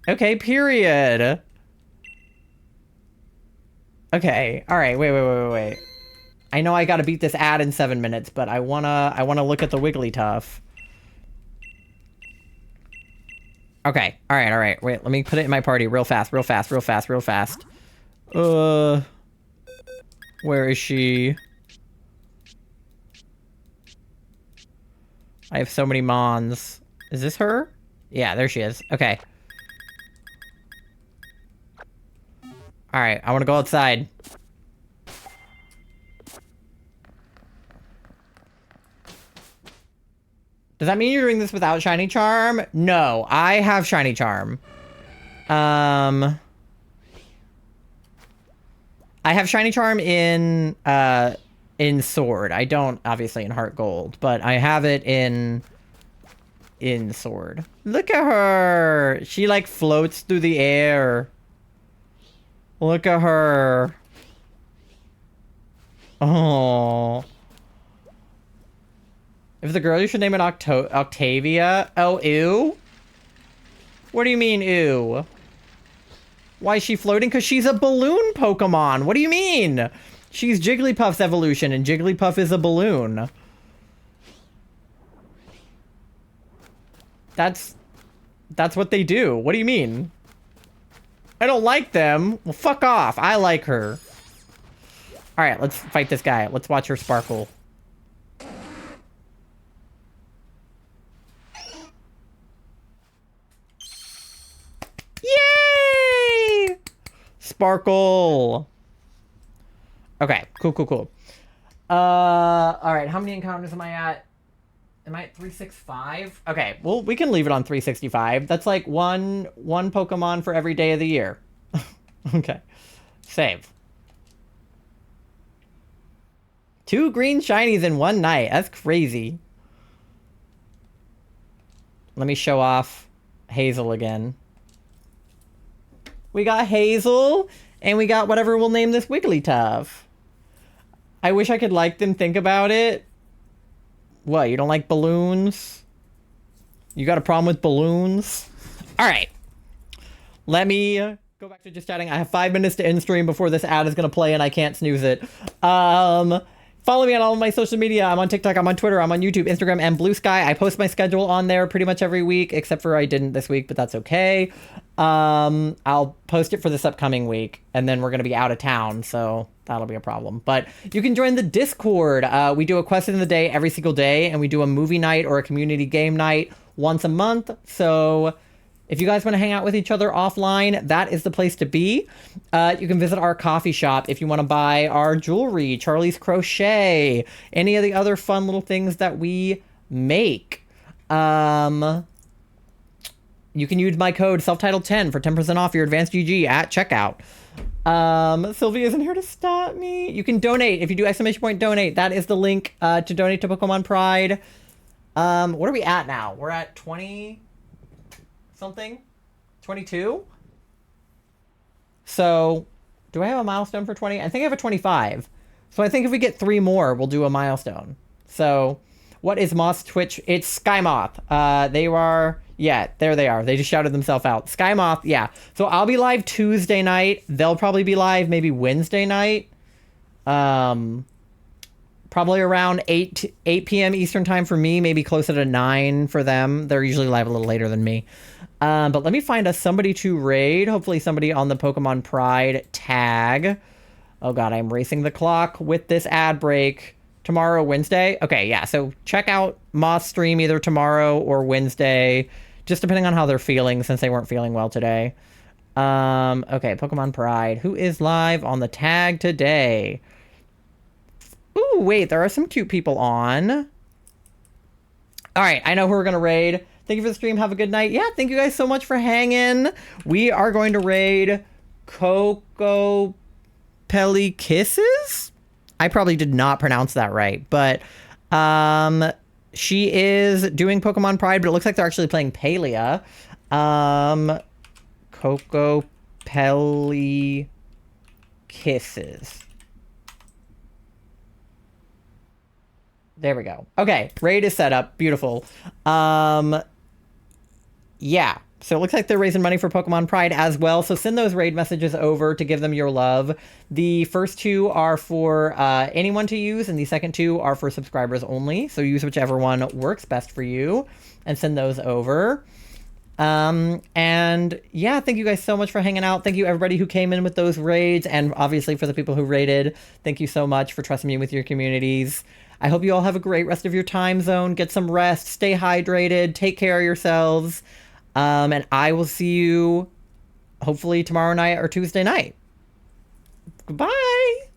Speaker 1: Okay, period. Okay. All right. Wait. I know I got to beat this ad in 7 minutes, but I wanna look at the Wigglytuff. Okay. All right. Wait, let me put it in my party real fast. Where is she? I have so many Mons. Is this her? Yeah, there she is. Okay. All right, I want to go outside. Does that mean you're doing this without Shiny Charm? No, I have Shiny Charm. I have Shiny Charm in Sword. I don't, obviously, in Heart Gold, but I have it in Sword. Look at her! She, like, floats through the air. Look at her. Oh. If the girl, you should name it Octavia. Oh, ew? What do you mean, ew? Why is she floating? Because she's a balloon Pokemon. What do you mean? She's Jigglypuff's evolution, and Jigglypuff is a balloon. That's what they do. What do you mean? I don't like them. Well, fuck off. I like her. All right, let's fight this guy. Let's watch her sparkle. Sparkle. Okay, cool. All right, how many encounters am I at? Am I at 365? Okay, well, we can leave it on 365. That's like one Pokemon for every day of the year. Okay, save. 2 green shinies in one night. That's crazy. Let me show off Hazel again. We got Hazel, and we got whatever we'll name this Wigglytuff. I wish I could like them think about it. What, you don't like balloons? You got a problem with balloons? Alright. Let me go back to just chatting. I have 5 minutes to end stream before this ad is going to play and I can't snooze it. Follow me on all of my social media. I'm on TikTok, I'm on Twitter, I'm on YouTube, Instagram, and Blue Sky. I post my schedule on there pretty much every week, except for I didn't this week, but that's okay. I'll post it for this upcoming week, and then we're going to be out of town, so that'll be a problem. But you can join the Discord. We do a question of the day every single day, and we do a movie night or a community game night once a month, so if you guys want to hang out with each other offline, that is the place to be. You can visit our coffee shop if you want to buy our jewelry, Charlie's Crochet, any of the other fun little things that we make. You can use my code selftitled10 for 10% off your advanced GG at checkout. Sylvia isn't here to stop me. You can donate if you do !donate. That is the link to donate to Pokemon Pride. What are we at now? We're at 20 something, 22. So do I have a milestone for 20? I think I have a 25. So I think if we get 3 more, we'll do a milestone. So what is Moss Twitch? It's Sky Moth. They are, yeah, there they are. They just shouted themselves out. Sky Moth, yeah. So I'll be live Tuesday night. They'll probably be live maybe Wednesday night. Probably around 8 p.m. Eastern time for me, maybe closer to 9 for them. They're usually live a little later than me. But let me find us somebody to raid. Hopefully somebody on the Pokemon Pride tag. Oh god, I'm racing the clock with this ad break. Tomorrow, Wednesday? Okay, yeah, so check out Moss stream either tomorrow or Wednesday, just depending on how they're feeling since they weren't feeling well today. Okay, Pokemon Pride. Who is live on the tag today? Ooh, wait, there are some cute people on. Alright, I know who we're gonna raid. Thank you for the stream. Have a good night. Yeah, thank you guys so much for hanging. We are going to raid Coco Pelly Kisses? I probably did not pronounce that right, but she is doing Pokemon Pride, but it looks like they're actually playing Palia. Coco Pelly Kisses. There we go. Okay, raid is set up. Beautiful. Yeah, so it looks like they're raising money for Pokemon Pride as well, so send those raid messages over to give them your love. The first 2 are for anyone to use, and the second 2 are for subscribers only, so use whichever one works best for you, and send those over. And yeah, thank you guys so much for hanging out. Thank you everybody who came in with those raids, and obviously for the people who raided, thank you so much for trusting me with your communities. I hope you all have a great rest of your time zone. Get some rest, stay hydrated, take care of yourselves. And I will see you hopefully tomorrow night or Tuesday night. Goodbye.